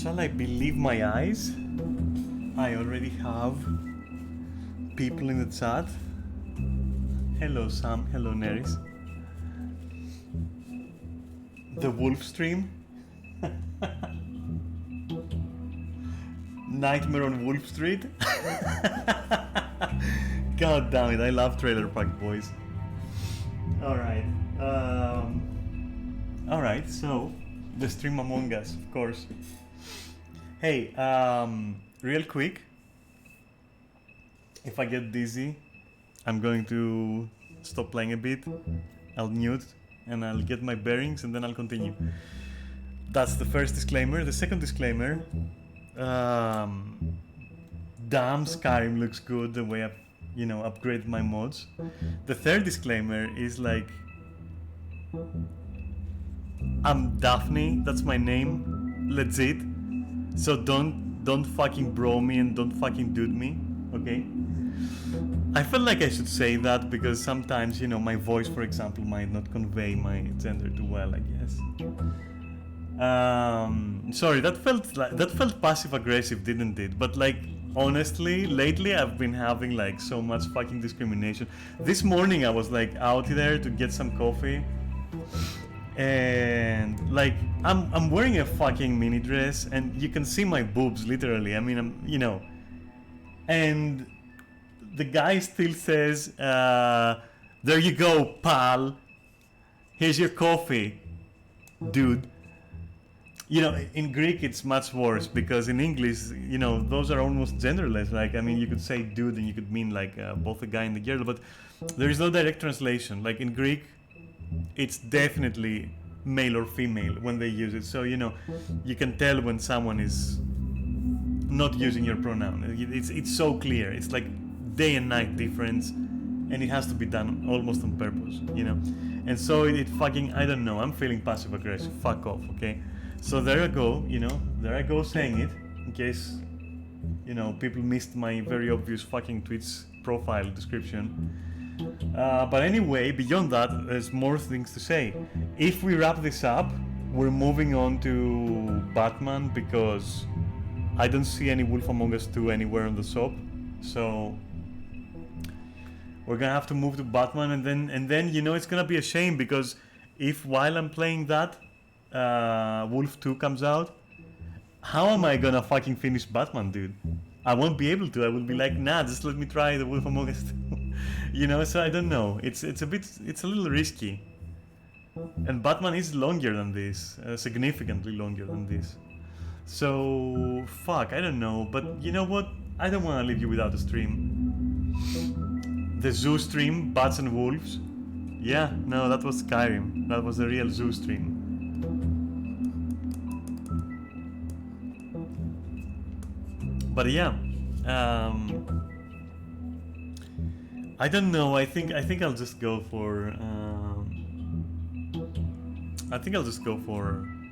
Shall I believe my eyes? I already have people in the chat. Hello Sam, hello Neris. The wolf stream. Nightmare on Wolf Street. God damn it, I love Trailer Park Boys. Alright. Alright, so the stream Among Us, of course. Hey, real quick, if I get dizzy, I'm going to stop playing a bit. I'll mute and I'll get my bearings and then I'll continue. That's the first disclaimer. The second disclaimer, damn, Skyrim looks good the way I've, upgraded my mods. The third disclaimer is like, I'm Daphne, that's my name, legit. So don't fucking bro me and don't fucking dude me, okay? I felt like I should say that because sometimes, my voice, for example, might not convey my gender too well, I guess. Sorry, that felt passive aggressive, didn't it? But like, honestly, lately I've been having like so much fucking discrimination. This morning I was like out there to get some coffee. And like I'm wearing a fucking mini dress and you can see my boobs literally. I mean, and the guy still says, there you go, pal, here's your coffee, dude. In Greek it's much worse because in English, those are almost genderless. Like, I mean, you could say dude and you could mean like both a guy and a girl, but there is no direct translation. Like in Greek, it's definitely male or female when they use it. So, you can tell when someone is not using your pronoun. It's so clear. It's like day and night difference, and it has to be done almost on purpose, And so it fucking, I don't know, I'm feeling passive aggressive. Fuck off, okay? So there I go, there I go saying it, in case, people missed my very obvious fucking Twitch profile description. But anyway, beyond that, there's more things to say. If we wrap this up, we're moving on to Batman because I don't see any Wolf Among Us 2 anywhere on the shop. So we're gonna have to move to Batman, and then it's gonna be a shame because if while I'm playing that, Wolf 2 comes out, how am I gonna fucking finish Batman, dude? I won't be able to. I will be like, nah, just let me try the Wolf Among Us 2. So I don't know. It's a little risky. And Batman is longer than this, significantly longer than this. So, fuck, I don't know. But you know what? I don't want to leave you without a stream. The zoo stream, Bats and Wolves. Yeah, no, that was Skyrim. That was the real zoo stream. But yeah, I don't know. I think I'll just go for.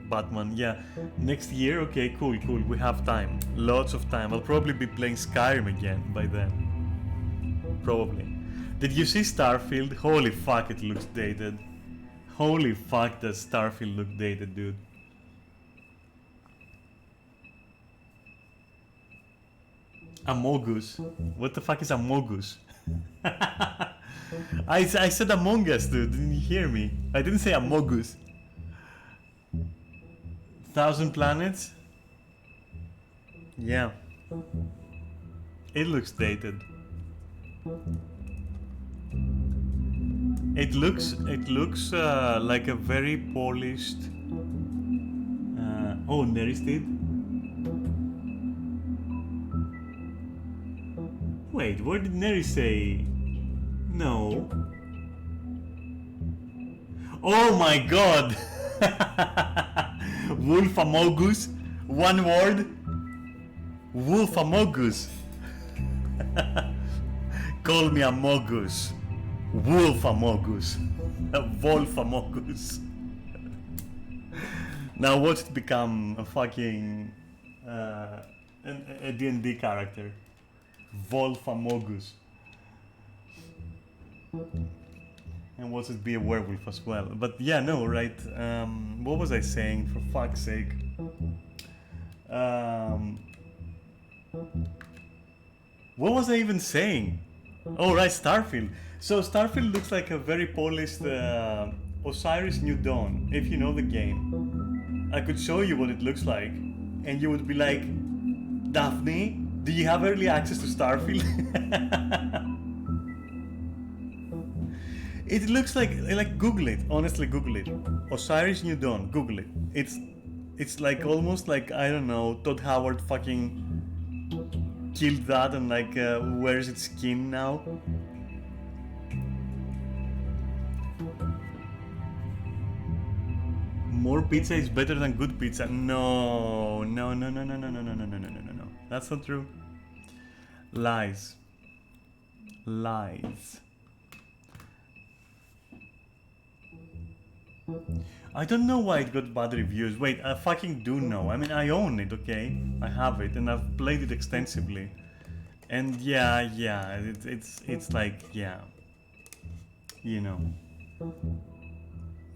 Batman. Yeah, next year. Okay, cool. We have time. Lots of time. I'll probably be playing Skyrim again by then. Probably. Did you see Starfield? Holy fuck, it looks dated. Holy fuck, does Starfield look dated, dude. Amogus. What the fuck is Amogus? I said Among Us, dude. Didn't you hear me? I didn't say Amogus. 1,000 Planets? Yeah. It looks dated. It looks like a very polished. Oh, Neris did. Wait, what did Neris say? No. Oh my god! Wolf Amogus? One word? Wolf Amogus. Call me Amogus. Wolf Amogus. Wolf Amogus. Now watch it become a fucking a D&D character. Wolf Amogus. And watch it be a werewolf as well. But yeah, no, right? What was I saying, for fuck's sake? What was I even saying? Oh, right, Starfield. So Starfield looks like a very polished Osiris New Dawn, if you know the game. I could show you what it looks like, and you would be like, Daphne, do you have early access to Starfield? It looks like Google it, honestly Google it. Osiris New Dawn, Google it. It's like almost like, I don't know, Todd Howard fucking killed that and like wears its skin now. More pizza is better than good pizza. No. That's not true. Lies. I don't know why it got bad reviews. Wait, I fucking do know. I mean, I own it, okay? I have it and I've played it extensively. And yeah, it's like, yeah. You know.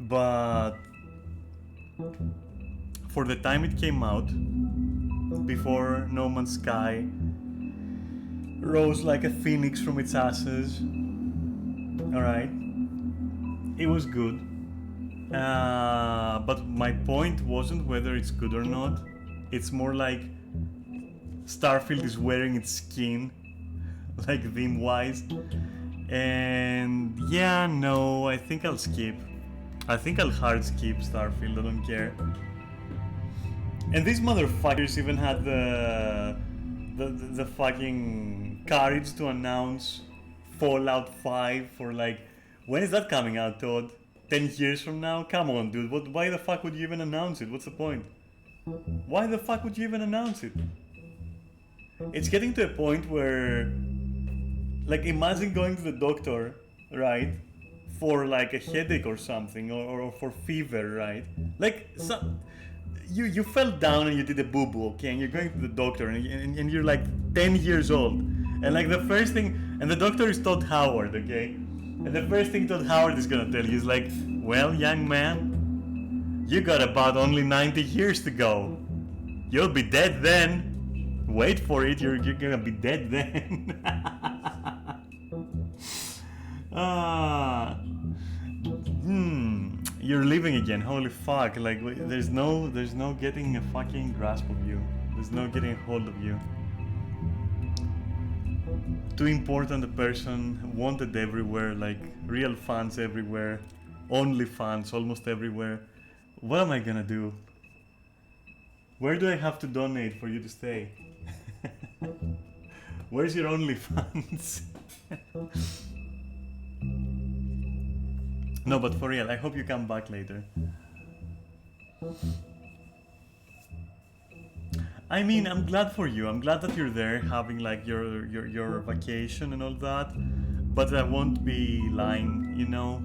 But for the time it came out, before No Man's Sky rose like a phoenix from its ashes, alright, it was good. But my point wasn't whether it's good or not. It's more like Starfield is wearing its skin, like theme-wise. And yeah, no, I think I'll skip. I think I'll hard skip Starfield, I don't care. And these motherfuckers even had the fucking courage to announce Fallout 5 for like, when is that coming out, Todd? 10 years from now? Come on, dude. Why the fuck would you even announce it? What's the point? Why the fuck would you even announce it? It's getting to a point where, like, imagine going to the doctor, right? For like a headache or something, or for fever, right? Like, you fell down and you did a boo-boo, okay? And you're going to the doctor and you're like 10 years old. And like the first thing, and the doctor is Todd Howard, okay? And the first thing Todd Howard is gonna tell you is like, well, young man, you got about only 90 years to go. You'll be dead then. Wait for it, you're gonna be dead then. You're living again, holy fuck. Like, there's no getting a fucking grasp of you. There's no getting a hold of you. Too important a person, wanted everywhere, like real fans everywhere, only fans almost everywhere. What am I gonna do? Where do I have to donate for you to stay? Where's your OnlyFans? No, but for real, I hope you come back later. I mean, I'm glad for you. I'm glad that you're there having like your vacation and all that. But I won't be lying, you know.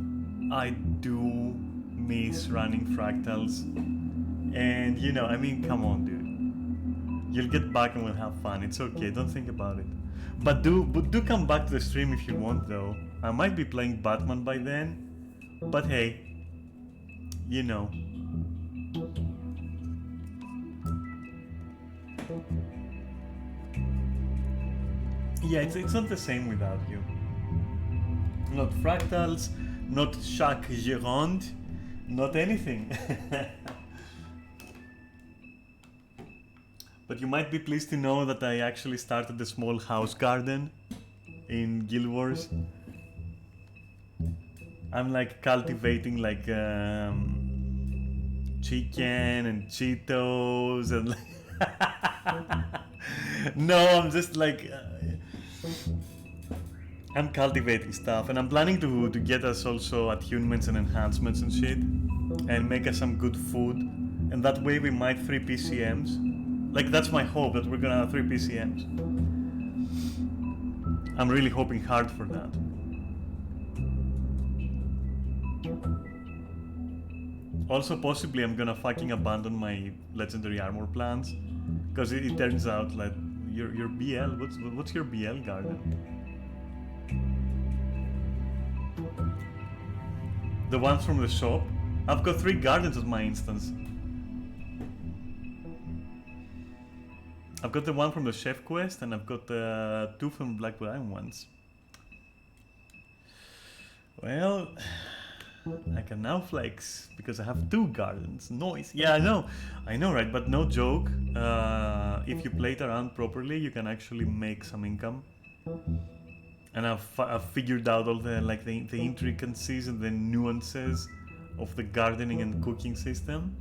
I do miss running fractals. And you know, I mean, come on, dude. You'll get back and we'll have fun. It's okay. Don't think about it. But do come back to the stream if you want, though. I might be playing Batman by then. But hey, you know. Yeah, it's not the same without you. Not fractals, not Jacques Gironde, not anything. But you might be pleased to know that I actually started a small house garden in Guild Wars. I'm like cultivating like chicken and Cheetos and no, I'm just like I'm cultivating stuff, and I'm planning to get us also attunements and enhancements and shit, and make us some good food, and that way we might 3 PCMs. Like, that's my hope, that we're gonna have 3 PCMs. I'm really hoping hard for that. Also, possibly I'm gonna fucking abandon my legendary armor plans, because it turns out like your BL. What's your BL garden? The ones from the shop. I've got 3 gardens at my instance. I've got the one from the chef quest, and I've got the 2 from Blackwood Iron ones. Well, I can now flex because I have 2 gardens. Nice. Yeah, I know, right? But no joke. If you play it around properly, you can actually make some income. And I've figured out all the the intricacies and the nuances of the gardening and cooking system.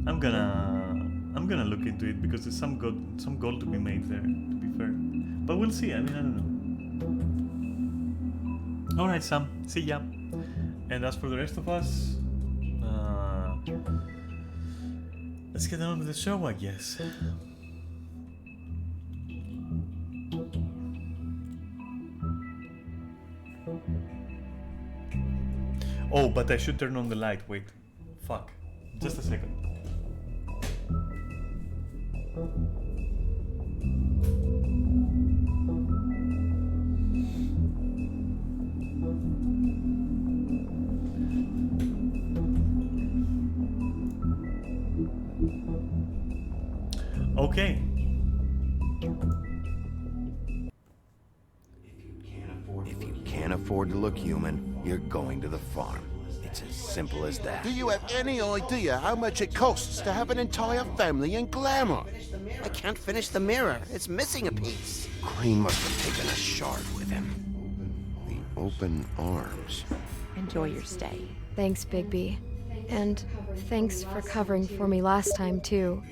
I'm gonna look into it because there's some gold to be made there, to be fair. But we'll see. I mean, I don't know. All right, Sam. See ya. And as for the rest of us, let's get on with the show, I guess. Oh, but I should turn on the light. Wait. Fuck. Just a second. Okay. If you can't afford to look human, you're going to the farm. It's as simple as that. Do you have any idea how much it costs to have an entire family in glamour? I can't finish the mirror. It's missing a piece. Crane must have taken a shard with him. The open arms. Enjoy your stay. Thanks, Bigby. And thanks for covering for me last time, too.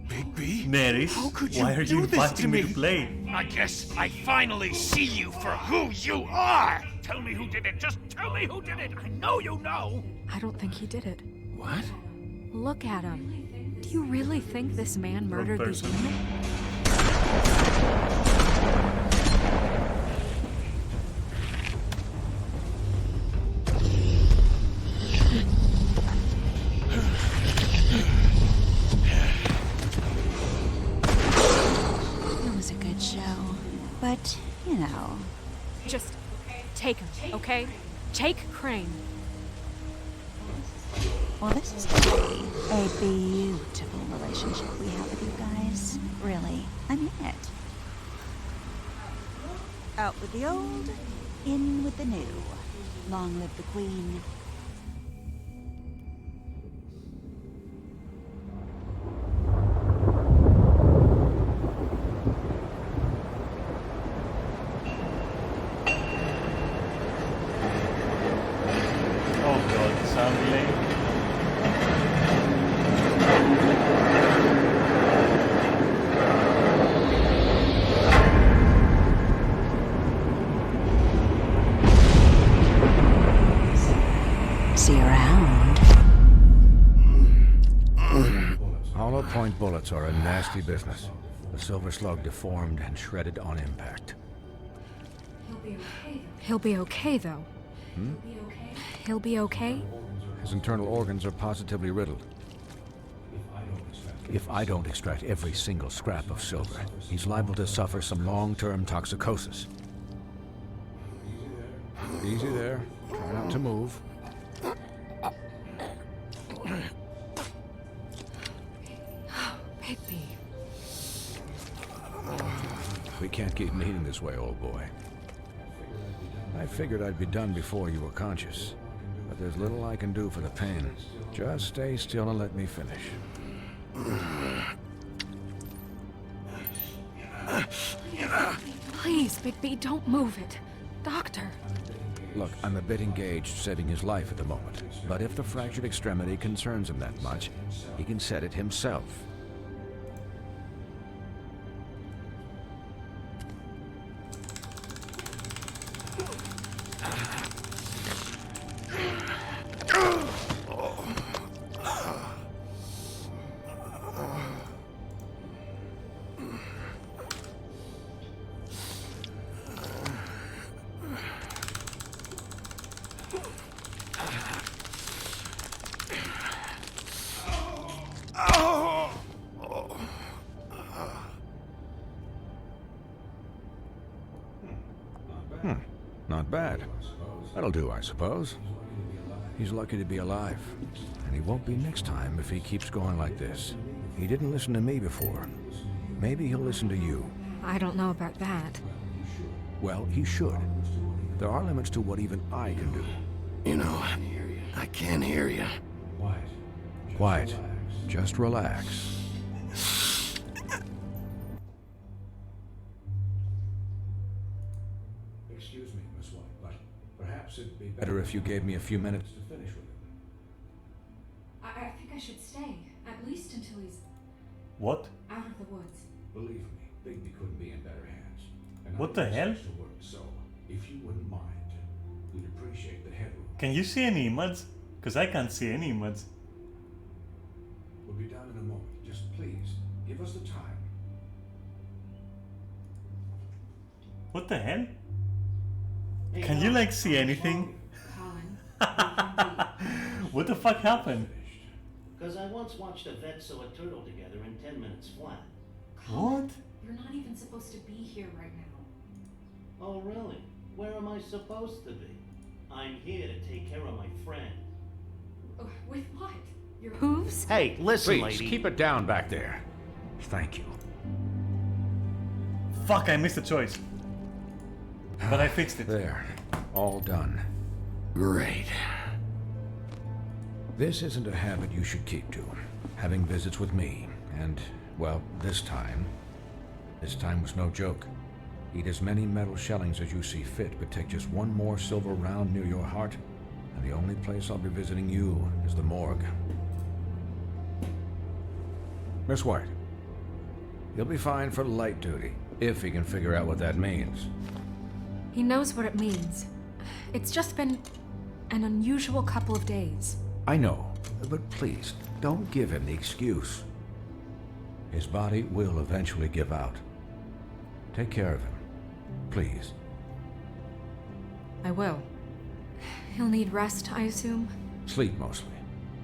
Bigby? Nerys, why are you inviting me to play? I guess I finally see you for who you are! Tell me who did it! Just tell me who did it! I know you know! I don't think he did it. What? Look at him. Do you really think this man murdered these person. women? It was a good show, but, you know. Just take him, okay? Take Crane. Well, this is really a beautiful relationship we have with you guys. Really, I mean it. Out with the old, in with the new. Long live the Queen. Oh god, sound delay. See you around. Hollow point bullets are a nasty business. The silver slug deformed and shredded on impact. He'll be okay, though. He'll be okay? His internal organs are positively riddled. if I don't extract every single scrap of silver, he's liable to suffer some long-term toxicosis. Easy there. Try not to move. Bigby. We can't keep meeting this way, old boy. I figured I'd be done before you were conscious, but there's little I can do for the pain. Just stay still and let me finish. Please, Bigby, don't move it. Doctor. Look, I'm a bit engaged saving his life at the moment, but if the fractured extremity concerns him that much, he can set it himself. Not bad. That'll do, I suppose. He's lucky to be alive. And he won't be next time if he keeps going like this. He didn't listen to me before. Maybe he'll listen to you. I don't know about that. Well, he should. There are limits to what even I can do. You know, I can't hear you. Quiet. Just relax. Excuse me, Miss White, but perhaps it'd be better if you gave me a few minutes to finish with him. I think I should stay, at least until he's What? out of the woods. Believe me, Bigby couldn't be in better hands. And What I'm the hell? supposed to work, so if you wouldn't mind, we'd appreciate the headroom. Can you see any emotes? Because I can't see any emotes. We'll be down in a moment. Just please, give us the time. What the hell? Can you like see anything? What the fuck happened? Because I once watched a vet sew a turtle together in 10 minutes flat. What? You're not even supposed to be here right now. Oh, really? Where am I supposed to be? I'm here to take care of my friend. With what? Your hooves? Hey, listen, Please, lady. keep it down back there. Thank you. Fuck, I missed a choice. But I fixed it. There. All done. Great. This isn't a habit you should keep to. Having visits with me. And, well, this time was no joke. Eat as many metal shellings as you see fit, but take just one more silver round near your heart, and the only place I'll be visiting you is the morgue. Miss White, he'll be fine for light duty, if he can figure out what that means. He knows what it means. It's just been an unusual couple of days. I know, but please, don't give him the excuse. His body will eventually give out. Take care of him, please. I will. He'll need rest, I assume. Sleep mostly.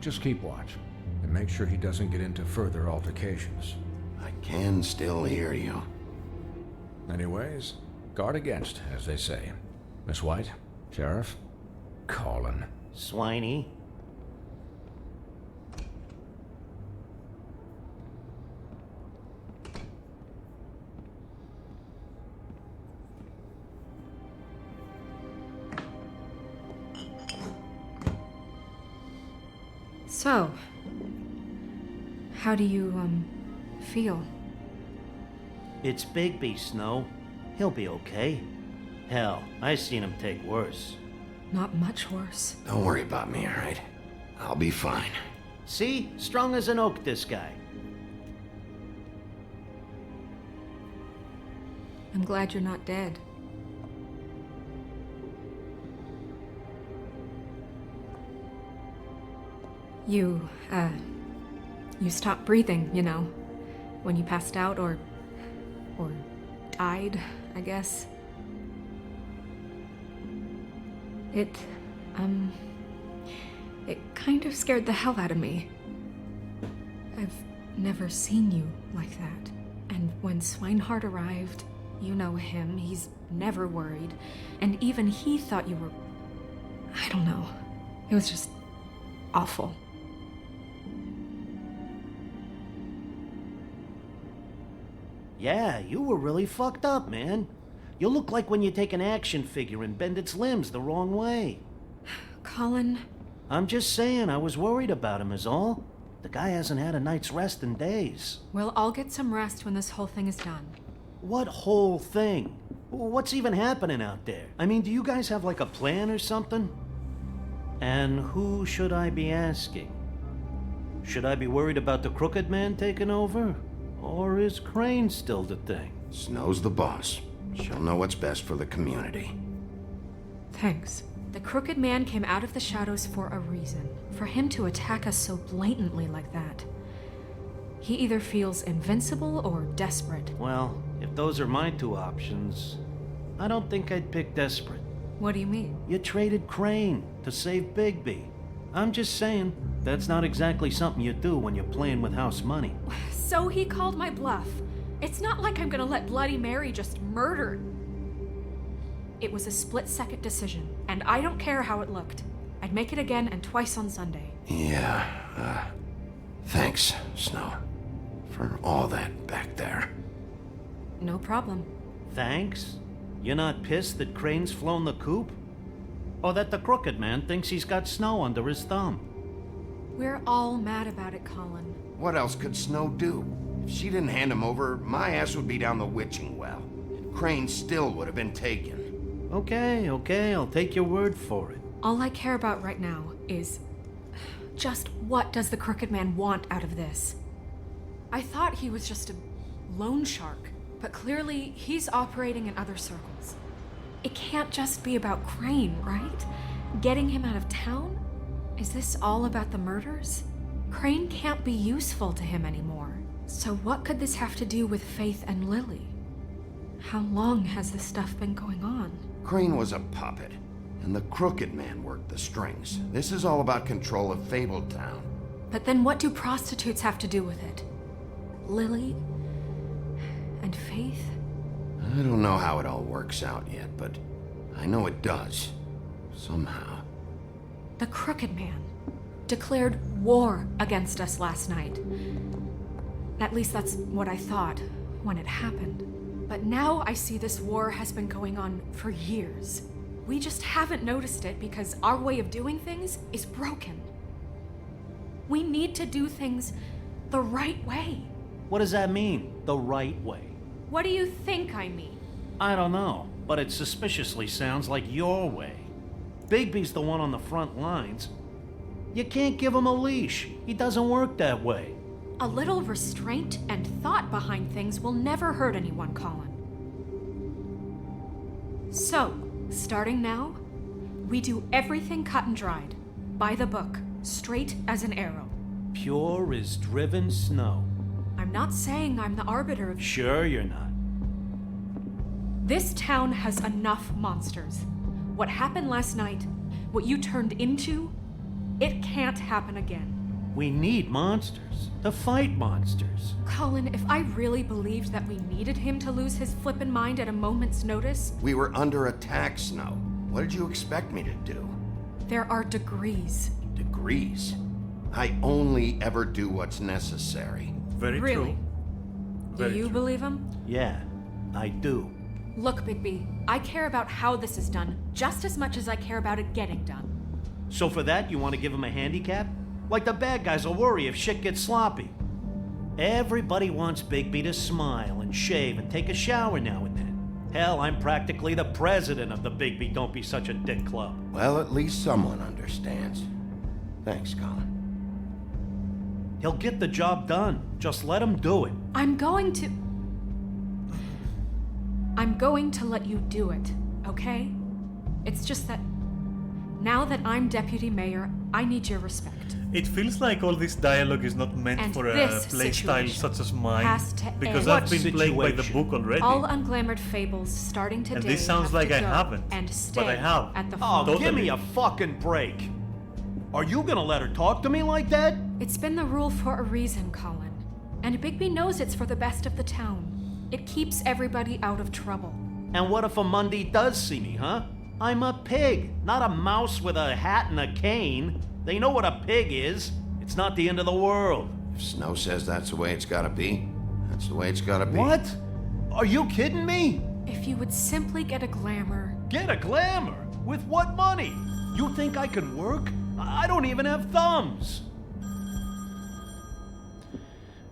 Just keep watch, and make sure he doesn't get into further altercations. I can still hear you. Anyways, guard against, as they say. Miss White, Sheriff, Colin. Swiney. So, how do you, feel? It's Bigby, Snow. He'll be okay. Hell, I seen him take worse. Not much worse. Don't worry about me, all right? I'll be fine. See? Strong as an oak, this guy. I'm glad you're not dead. You stopped breathing, you know, when you passed out or died, I guess. It kind of scared the hell out of me. I've never seen you like that. And when Swinehart arrived, you know him, he's never worried. And even he thought you were... I don't know. It was just awful. Yeah, you were really fucked up, man. You look like when you take an action figure and bend its limbs the wrong way. Colin... I'm just saying, I was worried about him is all. The guy hasn't had a night's rest in days. We'll all get some rest when this whole thing is done. What whole thing? What's even happening out there? I mean, do you guys have like a plan or something? And who should I be asking? Should I be worried about the Crooked Man taking over? Or is Crane still the thing? Snow's the boss. She'll know what's best for the community. Thanks. The Crooked Man came out of the shadows for a reason. For him to attack us so blatantly like that. He either feels invincible or desperate. Well, if those are my two options, I don't think I'd pick desperate. What do you mean? You traded Crane to save Bigby. I'm just saying, that's not exactly something you do when you're playing with house money. So he called my bluff. It's not like I'm gonna let Bloody Mary just murder. It was a split-second decision, and I don't care how it looked. I'd make it again and twice on Sunday. Yeah, thanks, Snow, for all that back there. No problem. Thanks? You're not pissed that Crane's flown the coop? Or that the Crooked Man thinks he's got Snow under his thumb? We're all mad about it, Colin. What else could Snow do? If she didn't hand him over, my ass would be down the witching well. And Crane still would have been taken. Okay, I'll take your word for it. All I care about right now is... just what does the Crooked Man want out of this? I thought he was just a loan shark, but clearly he's operating in other circles. It can't just be about Crane, right? Getting him out of town? Is this all about the murders? Crane can't be useful to him anymore. So what could this have to do with Faith and Lily? How long has this stuff been going on? Crane was a puppet, and the Crooked Man worked the strings. This is all about control of Fabletown. But then what do prostitutes have to do with it? Lily? And Faith? I don't know how it all works out yet, but I know it does. Somehow. The Crooked Man declared war against us last night. At least that's what I thought when it happened. But now I see this war has been going on for years. We just haven't noticed it because our way of doing things is broken. We need to do things the right way. What does that mean, the right way? What do you think I mean? I don't know, but it suspiciously sounds like your way. Bigby's the one on the front lines. You can't give him a leash. He doesn't work that way. A little restraint and thought behind things will never hurt anyone, Colin. So, starting now, we do everything cut and dried. By the book, straight as an arrow. Pure as driven snow. I'm not saying I'm the arbiter of... Sure you're not. This town has enough monsters. What happened last night, what you turned into, it can't happen again. We need monsters to fight monsters. Colin, if I really believed that we needed him to lose his flippin' mind at a moment's notice... We were under attack, Snow. What did you expect me to do? There are degrees. Degrees? I only ever do what's necessary. Very Really? true. Do Very you true. believe him? Yeah, I do. Look, Bigby, I care about how this is done just as much as I care about it getting done. So for that, you want to give him a handicap? Like the bad guys will worry if shit gets sloppy. Everybody wants Bigby to smile and shave and take a shower now and then. Hell, I'm practically the president of the Bigby Don't Be Such a Dick Club. Well, at least someone understands. Thanks, Colin. He'll get the job done. Just let him do it. I'm going to let you do it, okay? It's just that now that I'm deputy mayor, I need your respect. It feels like all this dialogue is not meant And for a this playstyle situation such as mine, has to because end. I've been playing by the Situation? book already. All unglamored fables starting today And this sounds have like to I go haven't, and but stay I have. at the Oh, farm. Totally. give me a fucking break. Are you gonna let her talk to me like that? It's been the rule for a reason, Colin. And Bigby knows it's for the best of the town. It keeps everybody out of trouble. And what if a Mundy does see me, huh? I'm a pig, not a mouse with a hat and a cane. They know what a pig is. It's not the end of the world. If Snow says that's the way it's gotta be, that's the way it's gotta be. What? Are you kidding me? If you would simply get a glamour. Get a glamour? With what money? You think I could work? I don't even have thumbs.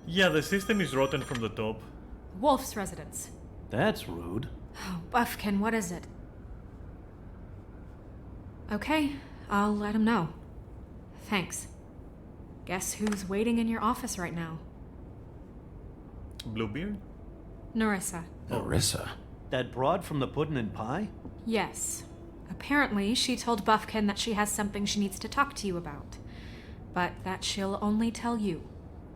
Yeah, the system is rotten from the top. Wolf's residence. That's rude. Oh, Buffkin, what is it? Okay, I'll let him know. Thanks. Guess who's waiting in your office right now? Bluebeard? Narissa. Narissa? That broad from the puddin' and pie? Yes. Apparently, she told Buffkin that she has something she needs to talk to you about. But that she'll only tell you.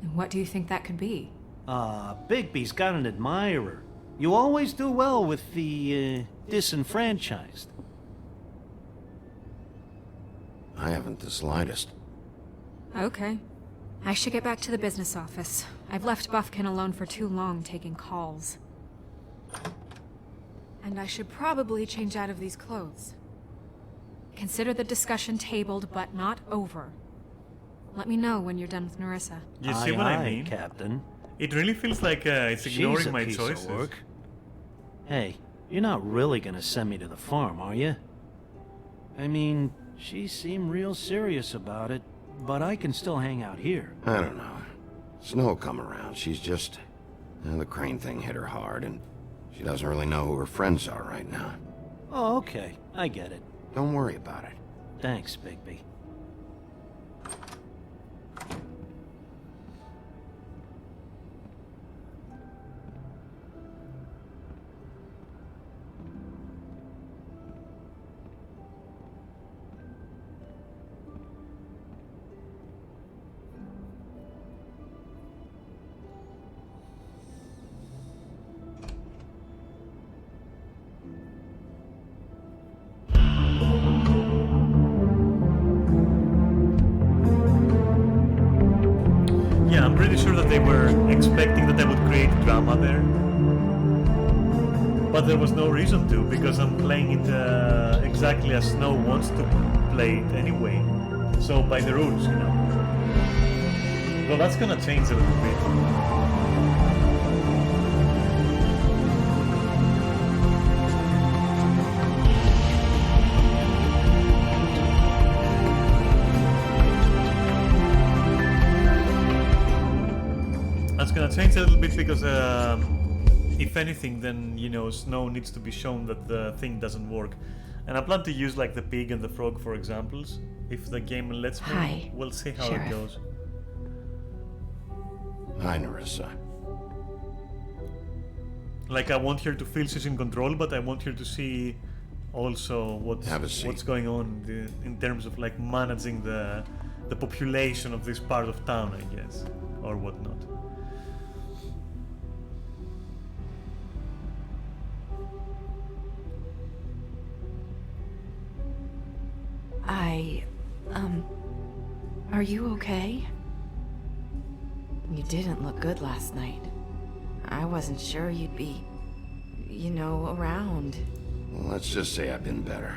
And what do you think that could be? Bigby's got an admirer. You always do well with the, disenfranchised. I haven't the slightest. Okay. I should get back to the business office. I've left Buffkin alone for too long taking calls. And I should probably change out of these clothes. Consider the discussion tabled, but not over. Let me know when you're done with Narissa. You see what I mean? Captain. It really feels like it's ignoring She's a my piece choices. of work. Hey, you're not really gonna send me to the farm, are you? I mean, she seemed real serious about it, but I can still hang out here. I don't know. Snow will come around. She's just... the Crane thing hit her hard, and she doesn't really know who her friends are right now. Oh, okay. I get it. Don't worry about it. Thanks, Bigby. Yeah, I'm pretty sure that they were expecting that I would create drama there. But there was no reason to, because I'm playing it exactly as Snow wants to play it anyway. So by the rules, you know. Well, that's gonna change a little bit. That's gonna change a little bit because, if anything, then, you know, Snow needs to be shown that the thing doesn't work. And I plan to use, like, the pig and the frog for examples. If the game lets me, Hi, we'll see how Sheriff. it goes. Hi, Narissa. Like, I want her to feel she's in control, but I want her to see also Have a seat. what's going on in terms of, like, managing the population of this part of town, I guess, or whatnot. Are you okay? You didn't look good last night. I wasn't sure you'd be, you know, around. Well, let's just say I've been better.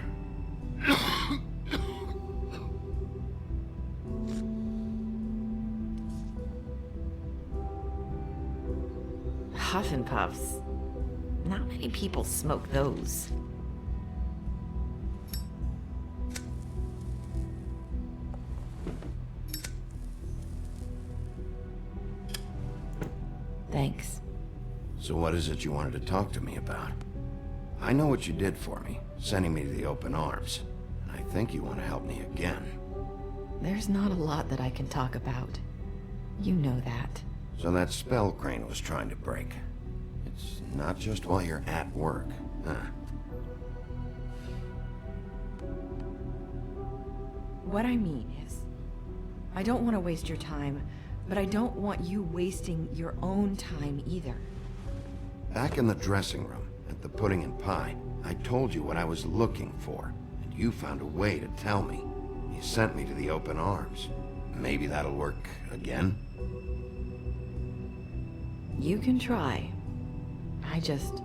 Huff and puffs. Not many people smoke those. Thanks. So what is it you wanted to talk to me about? I know what you did for me, sending me to the open arms. And I think you want to help me again. There's not a lot that I can talk about. You know that. So that spell Crane was trying to break. It's not just while you're at work, huh? What I mean is, I don't want to waste your time, but I don't want you wasting your own time either. Back in the dressing room, at the pudding and pie, I told you what I was looking for, and you found a way to tell me. You sent me to the open arms. Maybe that'll work again? You can try. I just...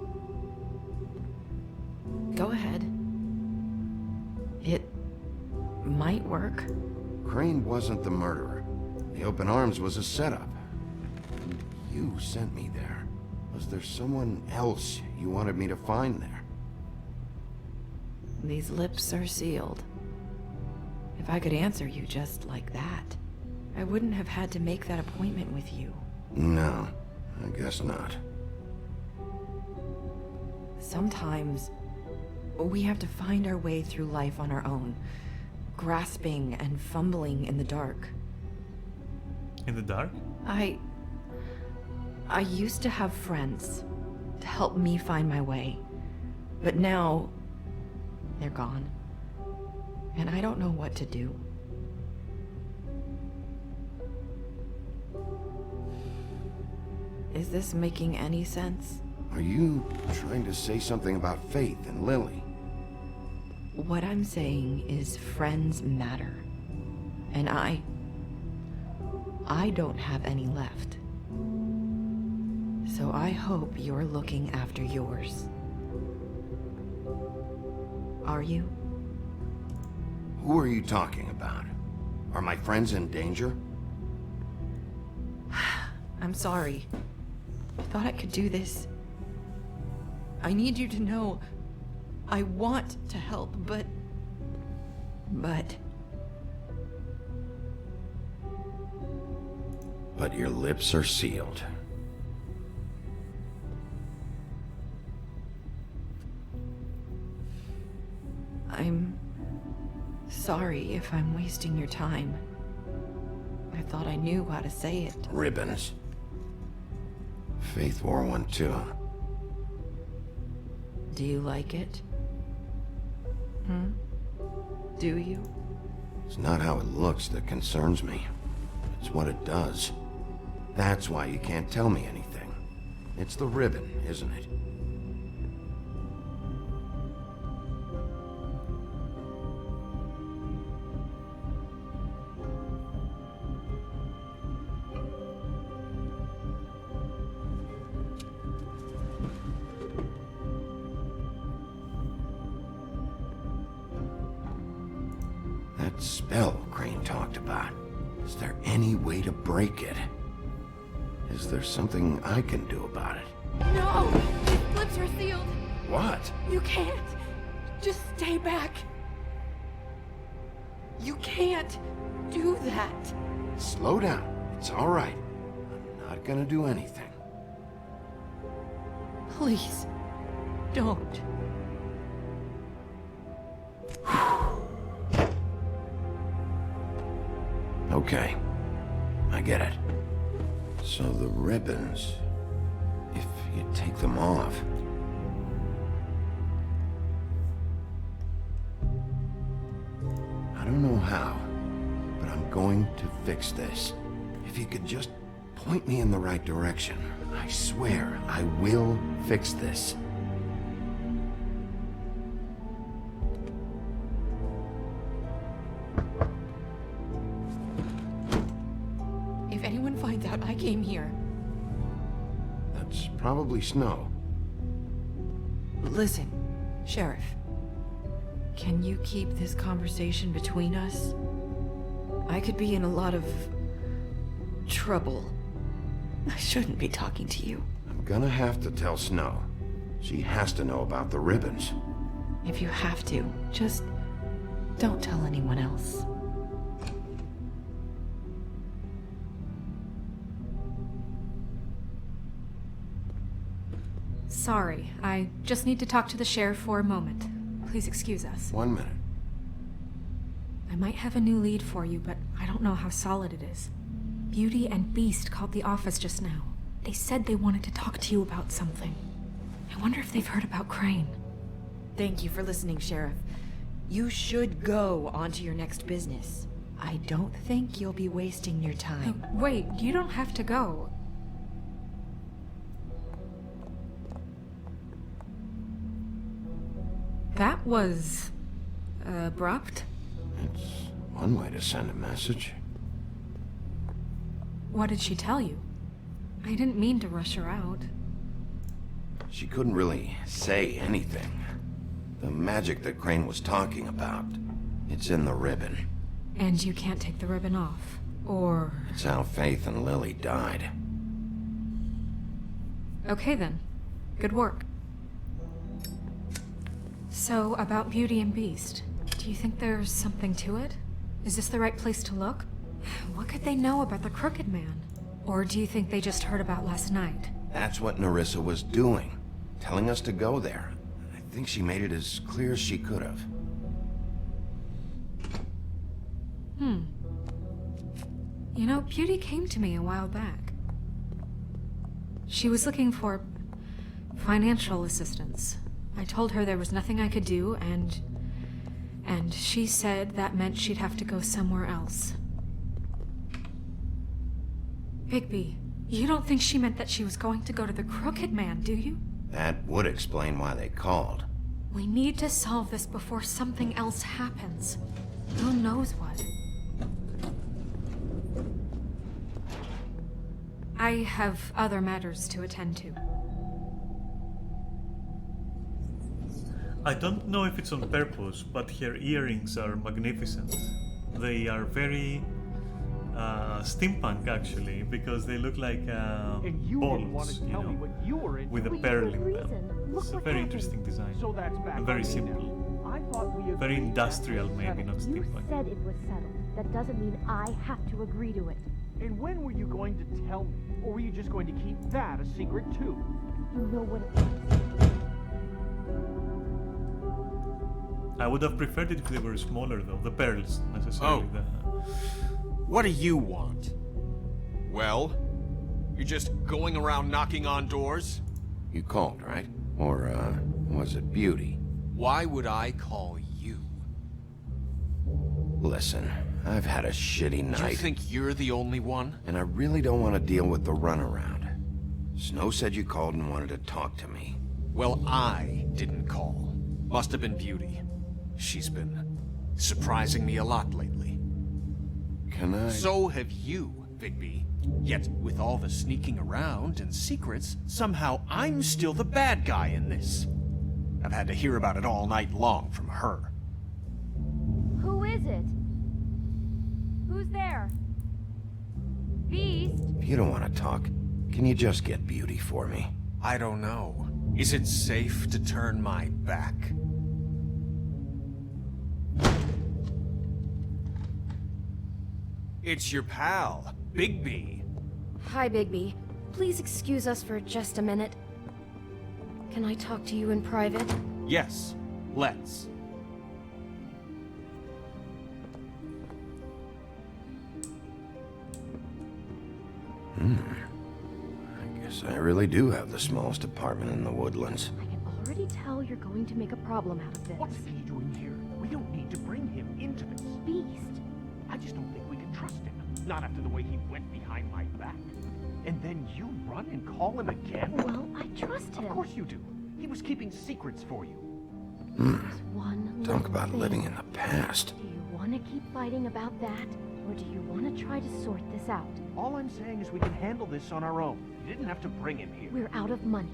Go ahead. It might work. Crane wasn't the murderer. The open arms was a setup. And you sent me there. Was there someone else you wanted me to find there? These lips are sealed. If I could answer you just like that, I wouldn't have had to make that appointment with you. No, I guess not. Sometimes we have to find our way through life on our own, grasping and fumbling in the dark. In the dark? I used to have friends to help me find my way, but now they're gone, and I don't know what to do. Is this making any sense? Are you trying to say something about Faith and Lily? What I'm saying is friends matter. And I don't have any left. So I hope you're looking after yours. Are you? Who are you talking about? Are my friends in danger? I'm sorry. I thought I could do this. I need you to know I want to help, but... But your lips are sealed. I'm sorry if I'm wasting your time. I thought I knew how to say it. Ribbons. Faith wore one too. Do you like it? Do you? It's not how it looks that concerns me. It's what it does. That's why you can't tell me anything. It's the ribbon, isn't it? That spell Crane talked about. Is there any way to break it? Is there something I can do about it? No! His lips are sealed. What? You can't. Just stay back. You can't do that. Slow down. It's all right. I'm not gonna do anything. Please, don't. Okay. I get it. So the ribbons, if you take them off... I don't know how, but I'm going to fix this. If you could just point me in the right direction, I swear I will fix this. If anyone finds out I came here... That's probably Snow. Listen, Sheriff. Can you keep this conversation between us? I could be in a lot of... trouble. I shouldn't be talking to you. I'm gonna have to tell Snow. She has to know about the ribbons. If you have to, just don't tell anyone else. Sorry, I just need to talk to the sheriff for a moment. Please excuse us. 1 minute. I might have a new lead for you, but I don't know how solid it is. Beauty and Beast called the office just now. They said they wanted to talk to you about something. I wonder if they've heard about Crane. Thank you for listening, Sheriff. You should go on to your next business. I don't think you'll be wasting your time. Wait, you don't have to go. That was... abrupt. It's one way to send a message. What did she tell you? I didn't mean to rush her out. She couldn't really say anything. The magic that Crane was talking about, it's in the ribbon. And you can't take the ribbon off, or... It's how Faith and Lily died. Okay then. Good work. So, about Beauty and Beast, do you think there's something to it? Is this the right place to look? What could they know about the Crooked Man? Or do you think they just heard about last night? That's what Nerissa was doing, telling us to go there. I think she made it as clear as she could have. You know, Beauty came to me a while back. She was looking for financial assistance. I told her there was nothing I could do, and she said that meant she'd have to go somewhere else. Bigby, you don't think she meant that she was going to go to the Crooked Man, do you? That would explain why they called. We need to solve this before something else happens. Who knows what? I have other matters to attend to. I don't know if it's on purpose, but her earrings are magnificent. They are very steampunk, actually, because they look like balls, you know, with a pearl in them. It's a very interesting design. And very simple. Very industrial, maybe, not You steampunk. said it was settled. That doesn't mean I have to agree to it. And when were you going to tell me? Or were you just going to keep that a secret too? You know what it is. I would have preferred it if they were smaller, though. The pearls, necessarily. What do you want? Well, you're just going around knocking on doors? You called, right? Or, was it Beauty? Why would I call you? Listen, I've had a shitty night. You think you're the only one? And I really don't want to deal with the runaround. Snow said you called and wanted to talk to me. Well, I didn't call. Must have been Beauty. She's been surprising me a lot lately. Can I? So have you, Bigby. Yet, with all the sneaking around and secrets, somehow I'm still the bad guy in this. I've had to hear about it all night long from her. Who is it? Who's there? Beast? If you don't want to talk, can you just get Beauty for me? I don't know. Is it safe to turn my back? It's your pal, Bigby. Hi, Bigby. Please excuse us for just a minute. Can I talk to you in private? Yes, let's. I guess I really do have the smallest apartment in the woodlands. I can already tell you're going to make a problem out of this. What's he doing here? We don't need to bring him into this. Beast. I just don't think we can trust him. Not after the way he went behind my back. And then you run and call him again? Well, I trust him. Of course you do. He was keeping secrets for you. There's one Talk little about thing. living in the past. Do you want to keep fighting about that? Or do you want to try to sort this out? All I'm saying is we can handle this on our own. You didn't have to bring him here. We're out of money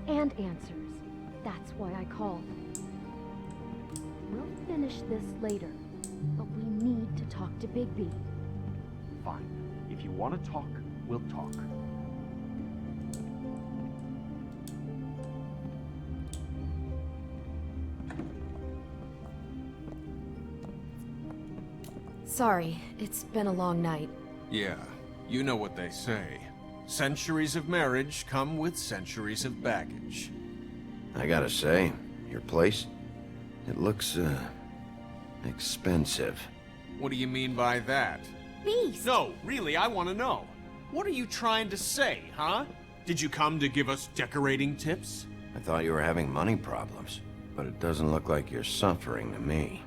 and answers. That's why I called. We'll finish this later, but we need to talk to Bigby. Fine. If you want to talk, we'll talk. Sorry, it's been a long night. Yeah, you know what they say. Centuries of marriage come with centuries of baggage. I gotta say, your place, it looks, expensive. What do you mean by that? Beast! No, really, I want to know. What are you trying to say, huh? Did you come to give us decorating tips? I thought you were having money problems, but it doesn't look like you're suffering to me.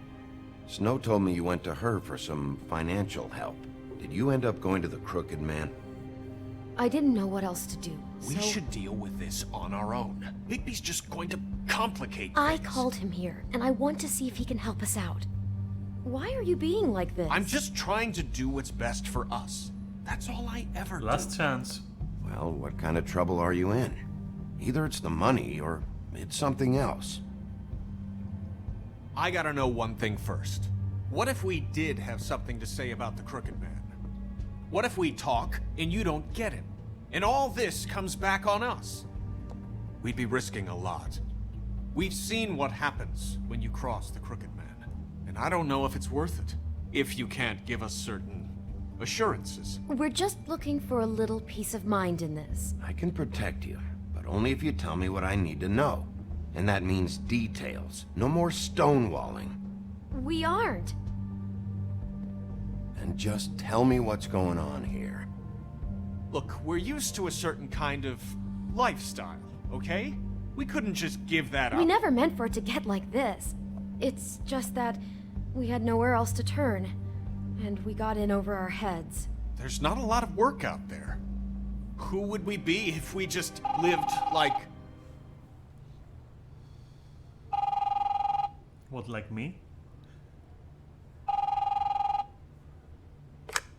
Snow told me you went to her for some financial help. Did you end up going to the Crooked Man? I didn't know what else to do, We so should deal with this on our own. Bigby's just going to complicate I things. called him here, and I want to see if he can help us out. Why are you being like this? I'm just trying to do what's best for us. That's all I ever do. Last chance. Well, what kind of trouble are you in? Either it's the money or it's something else. I gotta know one thing first. What if we did have something to say about the Crooked Man? What if we talk and you don't get him? And all this comes back on us? We'd be risking a lot. We've seen what happens when you cross the Crooked Man. And I don't know if it's worth it. If you can't give us certain assurances. We're just looking for a little peace of mind in this. I can protect you, but only if you tell me what I need to know. And that means details. No more stonewalling. We aren't. And just tell me what's going on here. Look, we're used to a certain kind of lifestyle, okay? We couldn't just give that up. We never meant for it to get like this. It's just that we had nowhere else to turn. And we got in over our heads. There's not a lot of work out there. Who would we be if we just lived like... What, like me?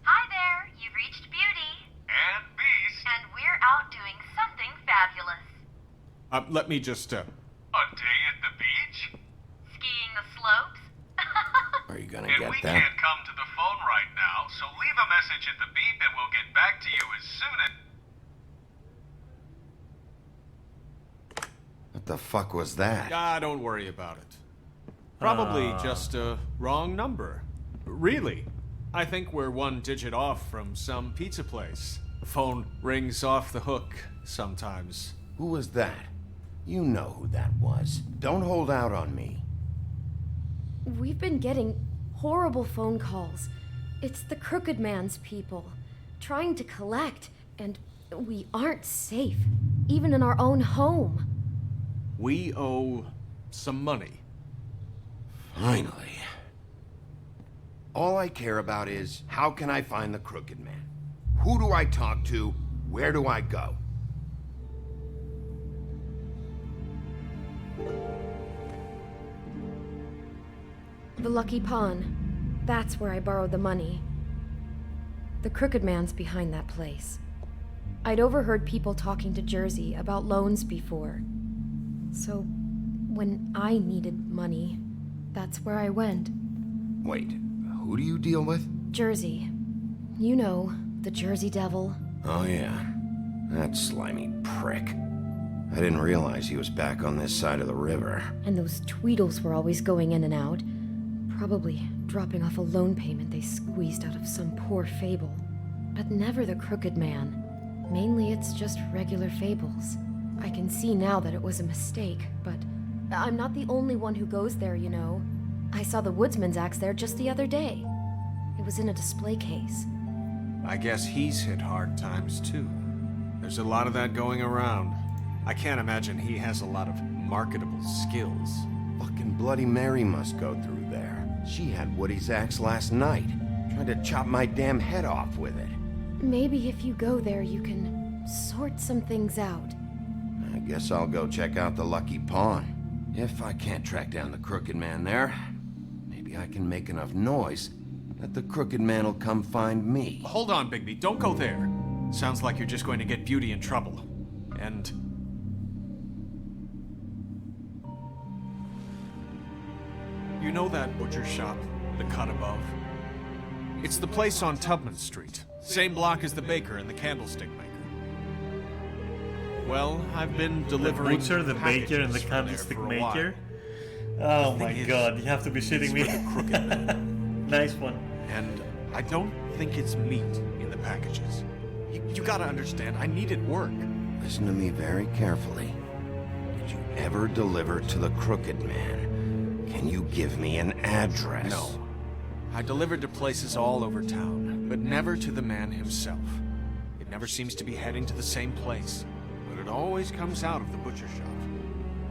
Hi there, you've reached Beauty. And Beast. And we're out doing something fabulous. Let me just, A day at the beach? Skiing the slopes? Are you gonna And get we that? can't come to the phone right now, so leave a message at the beep and we'll get back to you as soon as... What the fuck was that? Ah, don't worry about it. Probably just a wrong number. Really. I think we're one digit off from some pizza place. The phone rings off the hook sometimes. Who was that? You know who that was. Don't hold out on me. We've been getting horrible phone calls. It's the Crooked Man's people, trying to collect, and we aren't safe, even in our own home. We owe some money. Finally. All I care about is, how can I find the Crooked Man? Who do I talk to? Where do I go? The Lucky Pawn. That's where I borrowed the money. The Crooked Man's behind that place. I'd overheard people talking to Jersey about loans before. So, when I needed money, that's where I went. Wait, who do you deal with? Jersey. You know, the Jersey Devil. Oh yeah, that slimy prick. I didn't realize he was back on this side of the river. And those Tweedles were always going in and out. Probably dropping off a loan payment they squeezed out of some poor fable. But never the Crooked Man. Mainly it's just regular fables. I can see now that it was a mistake, but I'm not the only one who goes there, you know. I saw the woodsman's axe there just the other day. It was in a display case. I guess he's hit hard times too. There's a lot of that going around. I can't imagine he has a lot of marketable skills. Fucking Bloody Mary must go through there. She had Woody's axe last night. Tried to chop my damn head off with it. Maybe if you go there, you can sort some things out. I guess I'll go check out the Lucky Pawn. If I can't track down the Crooked Man there, maybe I can make enough noise that the Crooked Man will come find me. Hold on, Bigby. Don't go there. Sounds like you're just going to get Beauty in trouble. And... you know that butcher shop, the cut above? It's the place on Tubman Street. Same block as the baker and the candlestick maker. Well, I've been delivering the butcher, the baker, and the candlestick maker. Oh my god, you have to be shitting me. Nice one. And I don't think it's meat in the packages. You gotta understand, I needed work. Listen to me very carefully. Did you ever deliver to the Crooked Man? Can you give me an address? No. I delivered to places all over town, but never to the man himself. It never seems to be heading to the same place, but it always comes out of the butcher shop.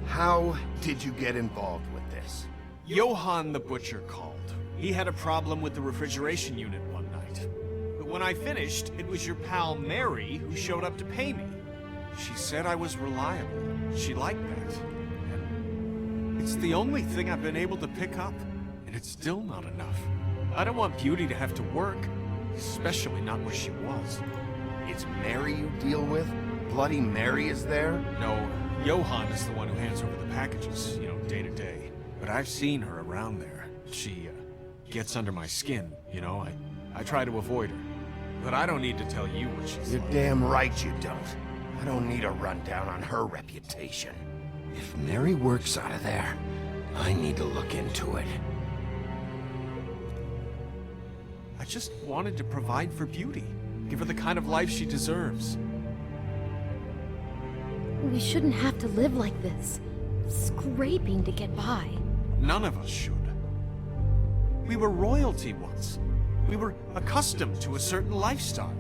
How did you get involved with this? Johann the butcher called. He had a problem with the refrigeration unit one night. But when I finished, it was your pal Mary who showed up to pay me. She said I was reliable. She liked that. And it's the only thing I've been able to pick up, and it's still not enough. I don't want Beauty to have to work, especially not where she was. It's Mary you deal with? Bloody Mary is there? No, Johann is the one who hands over the packages, you know, day to day. But I've seen her around there. She, gets under my skin, you know? I try to avoid her. But I don't need to tell you what she's You're like. damn right you don't. I don't need a rundown on her reputation. If Mary works out of there, I need to look into it. I just wanted to provide for Beauty. Give her the kind of life she deserves. We shouldn't have to live like this, scraping to get by. None of us should. We were royalty once. We were accustomed to a certain lifestyle.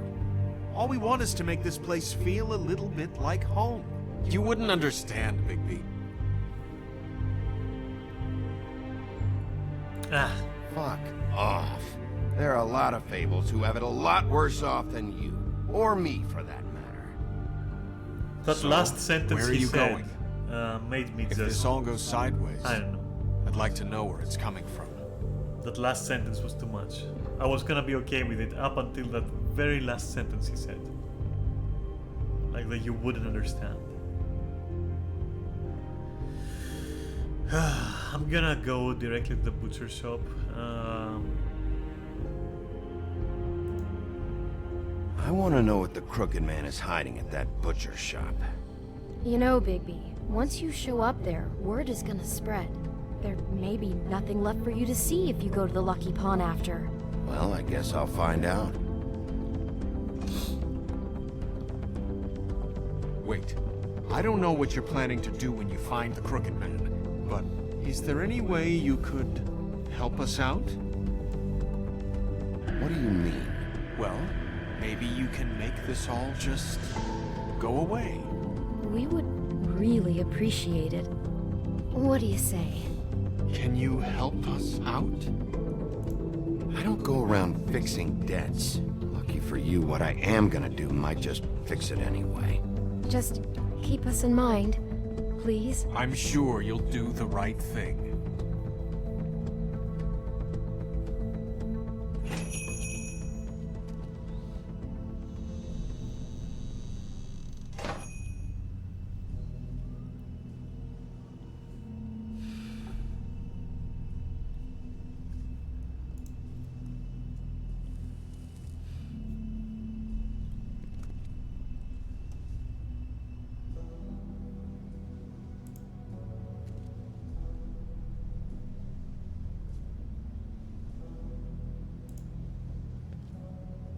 All we want is to make this place feel a little bit like home. You wouldn't understand, Bigby. Fuck off. There are a lot of fables who have it a lot worse off than you. Or me, for that matter. That So, last sentence where are he you said going? made me If just... this all goes sideways, I don't know. I'd like to know where it's coming from. That last sentence was too much. I was gonna be okay with it up until that very last sentence he said. Like that you wouldn't understand. I'm gonna go directly to the butcher shop. I want to know what the Crooked Man is hiding at that butcher shop. You know, Bigby, once you show up there, word is gonna spread. There may be nothing left for you to see if you go to the Lucky Pawn after. Well, I guess I'll find out. Wait, I don't know what you're planning to do when you find the Crooked Man, but is there any way you could help us out? What do you mean? Well, maybe you can make this all just go away. We would really appreciate it. What do you say? Can you help us out? I don't go around fixing debts. Lucky for you, what I am gonna do might just fix it anyway. Just keep us in mind, please. I'm sure you'll do the right thing.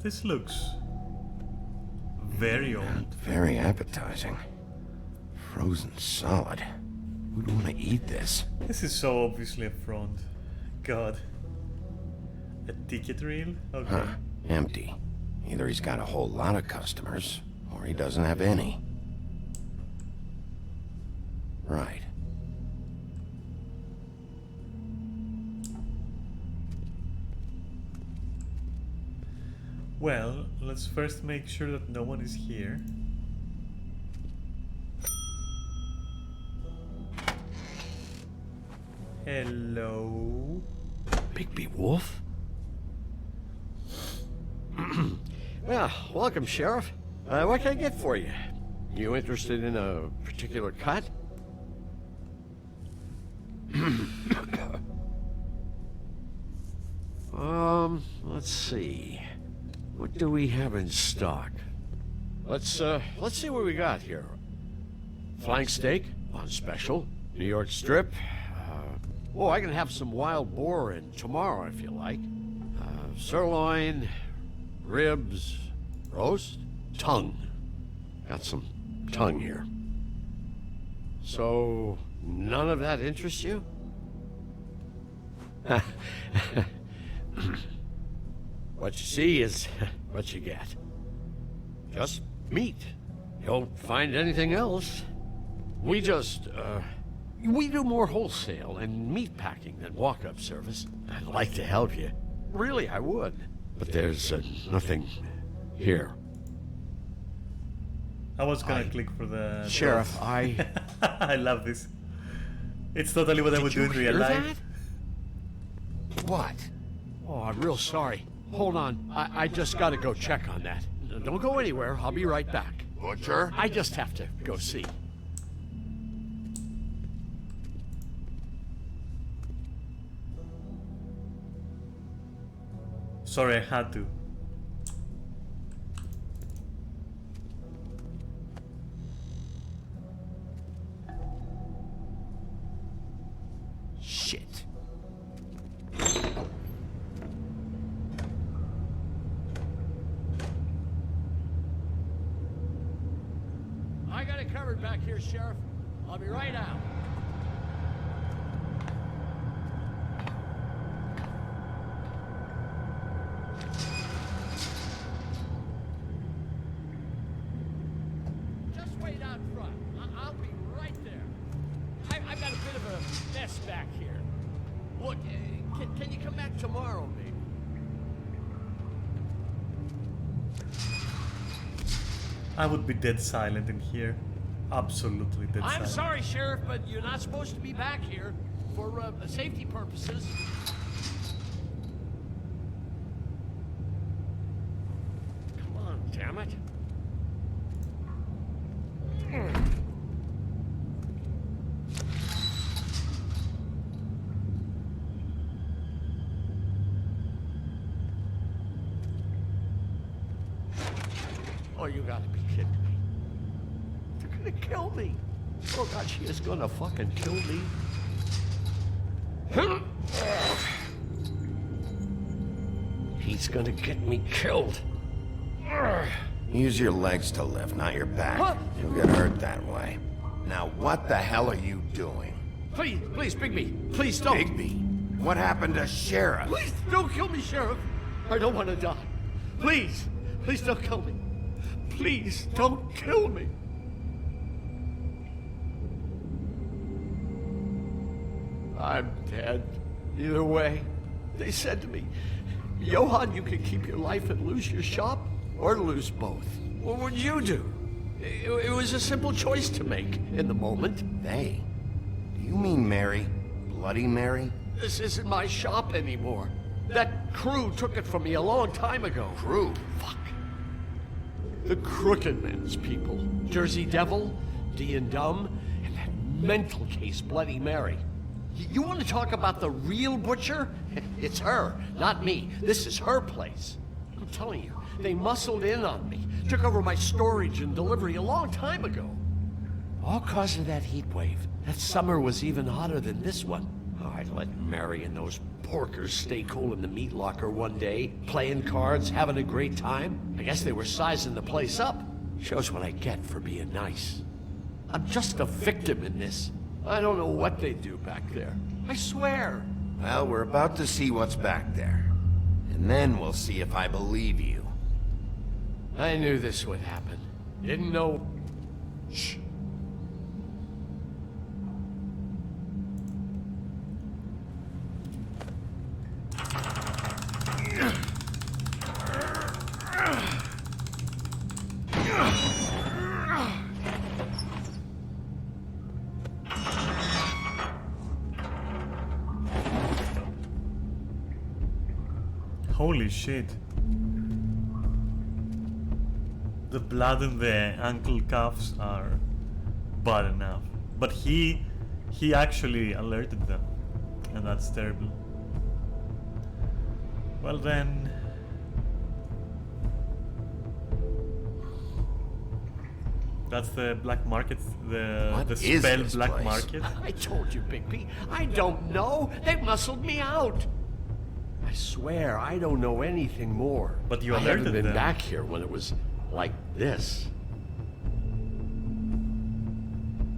This looks very old. Very appetizing. Frozen solid. Who'd want to eat this? This is so obviously a front. God. A ticket reel? Okay. Huh. Empty. Either he's got a whole lot of customers, or he doesn't have any. Right. Well, let's first make sure that no one is here. Hello? Bigby Wolf? Well, welcome, Sheriff. What can I get for you? You interested in a particular cut? Let's see. What do we have in stock? Let's see what we got here. Flank steak on special. New York strip. I can have some wild boar in tomorrow if you like. Sirloin, ribs, roast, tongue. Got some tongue here. So, none of that interests you? What you see is what you get. Just meat. You won't find anything else. We do more wholesale and meat packing than walk-up service. I'd like to help you. Really, I would. But there's nothing here. I was gonna click for the... Sheriff, I love this. It's totally what I would do in real life. What? Oh, I'm real sorry. Hold on. I just gotta go check on that. Don't go anywhere. I'll be right back. Butcher? I just have to go see. Sorry, I had to. Shit. I got it covered back here, Sheriff. I'll be right out. Just wait out front. I'll be right there. I've got a bit of a mess back here. Look, can you come back tomorrow, maybe? I would be dead silent in here. Absolutely dead silent. I'm sorry, Sheriff, but you're not supposed to be back here for safety purposes. Come on, damn it. Oh, you gotta be kidding me. They're gonna kill me. Oh God, she is gonna fucking kill me. He's gonna get me killed. Use your legs to lift, not your back. Huh? You'll get hurt that way. Now, what the hell are you doing? Please, please, Bigby, please don't. Bigby? What happened to Sheriff? Please don't kill me, Sheriff. I don't want to die. Please, please don't kill me. Please don't kill me. I'm dead. Either way, they said to me, Johann, you can keep your life and lose your shop, or lose both. What would you do? It was a simple choice to make in the moment. They? Do you mean Mary? Bloody Mary? This isn't my shop anymore. That crew took it from me a long time ago. Crew? Fuck. The Crooked Man's people. Jersey Devil, D and Dumb, and that mental case, Bloody Mary. You want to talk about the real butcher? It's her, not me. This is her place. I'm telling you, they muscled in on me. Took over my storage and delivery a long time ago. All cause of that heat wave. That summer was even hotter than this one. Oh, I let Mary and those porkers stay cool in the meat locker one day, playing cards, having a great time. I guess they were sizing the place up. Shows what I get for being nice. I'm just a victim in this. I don't know what they do back there. I swear. Well, we're about to see what's back there. And then we'll see if I believe you. I knew this would happen. Didn't know... Shh. Holy shit. The blood in the ankle cuffs are bad enough. But he actually alerted them. And that's terrible. Well then... That's the black market, the spell black place? market. I told you, Bigby. I don't know. They muscled me out. I swear, I don't know anything more. But you I alerted haven't been them. back here when it was like this.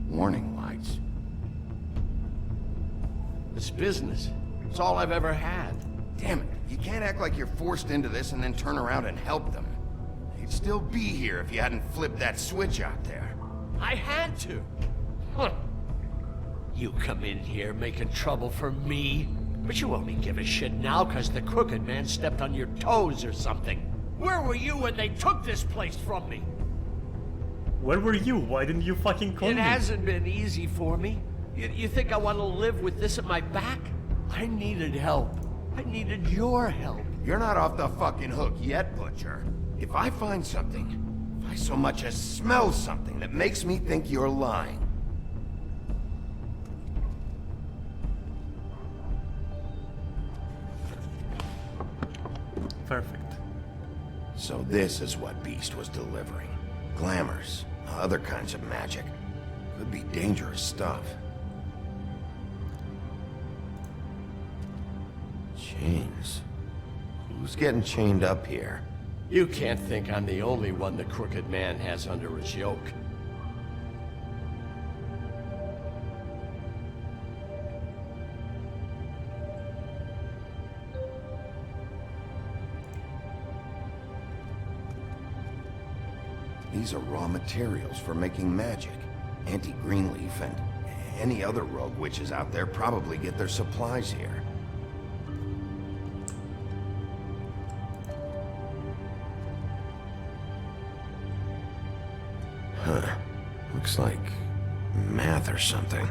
Warning lights. It's business. It's all I've ever had. Damn it, you can't act like you're forced into this and then turn around and help them. They'd still be here if you hadn't flipped that switch out there. I had to. Huh. You come in here making trouble for me, but you only give a shit now because the Crooked Man stepped on your toes or something. Where were you when they took this place from me? Where were you? Why didn't you fucking call me? It hasn't been easy for me. You think I want to live with this at my back? I needed help. I needed your help. You're not off the fucking hook yet, Butcher. If I find something, if I so much as smell something that makes me think you're lying, Perfect. So this is what Beast was delivering. Glamours, other kinds of magic. Could be dangerous stuff. Chains. Who's getting chained up here? You can't think I'm the only one the Crooked Man has under his yoke. These are raw materials for making magic. Auntie Greenleaf and any other rogue witches out there probably get their supplies here. Huh. Looks like math or something.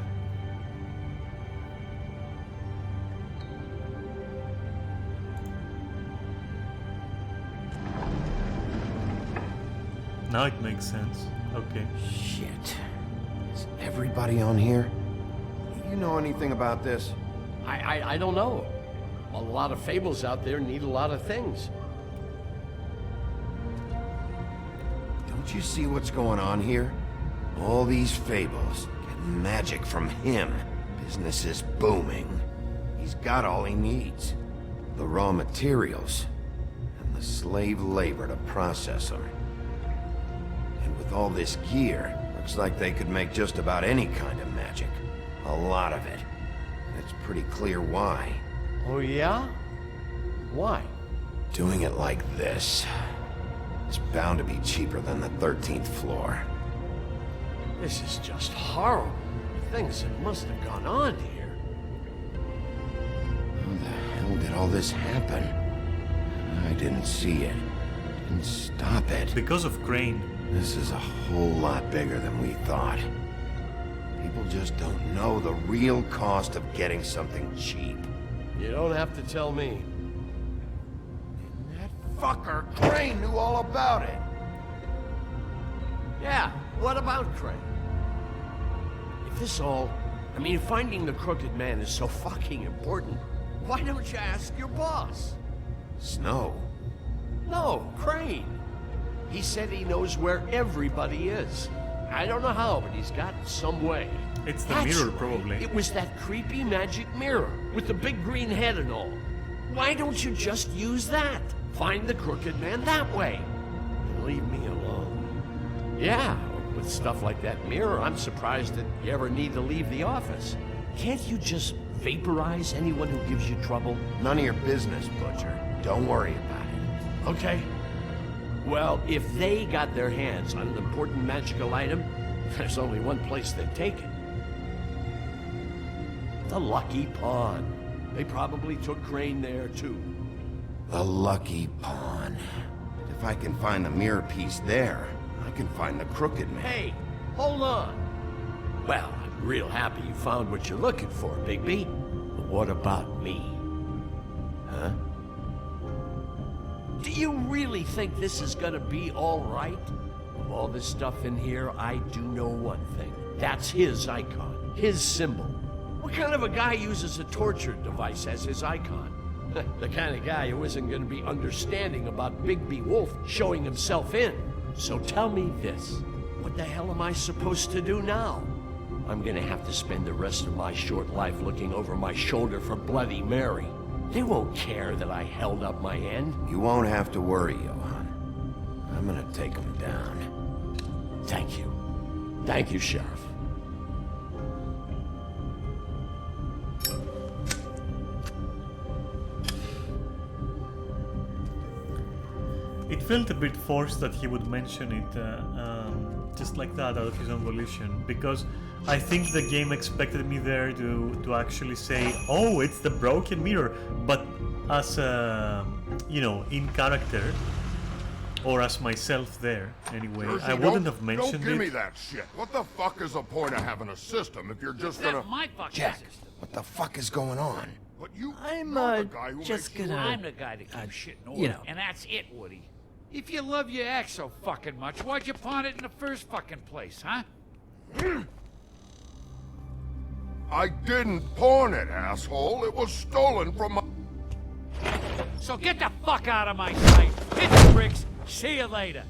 Now it makes sense. Okay. Shit. Is everybody on here? You know anything about this? I don't know. A lot of fables out there need a lot of things. Don't you see what's going on here? All these fables, getting magic from him. Business is booming. He's got all he needs. The raw materials, and the slave labor to process them. And with all this gear, looks like they could make just about any kind of magic. A lot of it. And it's pretty clear why. Oh yeah? Why? Doing it like this. It's bound to be cheaper than the 13th floor. This is just horrible. Things that must have gone on here. How the hell did all this happen? I didn't see it. Didn't stop it. Because of Crane. This is a whole lot bigger than we thought. People just don't know the real cost of getting something cheap. You don't have to tell me. That fucker Crane knew all about it. Yeah, what about Crane? If this all... I mean, finding the Crooked Man is so fucking important, why don't you ask your boss? Snow? No, Crane. He said he knows where everybody is. I don't know how, but he's got some way. It's the That's mirror, right. probably. It was that creepy magic mirror with the big green head and all. Why don't you just use that? Find the Crooked Man that way. And leave me alone. Yeah, with stuff like that mirror, I'm surprised that you ever need to leave the office. Can't you just vaporize anyone who gives you trouble? None of your business, Butcher. Don't worry about it. Okay. Well, if they got their hands on an important magical item, there's only one place they'd take it. The Lucky Pawn. They probably took Crane there, too. The Lucky Pawn. If I can find the mirror piece there, I can find the Crooked Man. Hey, hold on. Well, I'm real happy you found what you're looking for, Bigby. But what about me? Huh? Do you really think this is gonna be all right? Of all this stuff in here, I do know one thing. That's his icon, his symbol. What kind of a guy uses a torture device as his icon? The kind of guy who isn't gonna be understanding about Bigby Wolf showing himself in. So tell me this, what the hell am I supposed to do now? I'm gonna have to spend the rest of my short life looking over my shoulder for Bloody Mary. They won't care that I held up my end. You won't have to worry, Johan. I'm gonna take him down. Thank you. Thank you, Sheriff. It felt a bit forced that he would mention it just like that out of his own volition, because I think the game expected me there to actually say, oh, it's the broken mirror, but as you know, in character, or as myself there, anyway, Jersey, I wouldn't have mentioned Don't give it. me that shit. What the fuck is the point of having a system if you're just That's gonna... my fucking Jack, system. what the fuck is going on? But you... I'm, you're the guy who just makes gonna... I'm the guy that keeps shitting over. you know. And that's it, Woody. If you love your ex so fucking much, why'd you pawn it in the first fucking place, huh? I didn't pawn it, asshole. It was stolen from my... So get the fuck out of my sight. Hit the bricks. See you later.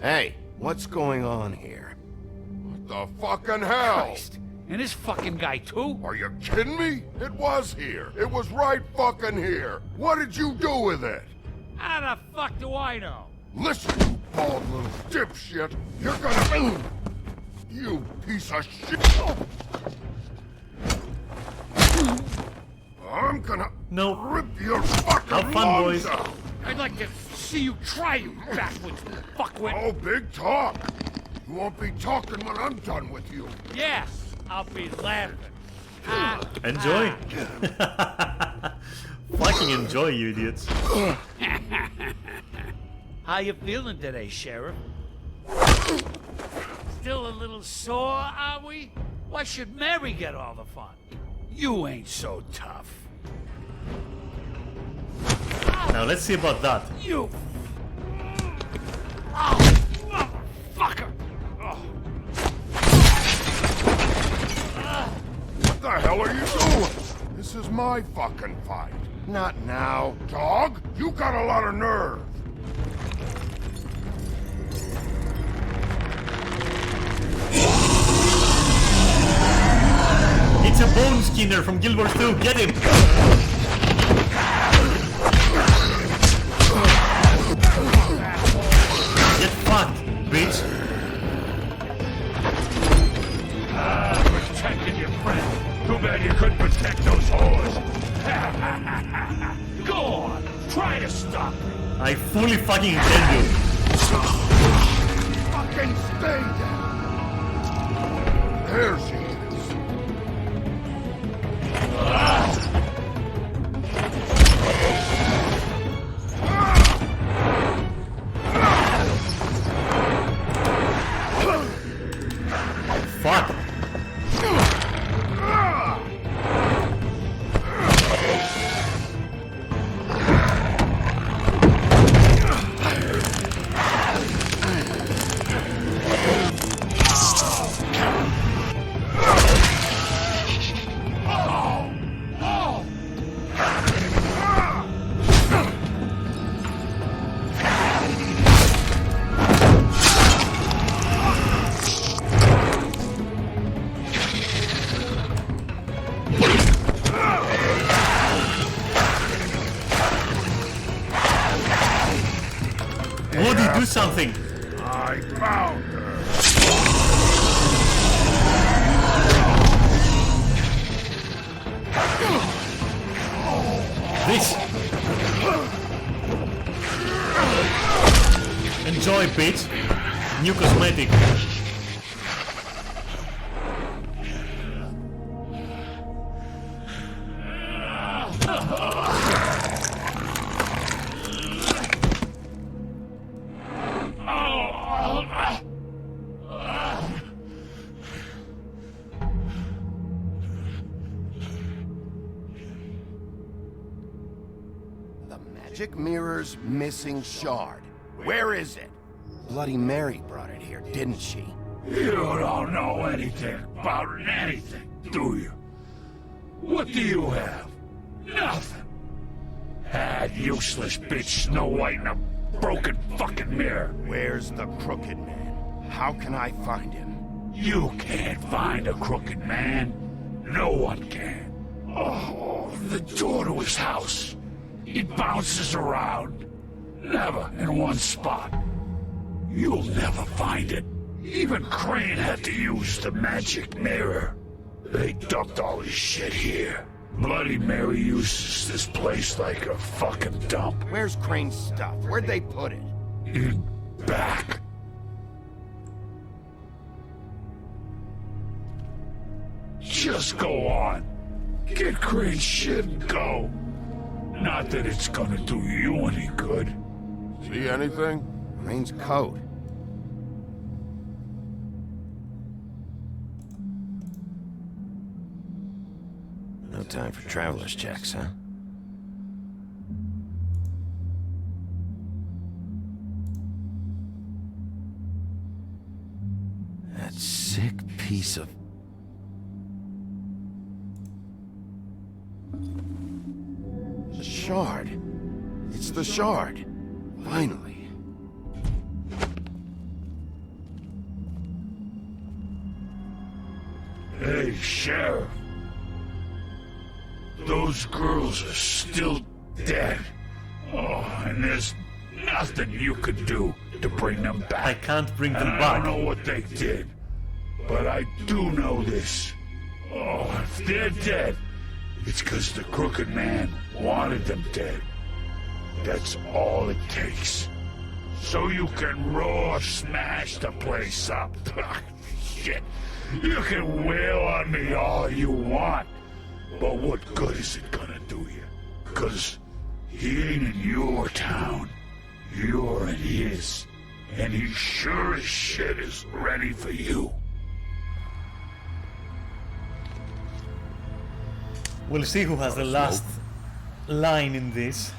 Hey, what's going on here? What the fucking hell? Christ. And this fucking guy, too? Are you kidding me? It was here. It was right fucking here. What did you do with it? How the fuck do I know? Listen, you bald little dipshit. You're gonna... You piece of shit. I'm gonna... No. Rip your fucking Have fun, lungs boys. out. I'd like to see you try, you backwards fuckwit. Oh, big talk. You won't be talking when I'm done with you. Yes, I'll be laughing. Enjoy. Fucking enjoy, you idiots. How you feeling today, Sheriff? Still a little sore, are we? Why should Mary get all the fun? You ain't so tough. Now let's see about that. You... Oh, motherfucker! Oh. What the hell are you doing? This is my fucking fight. Not now. Dog, you got a lot of nerve. It's a bone skinner from Guild Wars 2. Get him! Get fucked, bitch. Protecting your friend. Too bad you couldn't protect those whores. Go on, try to stop me. I fully fucking intend to. Fucking stay down. There she is. Fuck. Woody, do something! I found her. This! Enjoy, bitch! New cosmetic. The magic mirror's missing shard. Where is it? Bloody Mary brought it here, didn't she? You don't know anything about anything, do you? What do you have? Nothing. That useless bitch Snow White in a broken fucking mirror. Where's the Crooked Man? How can I find him? You can't find a crooked man. No one can. Oh, the door to his house. He bounces around. Never in one spot. You'll never find it. Even Crane had to use the magic mirror. They dumped all his shit here. Bloody Mary uses this place like a fucking dump. Where's Crane's stuff? Where'd they put it? In back. Just go on. Get Crane's shit and go. Not that it's gonna do you any good. See anything? Crane's coat. No time for traveler's checks, huh? piece of... The shard. It's the shard. Finally. Hey, Sheriff. Those girls are still dead. Oh, and there's nothing you could do to bring them back. I can't bring them I back. don't know what they did, but I do know this. Oh, if they're dead, it's because the Crooked Man wanted them dead. That's all it takes. So you can raw smash the place up. Shit. You can wail on me all you want, but what good is it gonna do you? 'Cause he ain't in your town. You're in his. And he sure as shit is ready for you. We'll see who has the last line in this.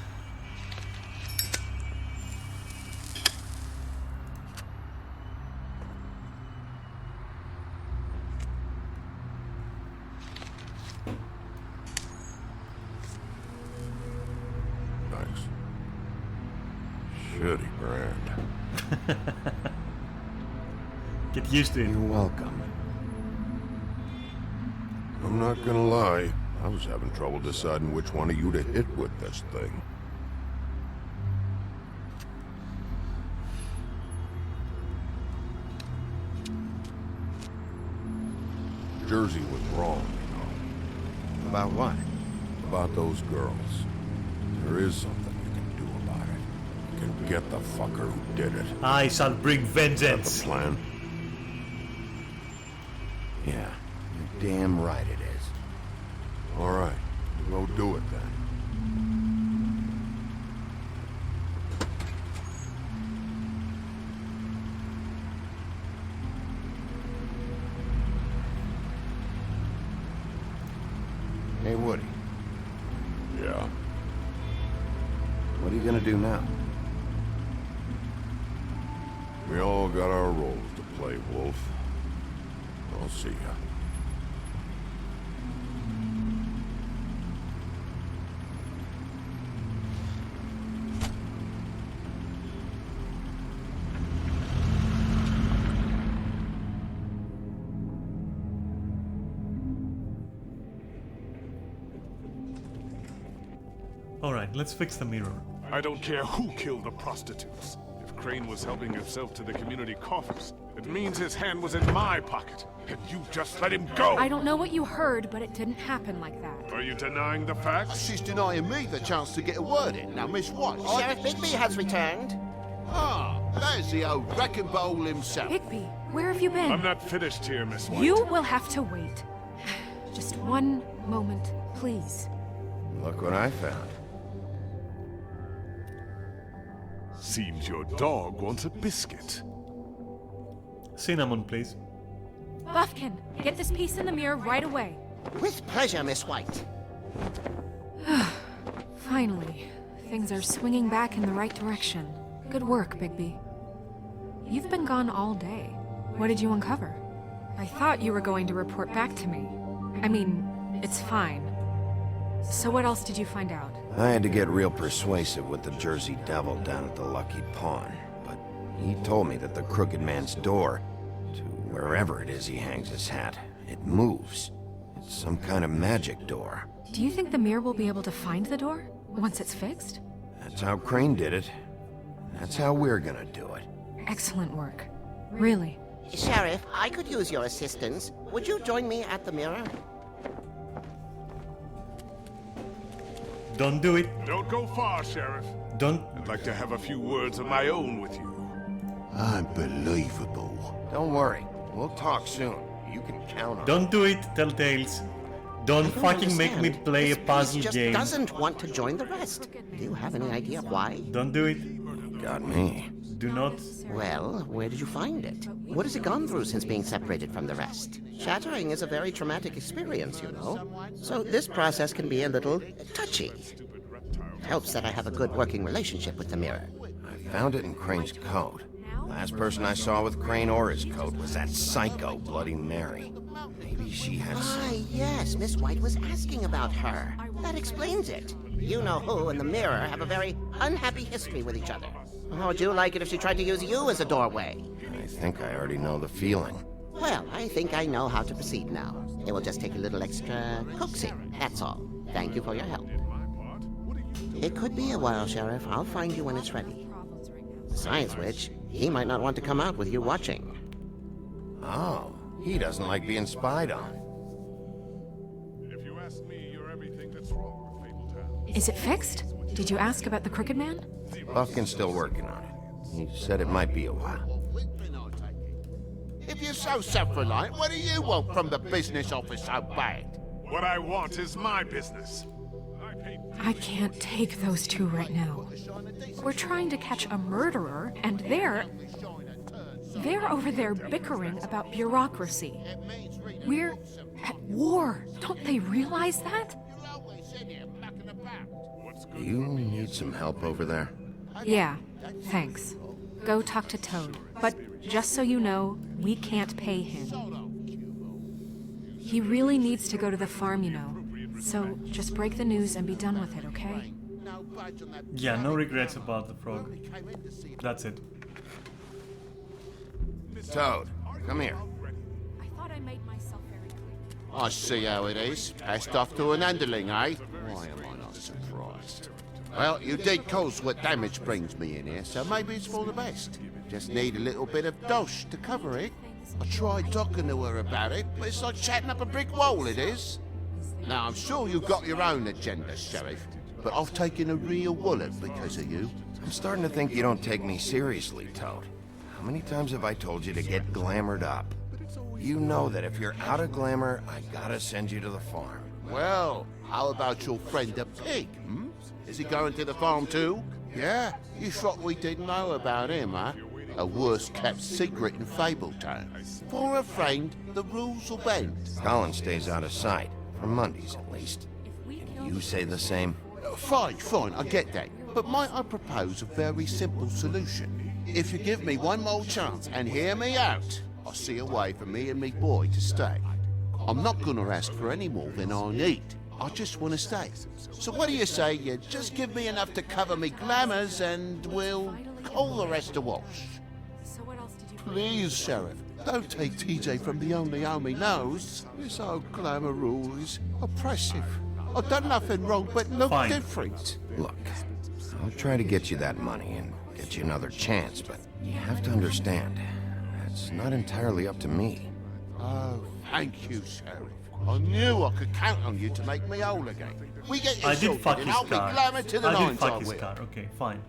Thanks. Shitty brand. Get used to it. You're welcome. I'm not gonna lie. I was having trouble deciding which one of you to hit with this thing. Jersey was wrong, you know. About what? About those girls. There is something you can do about it. You can get the fucker who did it. I shall bring vengeance. Is that the plan? Yeah, you're damn right it is. All right, go do it then. Hey, Woody. Yeah? What are you gonna do now? We all got our roles to play, Wolf. I'll see ya. Alright, let's fix the mirror. I don't care who killed the prostitutes. If Crane was helping himself to the community coffers, it means his hand was in my pocket, and you just let him go! I don't know what you heard, but it didn't happen like that. Are you denying the facts? She's denying me the chance to get a word in. Now, Miss White... Sheriff Bigby has returned. Ah, there's the old wrecking bowl himself. Bigby, where have you been? I'm not finished here, Miss White. You will have to wait. Just one moment, please. Look what I found. Seems your dog wants a biscuit. Cinnamon, please. Buffkin, get this piece in the mirror right away. With pleasure, Miss White. Finally, things are swinging back in the right direction. Good work, Bigby. You've been gone all day. What did you uncover? I thought you were going to report back to me. I mean, it's fine. So what else did you find out? I had to get real persuasive with the Jersey Devil down at the Lucky Pawn, but he told me that the Crooked Man's door, to wherever it is he hangs his hat, it moves. It's some kind of magic door. Do you think the mirror will be able to find the door once it's fixed? That's how Crane did it. That's how we're gonna do it. Excellent work. Really. Sheriff, I could use your assistance. Would you join me at the mirror? Don't do it. Don't go far, Sheriff. Don't. I'd like to have a few words of my own with you. Unbelievable. Don't worry. We'll talk soon. You can count on Don't do it, Telltales. Don't fucking make me understand. play a This puzzle piece just game. doesn't want to join the rest. Do you have any idea why? Don't do it. Got me. Do not. Well, where did you find it? What has it gone through since being separated from the rest? Shattering is a very traumatic experience, you know. So this process can be a little touchy. Helps that I have a good working relationship with the mirror. I found it in Crane's coat. Last person I saw with Crane or his coat was that psycho Bloody Mary. Maybe she had Ah, yes, Miss White was asking about her. That explains it. You know who and the mirror have a very unhappy history with each other. How would you like it if she tried to use you as a doorway? I think I already know the feeling. Well, I think I know how to proceed now. It will just take a little extra coaxing, that's all. Thank you for your help. It could be a while, Sheriff. I'll find you when it's ready. Besides which, he might not want to come out with you watching. Oh, he doesn't like being spied on. If you ask me, you're everything that's wrong with Fabletown. Is it fixed? Did you ask about the Crooked Man? Buffkin's still working on it. He said it might be a while. If you're so self-reliant, what do you want from the business office so bad? What I want is my business. I can't take those two right now. We're trying to catch a murderer, and they're over there bickering about bureaucracy. We're at war. Don't they realize that? Do you need some help over there? Yeah, thanks. Go talk to Toad. But just so you know, we can't pay him. He really needs to go to the farm, you know. So just break the news and be done with it, okay? Yeah, no regrets about the frog. That's it. Toad, come here. I thought I made myself very clear. I see how it is. Passed off to an underling, eh? Why am I not surprised? Well, you did cause what damage brings me in here, so maybe it's for the best. Just need a little bit of dosh to cover it. I tried talking to her about it, but it's like chatting up a brick wall, it is. Now, I'm sure you've got your own agenda, Sheriff, but I've taken a real wallet because of you. I'm starting to think you don't take me seriously, Toad. How many times have I told you to get glamored up? You know that if you're out of glamour, I gotta send you to the farm. Well, how about your friend the pig, hmm? Is he going to the farm too? Yeah? You thought we didn't know about him, huh? A worst-kept secret in Fabletown. For a friend, the rules will bend. Colin stays out of sight. For Mondays, at least. Can you say the same? Fine, I get that. But might I propose a very simple solution? If you give me one more chance and hear me out, I'll see a way for me and me boy to stay. I'm not gonna ask for any more than I need. I just want to stay. So what do you say you just give me enough to cover me glamours and we'll call the rest a wash? Please, Sheriff, don't take TJ from the only home he knows. This old glamour rule is oppressive. I've done nothing wrong but look different. Look, I'll try to get you that money and get you another chance, but you have to understand, it's not entirely up to me. Oh, thank you, Sheriff. I knew I could count on you to make me whole again. We get you I did fuck sorted his and I'll car. be glamour to the I did nines, fuck I his will. car. Okay, fine.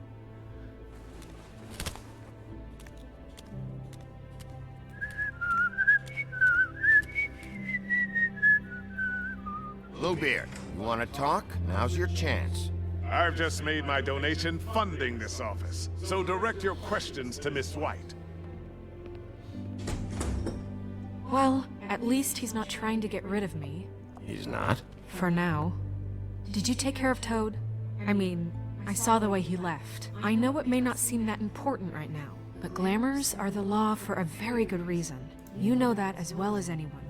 Bluebeard, you want to talk? Now's your chance. I've just made my donation funding this office, so direct your questions to Miss White. Well, at least he's not trying to get rid of me. He's not? For now. Did you take care of Toad? I mean, I saw the way he left. I know it may not seem that important right now, but glamours are the law for a very good reason. You know that as well as anyone.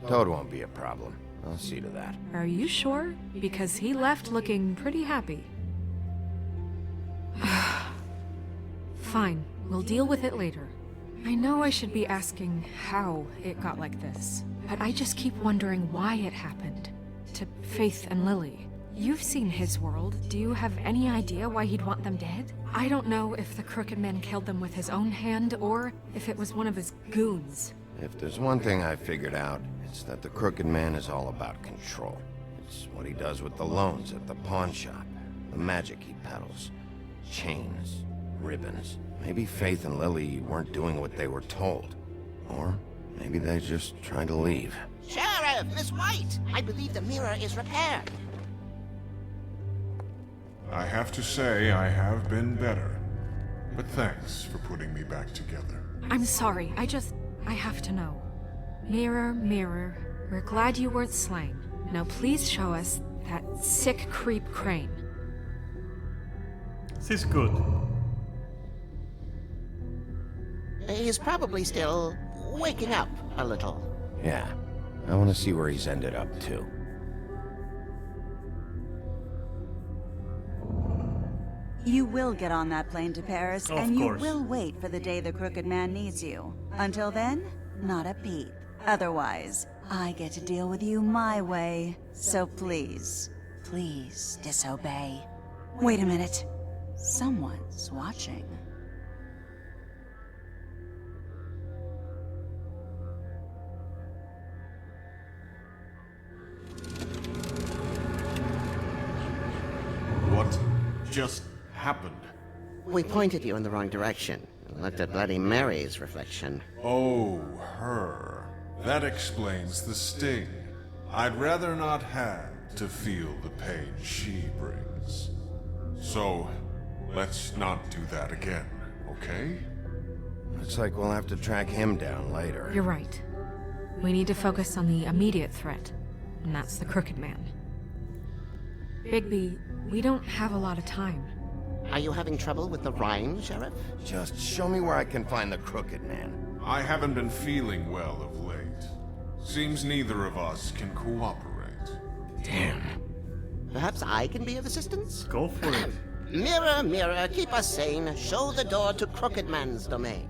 Toad won't be a problem. I'll see to that. Are you sure? Because he left looking pretty happy. Fine, we'll deal with it later. I know I should be asking how it got like this, but I just keep wondering why it happened. To Faith and Lily. You've seen his world. Do you have any idea why he'd want them dead? I don't know if the Crooked Man killed them with his own hand, or if it was one of his goons. If there's one thing I figured out, it's that the Crooked Man is all about control. It's what he does with the loans at the pawn shop, the magic he peddles, chains, ribbons. Maybe Faith and Lily weren't doing what they were told. Or maybe they just tried to leave. Sheriff, Miss White, I believe the mirror is repaired. I have to say I have been better. But thanks for putting me back together. I'm sorry, I have to know. Mirror, mirror, we're glad you weren't slain. Now please show us that sick creep Crane. This is good. He's probably still waking up a little. Yeah, I want to see where he's ended up, too. You will get on that plane to Paris, Of and course. you will wait for the day the Crooked Man needs you. Until then, not a peep. Otherwise, I get to deal with you my way. So please, please disobey. Wait a minute. Someone's watching. What just happened? We pointed you in the wrong direction. Looked at Bloody Mary's reflection. Oh, her. That explains the sting. I'd rather not have to feel the pain she brings. So, let's not do that again, okay? Looks like we'll have to track him down later. You're right. We need to focus on the immediate threat, and that's the Crooked Man. Bigby, we don't have a lot of time. Are you having trouble with the rhyme, Sheriff? Just show me where I can find the Crooked Man. I haven't been feeling well of late. Seems neither of us can cooperate. Damn. Perhaps I can be of assistance? Go for it. Mirror, mirror, keep us sane. Show the door to Crooked Man's domain.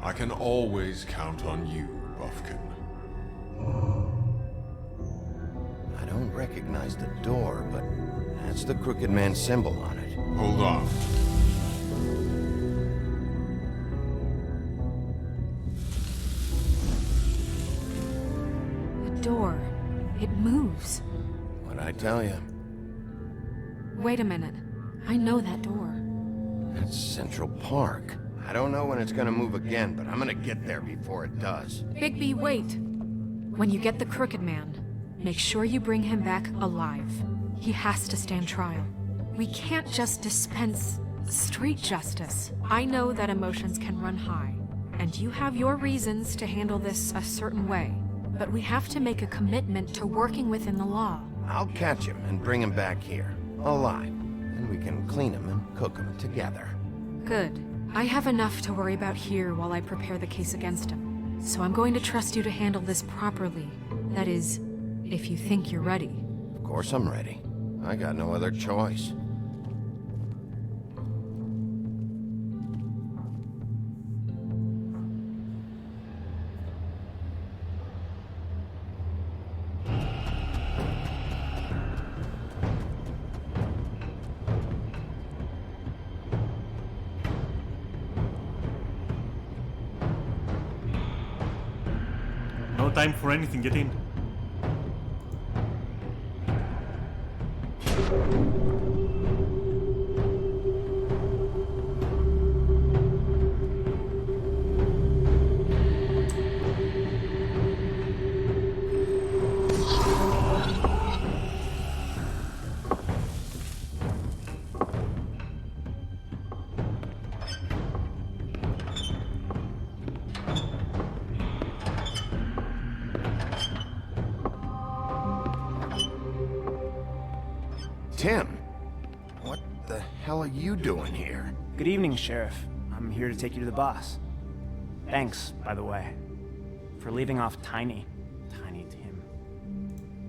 I can always count on you, Buffkin. I don't recognize the door, but that's the Crooked Man symbol on it. Hold on. The door. It moves. What'd I tell you? Wait a minute. I know that door. That's Central Park. I don't know when it's gonna move again, but I'm gonna get there before it does. Bigby, wait. When you get the Crooked Man, make sure you bring him back alive. He has to stand trial. We can't just dispense street justice. I know that emotions can run high, and you have your reasons to handle this a certain way. But we have to make a commitment to working within the law. I'll catch him and bring him back here, alive. And we can clean him and cook him together. Good. I have enough to worry about here while I prepare the case against him. So I'm going to trust you to handle this properly. That is, if you think you're ready. Of course I'm ready. I got no other choice. No time for anything, get in. Tim, what the hell are you doing here? Good evening, Sheriff. I'm here to take you to the boss. Thanks, by the way, for leaving off Tiny. Tiny Tim.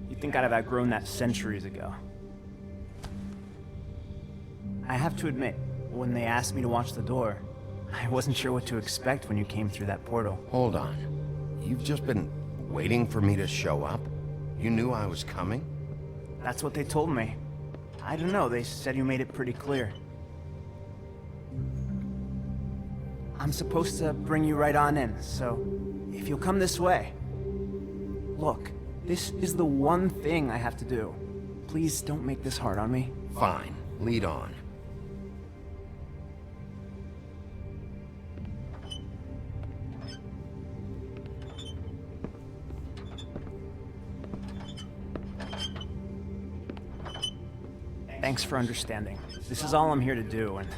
You'd think I'd have outgrown that centuries ago. I have to admit, when they asked me to watch the door, I wasn't sure what to expect when you came through that portal. Hold on. You've just been waiting for me to show up? You knew I was coming? That's what they told me. I don't know, they said you made it pretty clear. I'm supposed to bring you right on in, so if you'll come this way. Look, this is the one thing I have to do. Please don't make this hard on me. Fine, lead on. Thanks for understanding. This is all I'm here to do, and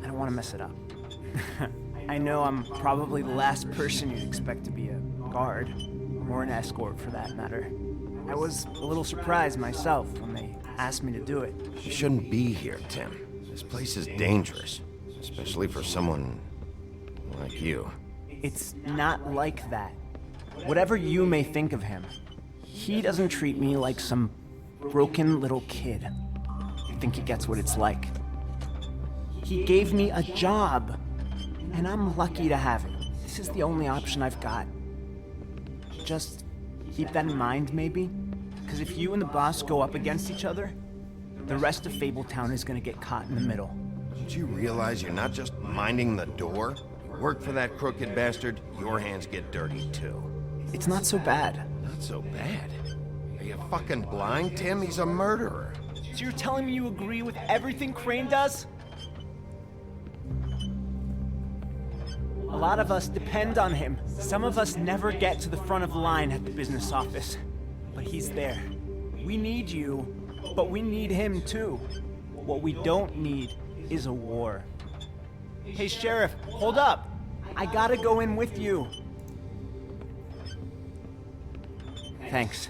I don't want to mess it up. I know I'm probably the last person you'd expect to be a guard, or an escort for that matter. I was a little surprised myself when they asked me to do it. You shouldn't be here, Tim. This place is dangerous, especially for someone like you. It's not like that. Whatever you may think of him, he doesn't treat me like some broken little kid. I think he gets what it's like. He gave me a job, and I'm lucky to have it. This is the only option I've got. Just keep that in mind, maybe? Because if you and the boss go up against each other, the rest of Fabletown is gonna get caught in the middle. Don't you realize you're not just minding the door? Work for that crooked bastard, your hands get dirty too. It's not so bad. Not so bad? Are you fucking blind, Tim? He's a murderer. So you're telling me you agree with everything Crane does? A lot of us depend on him. Some of us never get to the front of the line at the business office. But he's there. We need you, but we need him too. What we don't need is a war. Hey, Sheriff, hold up. I gotta go in with you. Thanks.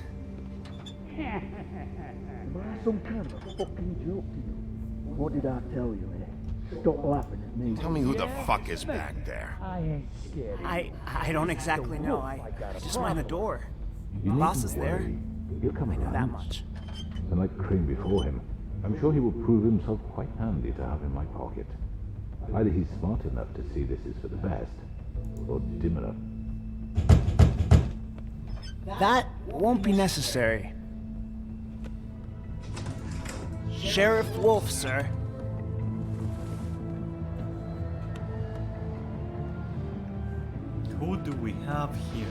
Some kind of a fucking joke to you. What did I tell you, eh? Stop laughing at me. Tell me who the fuck is back there. I ain't scared. I don't exactly know. I just mind the door. You The boss is needn't there. worry. He'll come I know around. that much. And like Crane before him, I'm sure he will prove himself quite handy to have in my pocket. Either he's smart enough to see this is for the best, or dim enough. That won't be necessary. Sheriff Wolf, sir. Who do we have here?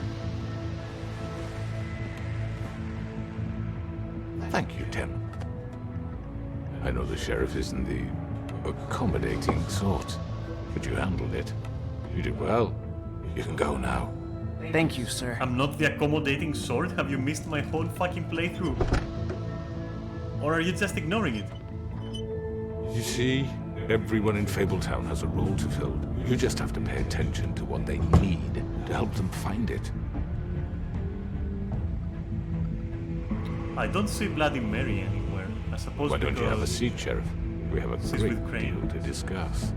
Thank you, Tim. I know the sheriff isn't the accommodating sort, but you handled it. You did well. You can go now. Thank you, sir. I'm not the accommodating sort? Have you missed my whole fucking playthrough? Or are you just ignoring it? You see, everyone in Fabletown has a role to fill. You just have to pay attention to what they need to help them find it. I don't see Bloody Mary anywhere. I suppose Why don't you have a because seat, Sheriff? We have a she's great with Crane. deal to discuss.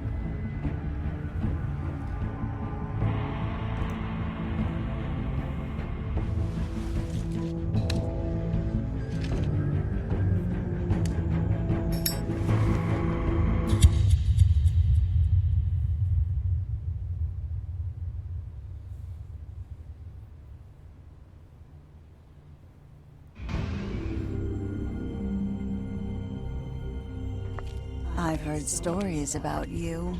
I've heard stories about you.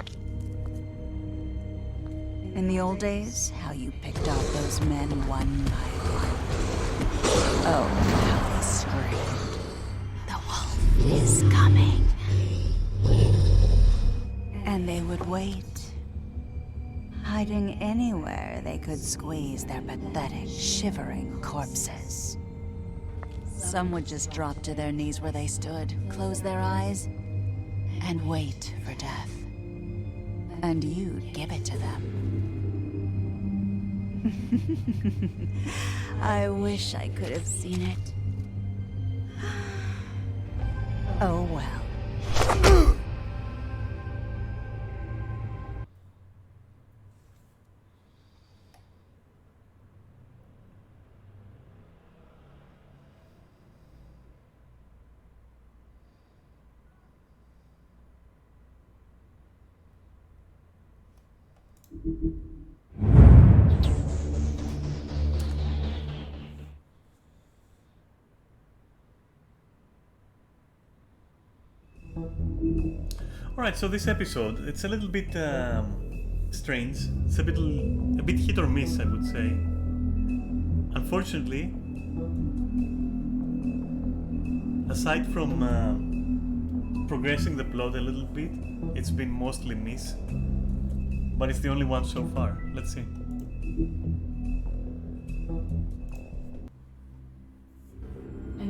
In the old days, how you picked off those men one by one. Oh, how they screamed. The wolf is coming. And they would wait, hiding anywhere they could squeeze their pathetic, shivering corpses. Some would just drop to their knees where they stood, close their eyes, and wait for death. And you'd give it to them. I wish I could have seen it. Oh well. Alright, so this episode, it's a little bit strange. It's a bit hit or miss, I would say. Unfortunately, aside from progressing the plot a little bit, it's been mostly miss. But it's the only one so far. Let's see.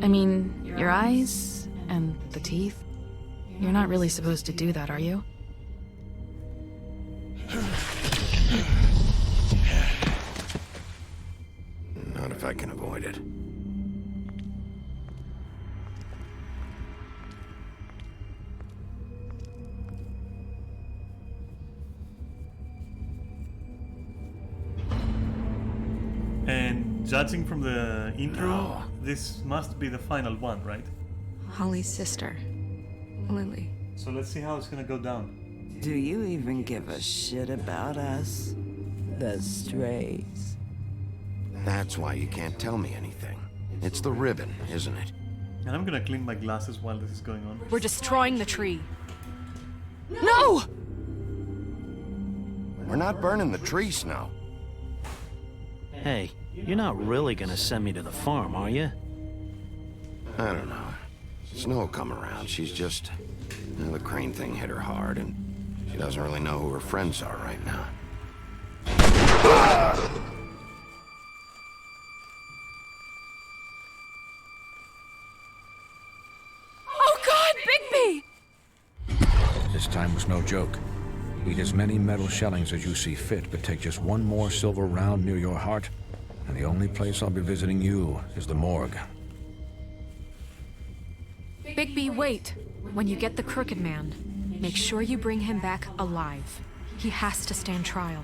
I mean, your eyes and the teeth. You're not really supposed to do that, are you? Not if I can avoid it. judging from the intro, this must be the final one, right? Holly's sister, Lily. So let's see how it's gonna go down. Do you even give a shit about us? The strays. That's why you can't tell me anything. It's the ribbon, isn't it? And I'm gonna clean my glasses while this is going on. We're destroying the tree. No! We're not burning the tree, Snow. Hey, you're not really gonna send me to the farm, are you? I don't know. Snow will come around. She's just... the crane thing hit her hard, and she doesn't really know who her friends are right now. Oh God, Bigby! This time was no joke. Eat as many metal shellings as you see fit, but take just one more silver round near your heart, and the only place I'll be visiting you is the morgue. Bigby, wait. When you get the Crooked Man, make sure you bring him back alive. He has to stand trial.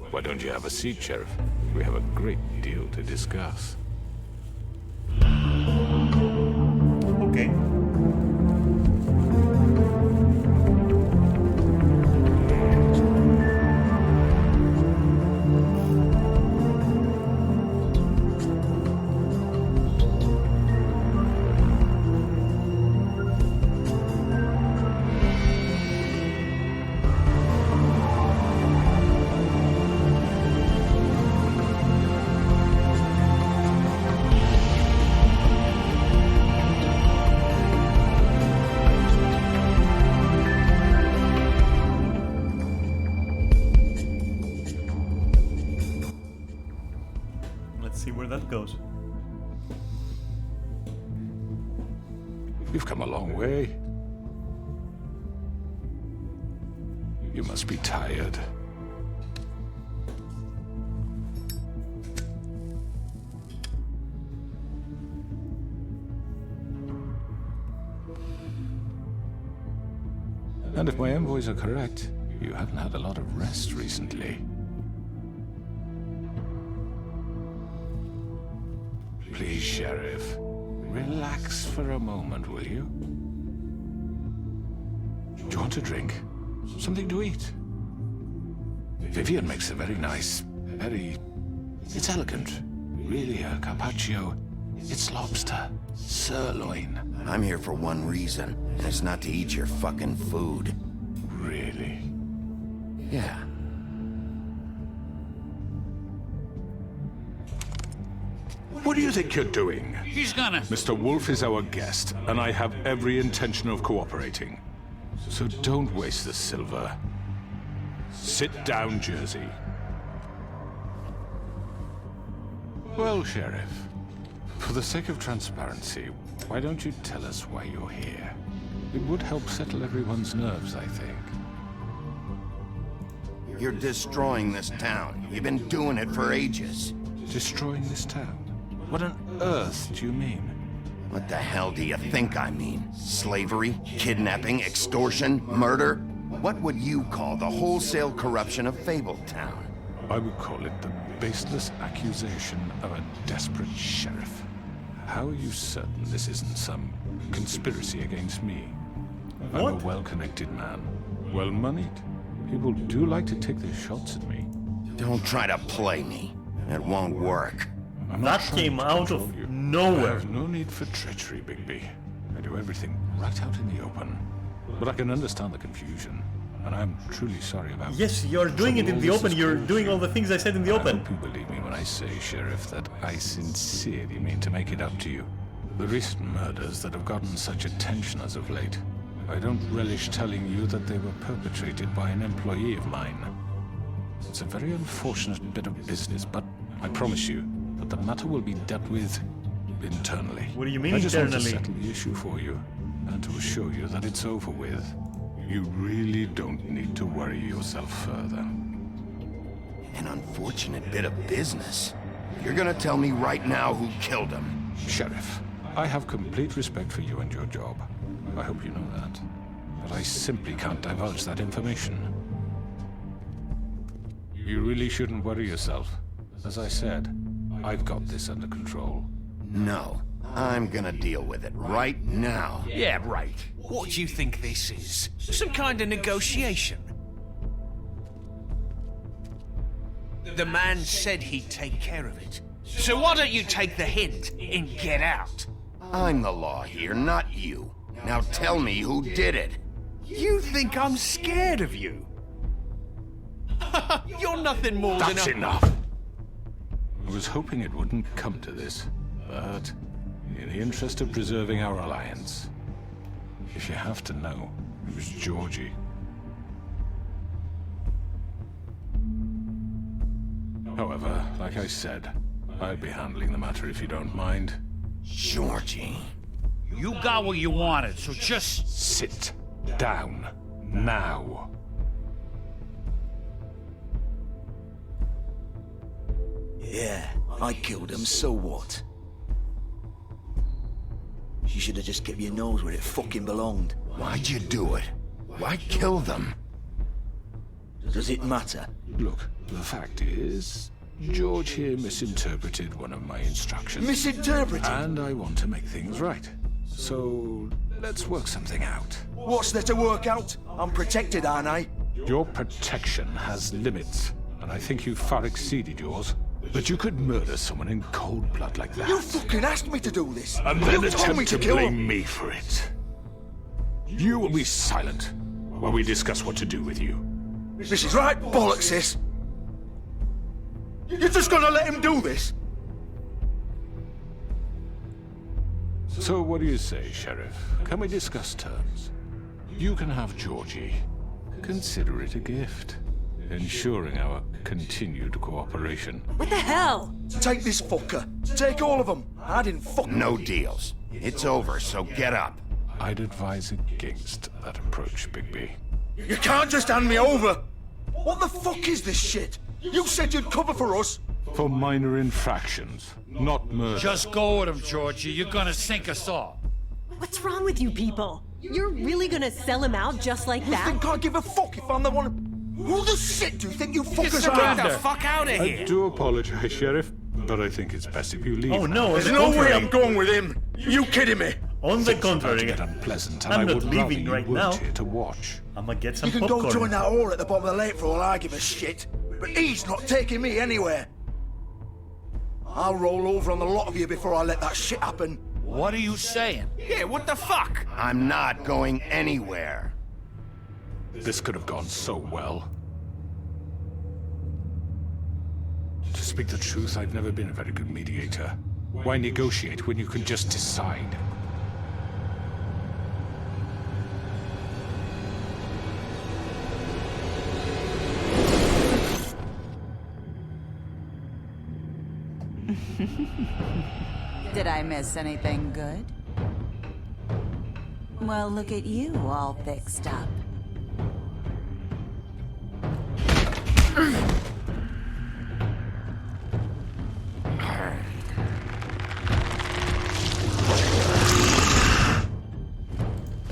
Why don't you have a seat, Sheriff? We have a great deal to discuss. Okay. See where that goes. You've come a long way. You must be tired. And if my envoys are correct, you haven't had a lot of rest recently. Please, Sheriff, relax for a moment, will you? Do you want a drink? Something to eat? Vivian makes a very nice, it's elegant. Really a carpaccio. It's lobster, sirloin. I'm here for one reason, and it's not to eat your fucking food. Really? Yeah. What do you think you're doing? He's gonna... Mr. Wolf is our guest, and I have every intention of cooperating. So don't waste the silver. Sit down, Jersey. Well, Sheriff, for the sake of transparency, why don't you tell us why you're here? It would help settle everyone's nerves, I think. You're destroying this town. You've been doing it for ages. Destroying this town? What on earth do you mean? What the hell do you think I mean? Slavery, kidnapping, extortion, murder? What would you call the wholesale corruption of Fabletown? I would call it the baseless accusation of a desperate sheriff. How are you certain this isn't some conspiracy against me? I'm a well-connected man, well-moneyed. People do like to take their shots at me. Don't try to play me. It won't work. That came out of nowhere. I have no need for treachery, Bigby. I do everything right out in the open. But I can understand the confusion, and I'm truly sorry about... Yes, you're doing it in the open. You're doing all the things I said in the open. I hope you believe me when I say, Sheriff, that I sincerely mean to make it up to you. The recent murders that have gotten such attention as of late, I don't relish telling you that they were perpetrated by an employee of mine. It's a very unfortunate bit of business, but I promise you that the matter will be dealt with internally. What do you mean I just internally? want to settle the issue for you, and to assure you that it's over with. You really don't need to worry yourself further. An unfortunate bit of business. You're gonna tell me right now who killed him. Sheriff, I have complete respect for you and your job. I hope you know that. But I simply can't divulge that information. You really shouldn't worry yourself. As I said, I've got this under control. No. I'm gonna deal with it right now. Yeah, right. What do you think this is? Some kind of negotiation? The man said he'd take care of it. So why don't you take the hint and get out? I'm the law here, not you. Now tell me who did it. You think I'm scared of you? You're nothing more than That's a... enough! I was hoping it wouldn't come to this, but in the interest of preserving our alliance, if you have to know, it was Georgie. However, like I said, I'll be handling the matter if you don't mind. Georgie. You got what you wanted, so just... Sit down. Now. Yeah, I killed him, so what? You should have just kept your nose where it fucking belonged. Why'd you do it? Why kill them? Does it matter? Look, the fact is, George here misinterpreted one of my instructions. Misinterpreted? And I want to make things right. So, let's work something out. What's there to work out? I'm protected, aren't I? Your protection has limits, and I think you've far exceeded yours. But you could murder someone in cold blood like that. You fucking asked me to do this! And then you told me attempt to to kill blame him! me for it. You will be silent while we discuss what to do with you. This is right bollocks, sis! You're just gonna let him do this? So what do you say, Sheriff? Can we discuss terms? You can have Georgie. Consider it a gift, ensuring our continued cooperation. What the hell? Take this fucker. Take all of them. I didn't fuck. No deals. It's over, so get up. I'd advise against that approach, Bigby. You can't just hand me over! What the fuck is this shit? You said you'd cover for us! For minor infractions, not murder. Just go with him, Georgie. You're gonna sink us all. What's wrong with you people? You're really gonna sell him out just like that? You think I give a fuck if I'm the one... Who the shit do you think you fuckers are? Get the fuck out of here! I do apologize, Sheriff, but I think it's best if you leave. Oh no, There's no way I'm going with him! You kidding me? On the contrary, Get unpleasant, and I'm I not would rather leaving you right weren't now. here to watch. I'ma get some You can popcorn. go join that whore at the bottom of the lake for all I give a shit. But he's not taking me anywhere. I'll roll over on the lot of you before I let that shit happen. What are you saying? Yeah, what the fuck? I'm not going anywhere. This could have gone so well. To speak the truth, I've never been a very good mediator. Why negotiate when you can just decide? Did I miss anything good? Well, look at you all fixed up.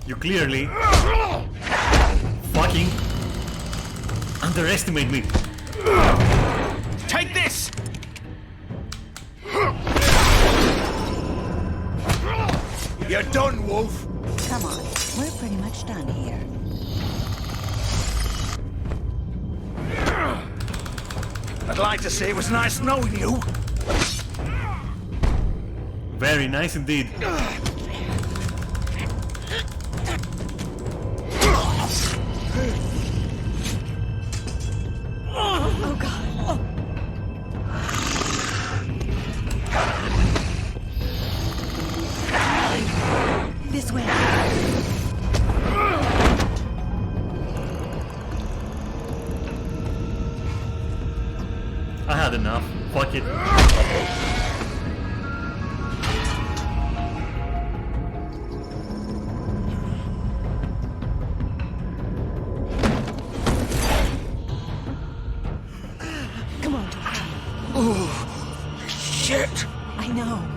You clearly fucking underestimate me. Take this! You're done, Wolf. Come on, we're pretty much done here. I'd like to say it was nice knowing you. Very nice indeed. Oh god. This way. I had enough. Fuck it. Come on. Oh, shit. I know.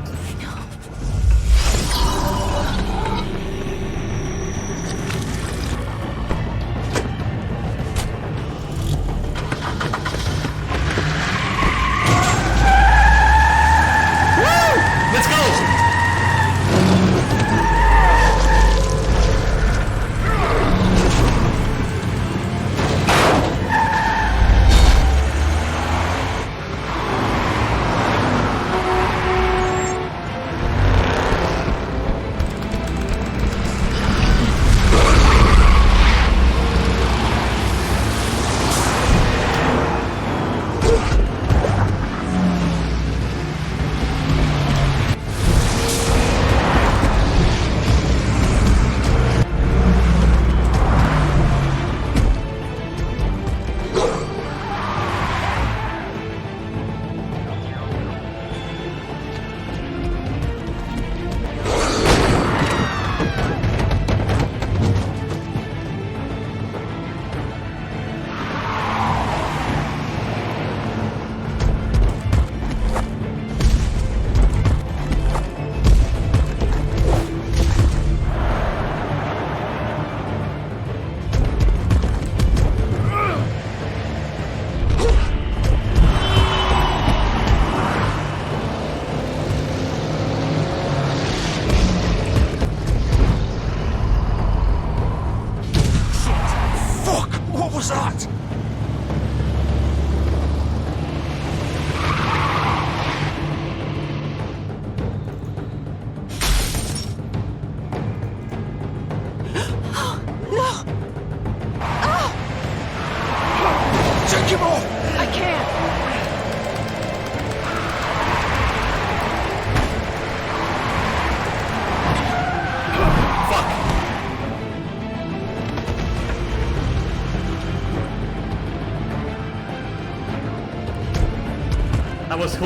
was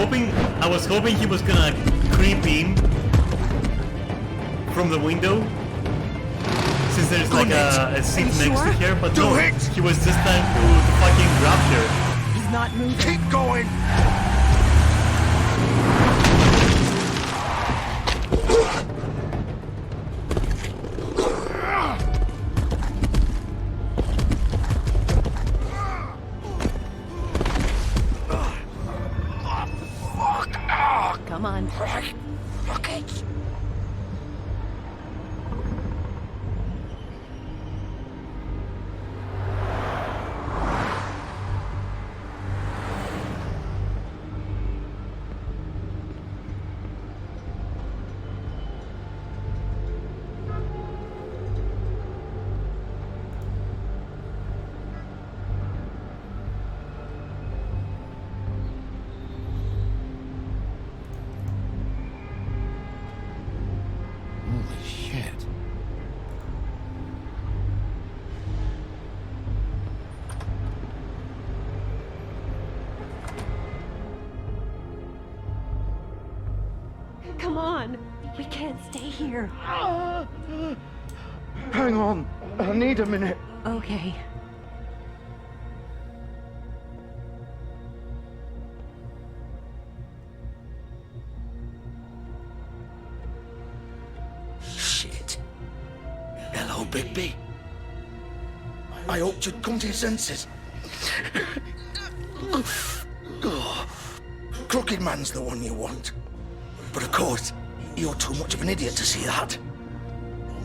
hoping he was gonna creep in from the window, since there's like a seat next to her, but no, he was just trying to fucking grab her. He's not moving. Keep going! Come on. Okay. Holy shit. Come on. We can't stay here. Hang on. I need a minute. Okay. Shit. Hello, Bigby. I hoped you'd come to your senses. Oh, Crooked Man's the one you want. But of course, you're too much of an idiot to see that.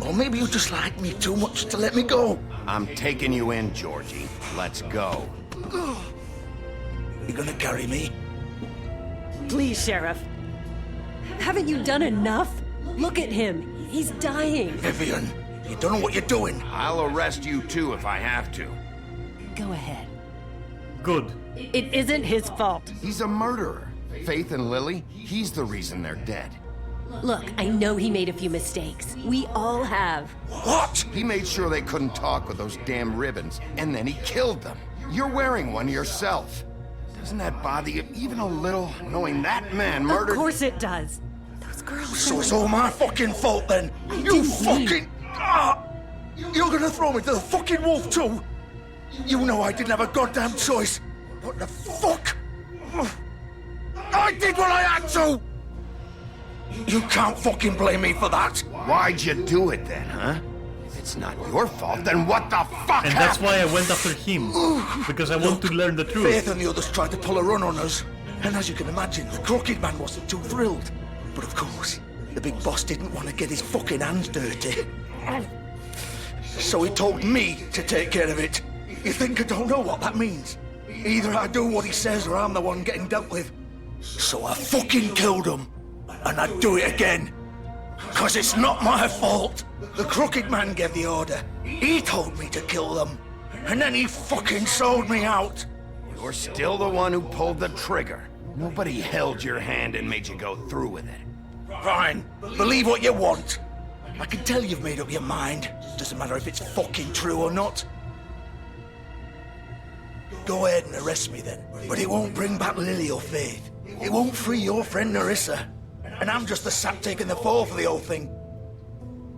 Or maybe you just like me too much to let me go. I'm taking you in, Georgie. Let's go. You gonna carry me? Please, Sheriff. Haven't you done enough? Look at him. He's dying. Vivian, you don't know what you're doing. I'll arrest you too if I have to. Go ahead. Good. It isn't his fault. He's a murderer. Faith and Lily, he's the reason they're dead. Look, I know he made a few mistakes. We all have. What? He made sure they couldn't talk with those damn ribbons, and then he killed them. You're wearing one yourself. Doesn't that bother you even a little, knowing that man murdered... Of course it does. Those girls... So it's all my fucking fault then? You fucking... You're gonna throw me to the fucking wolf too? You know I didn't have a goddamn choice. What the fuck? I did what I had to! You can't fucking blame me for that. Why'd you do it then, huh? If it's not your fault, then what the fuck And that's why I went after him. Because I want to learn the truth. Faith and the others tried to pull a run on us. And as you can imagine, the Crooked Man wasn't too thrilled. But of course, the big boss didn't want to get his fucking hands dirty. So he told me to take care of it. You think I don't know what that means? Either I do what he says or I'm the one getting dealt with. So I fucking killed him. And I'd do it again. Cause it's not my fault. The Crooked Man gave the order. He told me to kill them. And then he fucking sold me out. You're still the one who pulled the trigger. Nobody held your hand and made you go through with it. Fine. Believe what you want. I can tell you've made up your mind. Doesn't matter if it's fucking true or not. Go ahead and arrest me then. But it won't bring back Lily or Faith. It won't free your friend Nerissa. And I'm just the sap taking the fall for the whole thing.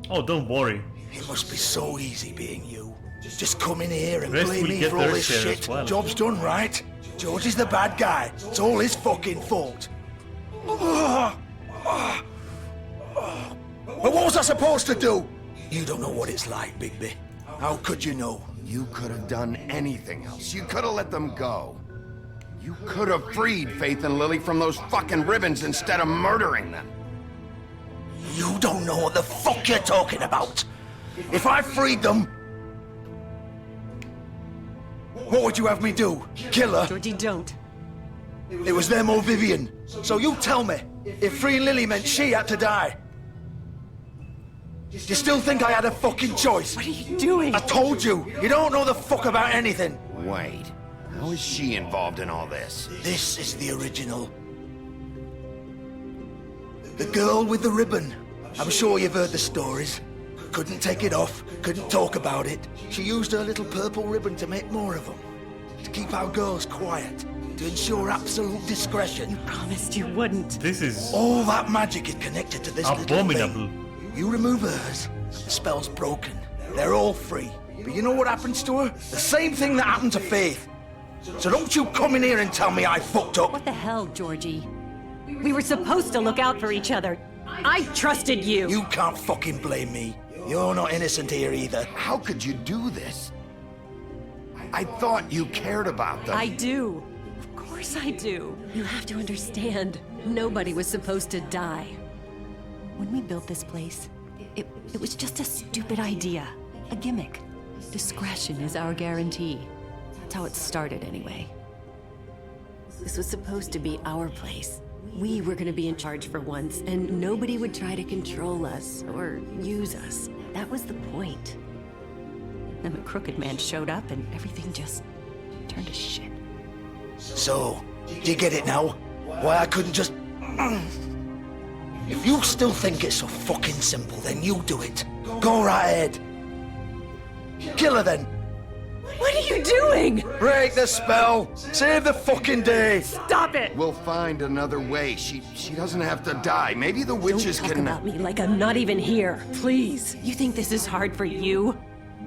Oh, don't worry. It must be so easy being you. Just come in here and Rest blame will me get for all their this share as shit. well. Job's done, right? George is the bad guy. It's all his fucking fault. But what was I supposed to do? You don't know what it's like, Bigby. How could you know? You could have done anything else. You could have let them go. You could have freed Faith and Lily from those fucking ribbons instead of murdering them. You don't know what the fuck you're talking about. If I freed them, what would you have me do? Kill her? Georgie, don't. It was them or Vivian. So you tell me, if freeing Lily meant she had to die, do you still think I had a fucking choice? What are you doing? I told you, you don't know the fuck about anything. Wait, how is she involved in all this? This is the original. The girl with the ribbon. I'm sure you've heard the stories. Couldn't take it off, couldn't talk about it. She used her little purple ribbon to make more of them. to keep our girls quiet, to ensure absolute discretion. You promised you wouldn't. This is all that magic is connected to this abominable. little thing. You remove hers, the spell's broken. They're all free. But you know what happens to her? The same thing that happened to Faith. So don't you come in here and tell me I fucked up. What the hell, Georgie? We were supposed to look out for each other. I trusted you. You can't fucking blame me. You're not innocent here either. How could you do this? I thought you cared about them. I do. Of course I do. You have to understand. Nobody was supposed to die. When we built this place, it was just a stupid idea. A gimmick. Discretion is our guarantee. That's how it started anyway. This was supposed to be our place. We were gonna be in charge for once, and nobody would try to control us or use us. That was the point. Then the Crooked Man showed up and everything just turned to shit. So, do you get it now? Why I couldn't just... If you still think it's so fucking simple, then you do it. Go right ahead. Kill her then. What are you doing? Break the spell. Save the fucking day. Stop it. We'll find another way. She doesn't have to die. Maybe the witches Don't talk can... about me like I'm not even here. Please. You think this is hard for you?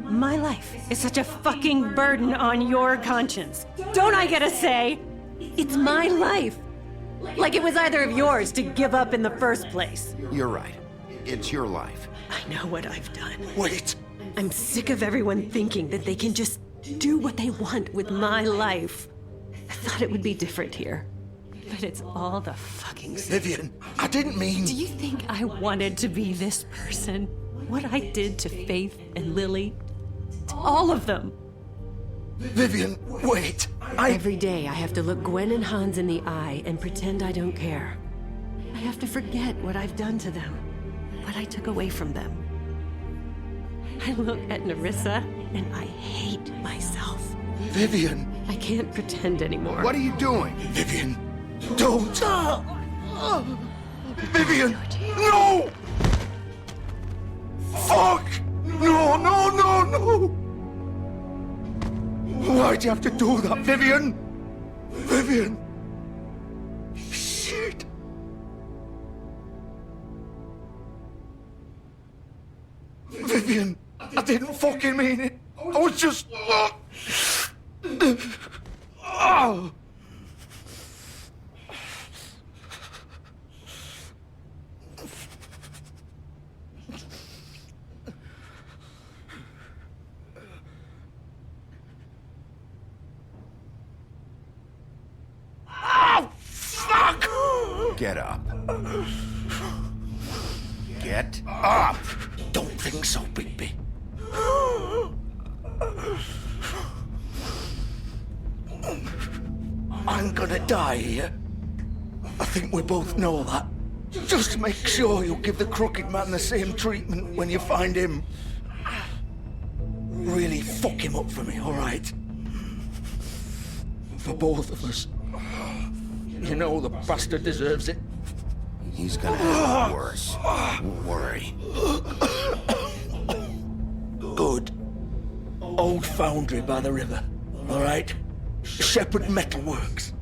My life is such a fucking burden on your conscience. Don't I get a say? It's my life. Like it was either of yours to give up in the first place. You're right. It's your life. I know what I've done. Wait. I'm sick of everyone thinking that they can just do what they want with my life. I thought it would be different here. But it's all the fucking same. Vivian, I didn't mean... Do you think I wanted to be this person? What I did to Faith and Lily? To all of them. Vivian, wait. Every day I have to look Gwen and Hans in the eye and pretend I don't care. I have to forget what I've done to them. What I took away from them. I look at Nerissa and I hate myself. Vivian. I can't pretend anymore. What are you doing? Vivian, don't. Vivian, no! Fuck! No, no, no, no! Why'd you have to do that, Vivian? Vivian! Shit! Vivian, I didn't fucking mean it. I was just... Oh. Oh, fuck! Get up. Get up! Don't think so, Bigby. I'm gonna die here. I think we both know that. Just make sure you give the Crooked Man the same treatment when you find him. Really fuck him up for me, all right? For both of us. You know the bastard deserves it. He's gonna have it worse. Don't worry. Good. Old foundry by the river, all right? Shepherd Metal Works.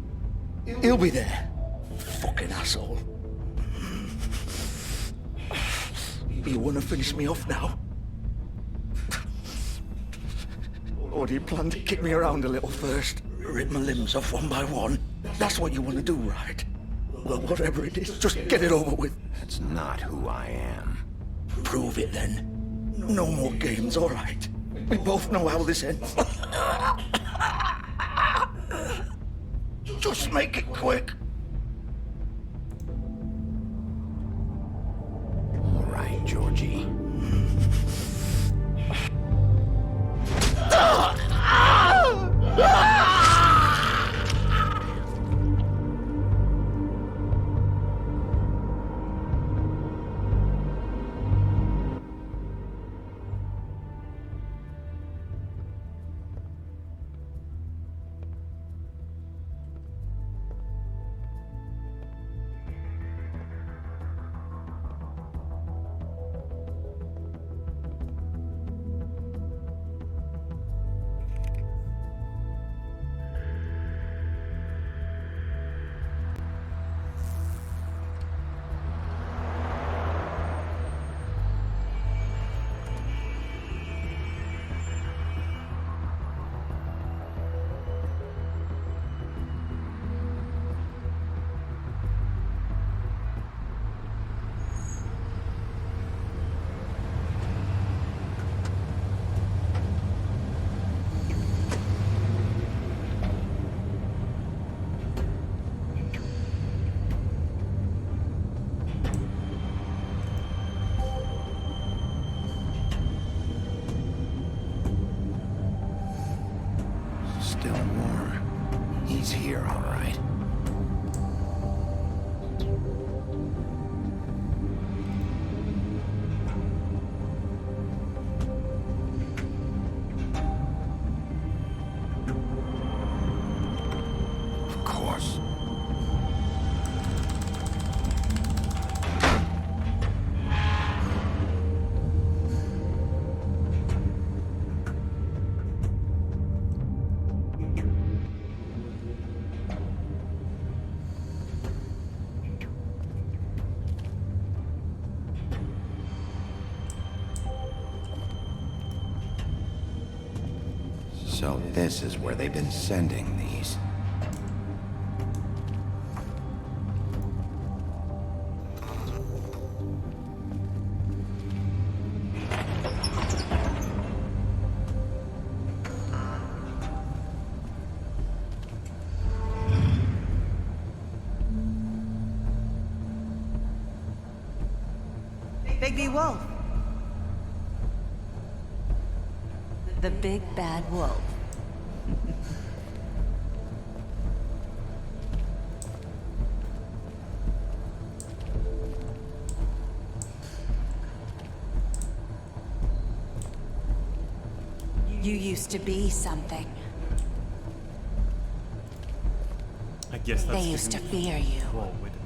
He'll be there. Fucking asshole. You wanna finish me off now? Or do you plan to kick me around a little first? Rip my limbs off one by one? That's what you wanna do, right? Well, whatever it is, just get it over with. That's not who I am. Prove it then. No more games, all right? We both know how this ends. Just make it quick. All right, Georgie. So this is where they've been sending these. Bigby Wolf. The big bad wolf. You used to be something. I guess that's They used to fear you. Whoa, wait a minute.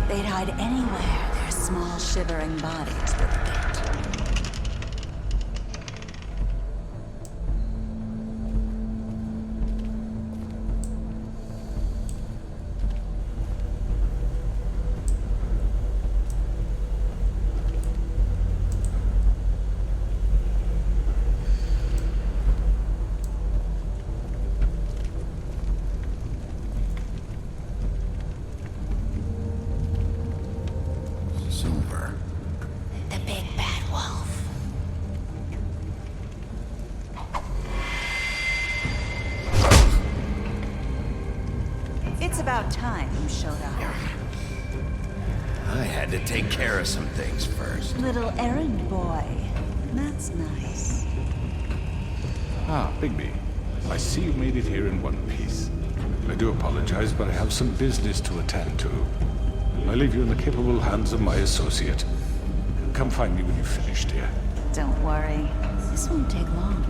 They'd hide anywhere their small shivering bodies would fit. Silver. The big bad wolf. It's about time you showed up. I had to take care of some things first. Little errand boy. That's nice. Ah, Bigby. I see you made it here in one piece. I do apologize, but I have some business to attend to. I leave you in the capable hands of my associate. Come find me when you've finished, dear. Don't worry. This won't take long.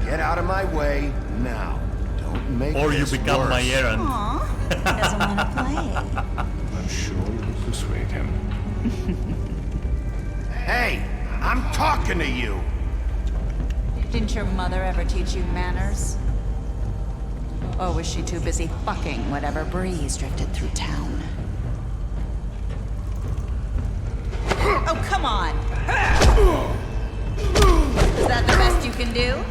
Get out of my way now. Don't make Or you this become worse. my errand. Aw, he doesn't want to play. I'm sure you'll persuade him. Hey, I'm talking to you. Didn't your mother ever teach you manners? Or was she too busy fucking whatever breeze drifted through town? Oh, come on! Is that the best you can do?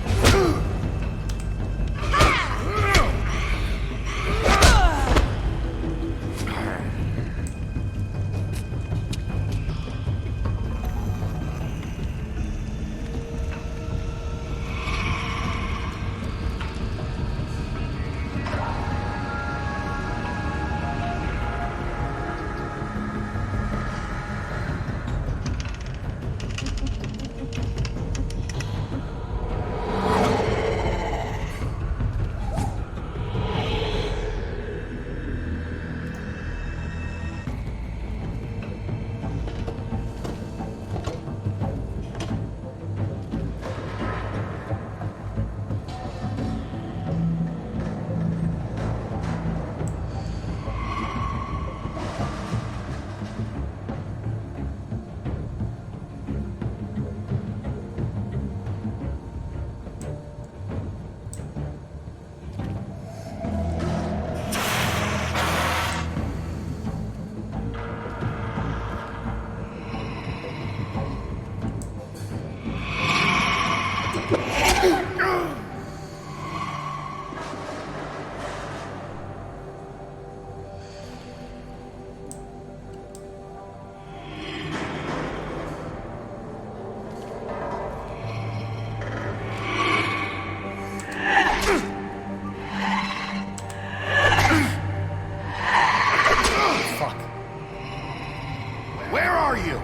Where are you?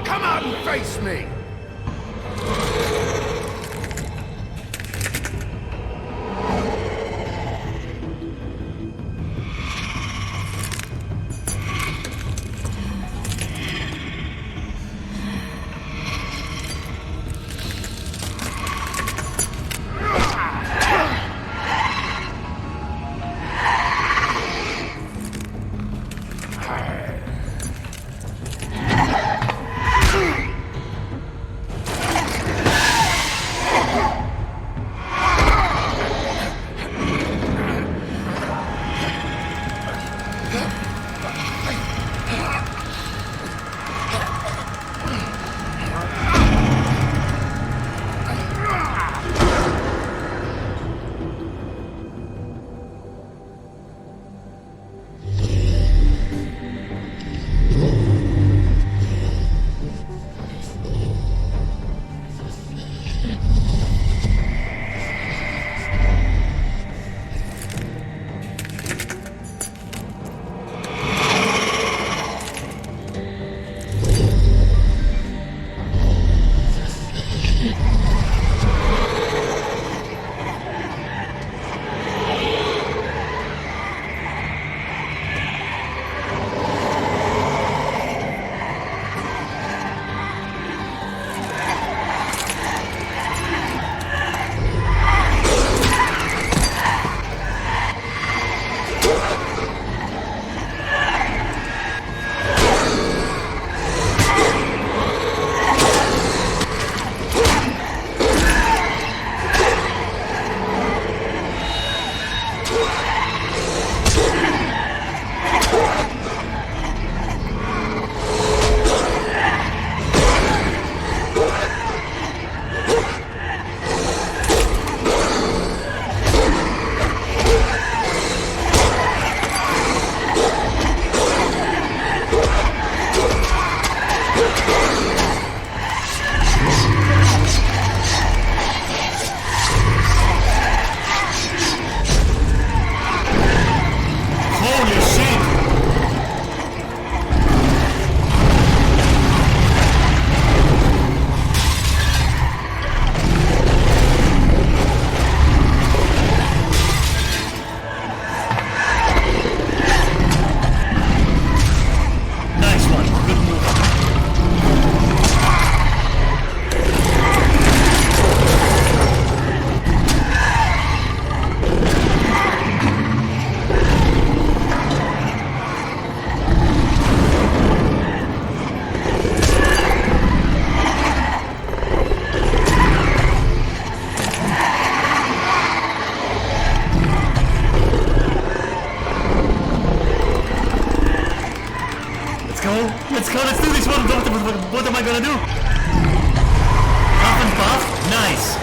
Come out and face me! Holy shit! Nice one. Good move. Let's go, let's do this one. What am I gonna do? Puff and puff? Nice.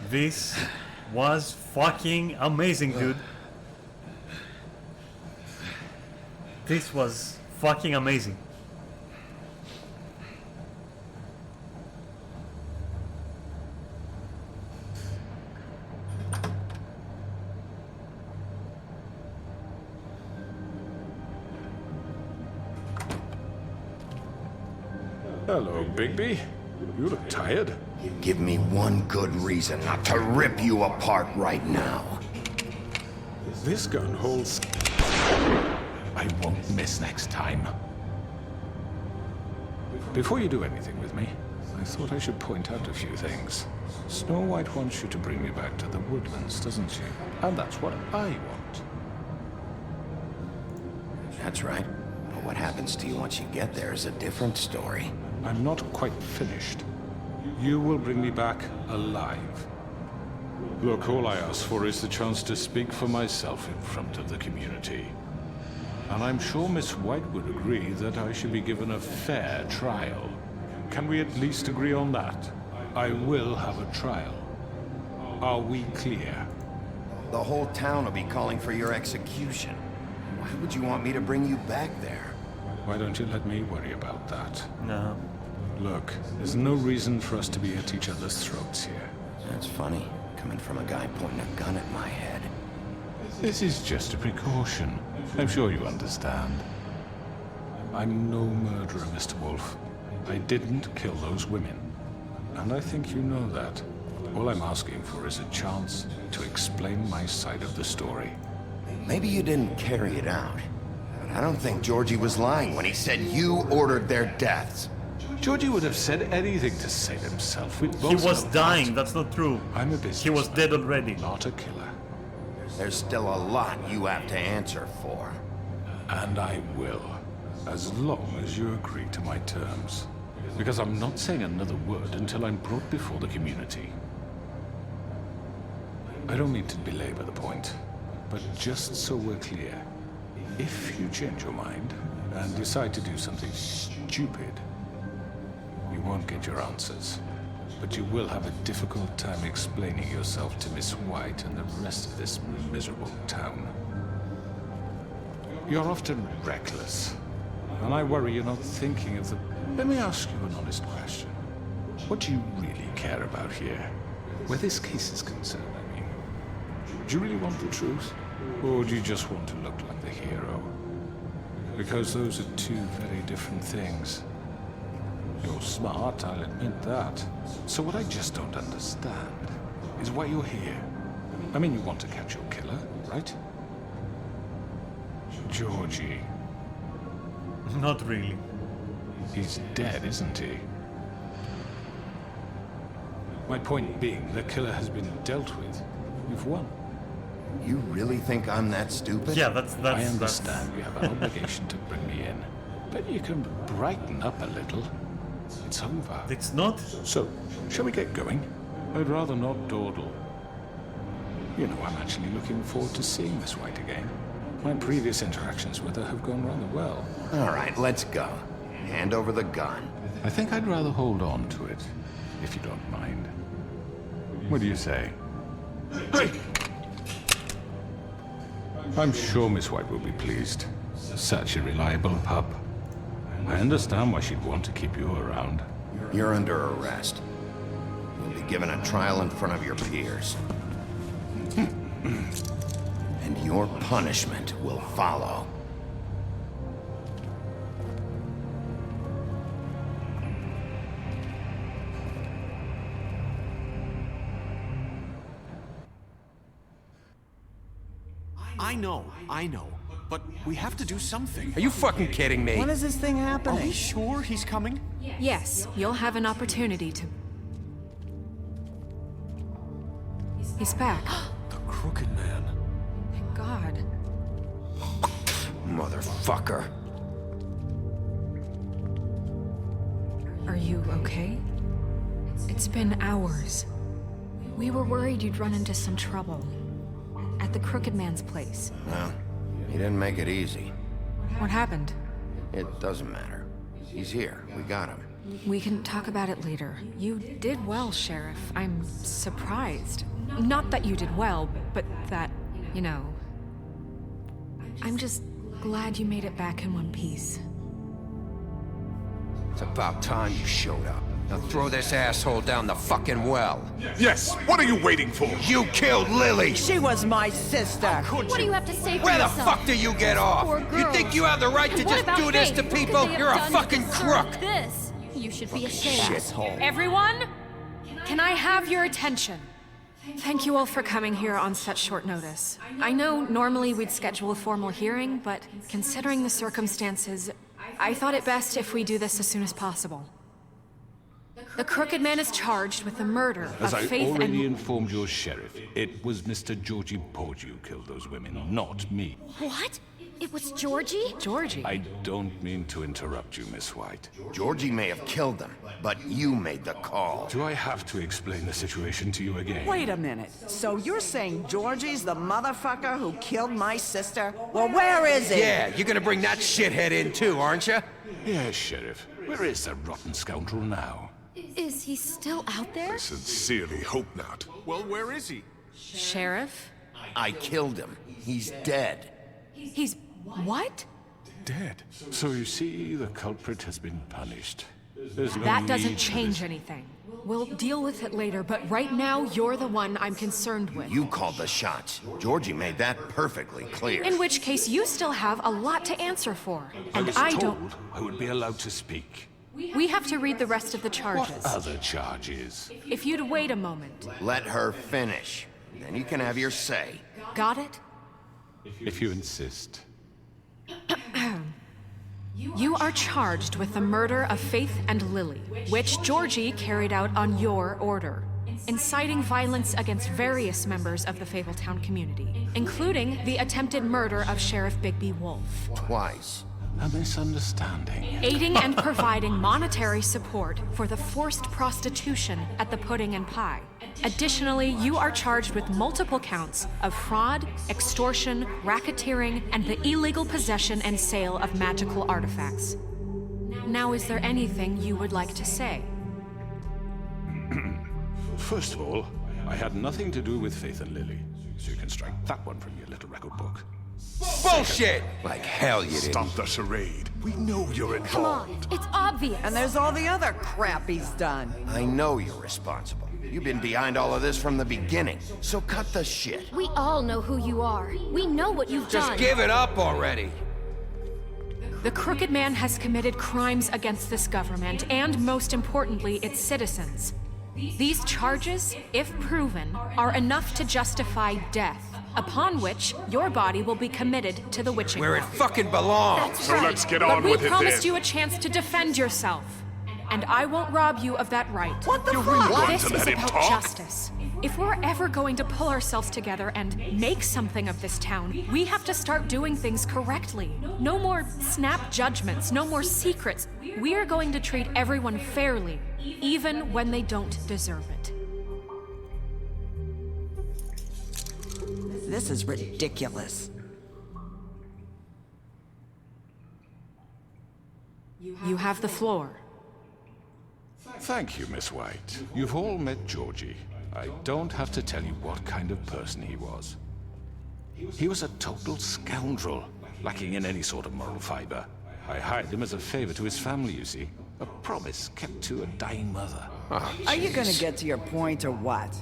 This was fucking amazing, dude. This was fucking amazing. Hello, Bigby. You look tired. Give me one good reason not to rip you apart right now. This gun holds... I won't miss next time. Before you do anything with me, I thought I should point out a few things. Snow White wants you to bring me back to the woodlands, doesn't she? And that's what I want. That's right. But what happens to you once you get there is a different story. I'm not quite finished. You will bring me back alive. Look, all I ask for is the chance to speak for myself in front of the community. And I'm sure Miss White would agree that I should be given a fair trial. Can we at least agree on that? I will have a trial. Are we clear? The whole town will be calling for your execution. Why would you want me to bring you back there? Why don't you let me worry about that? No. Look, there's no reason for us to be at each other's throats here. That's funny, coming from a guy pointing a gun at my head. This is just a precaution. I'm sure you understand. I'm no murderer, Mr. Wolf. I didn't kill those women. And I think you know that. All I'm asking for is a chance to explain my side of the story. Maybe you didn't carry it out. But I don't think Georgie was lying when he said you ordered their deaths. Georgie would have said anything to save himself. He was dying, that's not true. I'm a businessman. He was dead already. Not a killer. There's still a lot you have to answer for. And I will, as long as you agree to my terms. Because I'm not saying another word until I'm brought before the community. I don't mean to belabor the point, but just so we're clear, if you change your mind and decide to do something stupid, you won't get your answers. But you will have a difficult time explaining yourself to Miss White and the rest of this miserable town. You're often reckless, and I worry you're not thinking of the... Let me ask you an honest question. What do you really care about here? Where this case is concerned, I mean. Do you really want the truth? Or do you just want to look like the hero? Because those are two very different things. You're smart, I'll admit that. So what I just don't understand is why you're here. I mean, you want to catch your killer, right? Georgie. Not really. He's dead, isn't he? My point being, the killer has been dealt with. You've won. You really think I'm that stupid? Yeah, that's I understand you have an obligation to bring me in. But you can brighten up a little. It's over. It's not? So, shall we get going? I'd rather not dawdle. You know, I'm actually looking forward to seeing Miss White again. My previous interactions with her have gone rather well. All right, let's go. Hand over the gun. I think I'd rather hold on to it, if you don't mind. What do you say? Hey! I'm sure Miss White will be pleased. Such a reliable pup. I understand why she'd want to keep you around. You're under arrest. You'll be given a trial in front of your peers. And your punishment will follow. I know. But we have to do something. Are you fucking kidding me? When is this thing happening? Are we sure he's coming? Yes, you'll have an opportunity to... He's back. The Crooked Man. Thank God. Motherfucker. Are you okay? It's been hours. We were worried you'd run into some trouble. At the Crooked Man's place. Well, he didn't make it easy. What happened? It doesn't matter. He's here. We got him. We can talk about it later. You did well, Sheriff. I'm surprised. Not that you did well, but that, you know... I'm just glad you made it back in one piece. It's about time you showed up. Now throw this asshole down the fucking well. Yes, what are you waiting for? You killed Lily! She was my sister. What do you have to say for Where the yourself? fuck do you get off? Poor You girl. think you have the right to And just what do about this to Faith? What could people? they have You're a done to fucking deserve crook! This. You should be ashamed. Shithole. Everyone, can I have your attention? Thank you all for coming here on such short notice. I know normally we'd schedule a formal hearing, but considering the circumstances, I thought it best if we do this as soon as possible. The Crooked Man is charged with the murder As of I Faith already and... informed your sheriff, it was Mr. Georgie Porgy who killed those women, not me. What? It was Georgie? Georgie? I don't mean to interrupt you, Miss White. Georgie may have killed them, but you made the call. Do I have to explain the situation to you again? Wait a minute. So you're saying Georgie's the motherfucker who killed my sister? Well, where is he? Yeah, you're gonna bring that shithead in too, aren't you? Yes, Sheriff. Where is the rotten scoundrel now? Is he still out there? I sincerely hope not. Well, where is he? Sheriff? I killed him. He's dead. He's... what? Dead. So you see, the culprit has been punished. There's no That need doesn't for change this. anything. We'll deal with it later, but right now, you're the one I'm concerned with. You called the shots. Georgie made that perfectly clear. In which case, you still have a lot to answer for. I And was I told don't... I would be allowed to speak. We have to read the rest of the charges. What other charges? If you'd wait a moment. Let her finish. Then you can have your say. Got it? If you insist. You are charged with the murder of Faith and Lily, which Georgie carried out on your order, inciting violence against various members of the Fabletown community, including the attempted murder of Sheriff Bigby Wolf. Twice. A misunderstanding. Aiding and providing monetary support for the forced prostitution at the Pudding and Pie. Additionally, you are charged with multiple counts of fraud, extortion, racketeering, and the illegal possession and sale of magical artifacts. Now, is there anything you would like to say? First of all, I had nothing to do with Faith and Lily, so you can strike that one from your little record book. Bullshit! Like hell you didn't. Stop the charade. We know you're involved. Come on, it's obvious. And there's all the other crap he's done. I know you're responsible. You've been behind all of this from the beginning, so cut the shit. We all know who you are. We know what you've Just done. give it up already. The Crooked Man has committed crimes against this government and, most importantly, its citizens. These charges, if proven, are enough to justify death, upon which your body will be committed to the witching Where it pot. fucking belongs. That's So right. let's get but on we with it promised then. you a chance to defend yourself, and I won't rob you of that right. What the You're fuck? really What? This To is let him about talk? justice. If we're ever going to pull ourselves together and make something of this town, we have to start doing things correctly. No more snap judgments, no more secrets. We are going to treat everyone fairly, even when they don't deserve it. This is ridiculous. You have the floor. Thank you, Miss White. You've all met Georgie. I don't have to tell you what kind of person he was. He was a total scoundrel, lacking in any sort of moral fiber. I hired him as a favor to his family, you see. A promise kept to a dying mother. Are you gonna get to your point or what?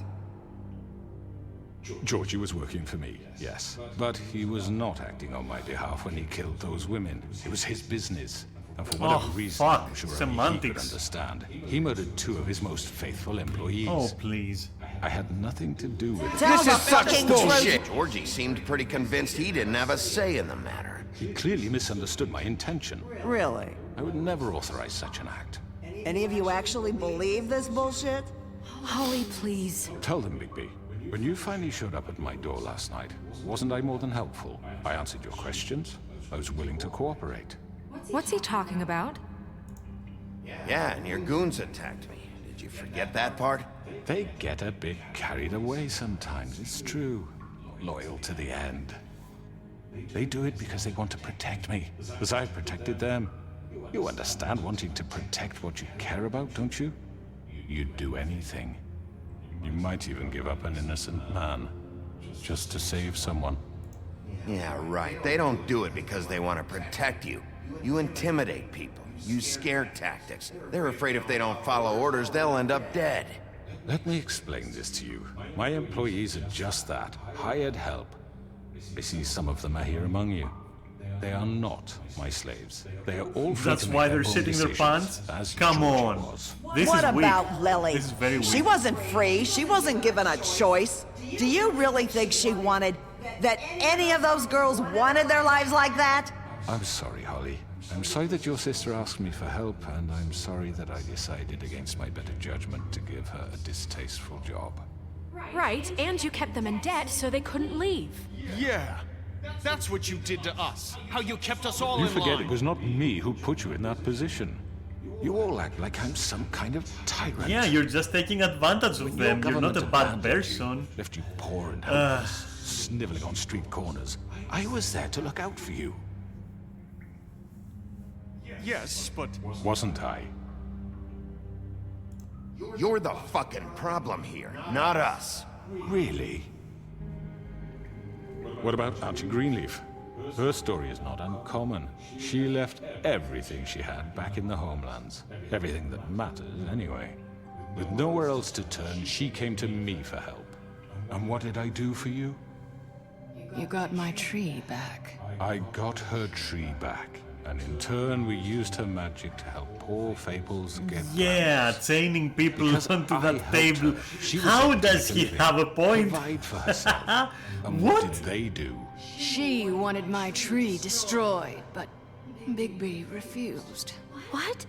Georgie was working for me, yes. But he was not acting on my behalf when he killed those women. It was his business. And for whatever reason, I'm sure only he could understand, he murdered 2 of his most faithful employees. Oh, please. I had nothing to do with it. This is such bullshit. Georgie seemed pretty convinced he didn't have a say in the matter. He clearly misunderstood my intention. Really? I would never authorize such an act. Any of you actually believe this bullshit? Holly, please. Tell them, Bigby. When you finally showed up at my door last night, wasn't I more than helpful? I answered your questions. I was willing to cooperate. What's he talking about? Yeah, and your goons attacked me. Did you forget that part? They get a bit carried away sometimes, it's true. Loyal to the end. They do it because they want to protect me, as I've protected them. You understand wanting to protect what you care about, don't you? You'd do anything. You might even give up an innocent man, just to save someone. Yeah, right. They don't do it because they want to protect you. You intimidate people, use scare tactics. They're afraid if they don't follow orders, they'll end up dead. Let me explain this to you. My employees are just that, hired help. I see some of them are here among you. They are not my slaves. They are all free That's to why make they're their own shitting their decisions, pants? as Come George on. was. This What is weak. about Lily? This is very weak. She wasn't free. She wasn't given a choice. Do you really think she wanted that any of those girls wanted their lives like that? I'm sorry, Holly. I'm sorry that your sister asked me for help, and I'm sorry that I decided against my better judgment to give her a distasteful job. Right, and you kept them in debt so they couldn't leave. Yeah, that's what you did to us. How you kept us all You in forget line. it was not me who put you in that position. You all act like I'm some kind of tyrant. Yeah, you're just taking advantage of them. You're not a bad person. Left you poor and helpless, sniveling on street corners. I was there to look out for you. Yes, but... Wasn't I? You're the fucking problem here, not us. Really? What about Auntie Greenleaf? Her story is not uncommon. She left everything she had back in the homelands. Everything that matters, anyway. With nowhere else to turn, she came to me for help. And what did I do for you? You got my tree back. I got her tree back. And in turn, we used her magic to help poor Fables get Yeah, chaining people Because onto I that helped table. her. She was How able does to he live in, have a point? Provide for herself. And what did they do? She wanted my tree destroyed, but Bigby refused. What?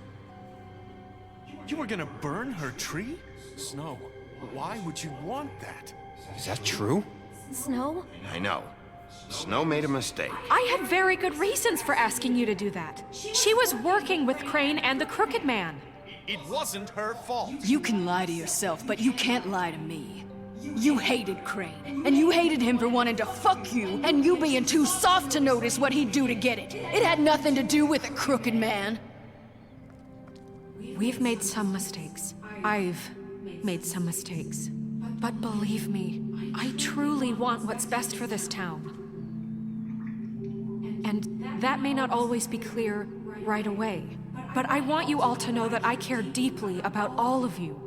You were gonna burn her tree? Snow, why would you want that? Is that true? Snow? I know. Snow made a mistake. I had very good reasons for asking you to do that. She was working with Crane and the Crooked Man. It wasn't her fault. You can lie to yourself, but you can't lie to me. You hated Crane, and you hated him for wanting to fuck you, and you being too soft to notice what he'd do to get it. It had nothing to do with the Crooked Man. We've made some mistakes. I've made some mistakes. But believe me, I truly want what's best for this town. And that may not always be clear right away. But I want you all to know that I care deeply about all of you.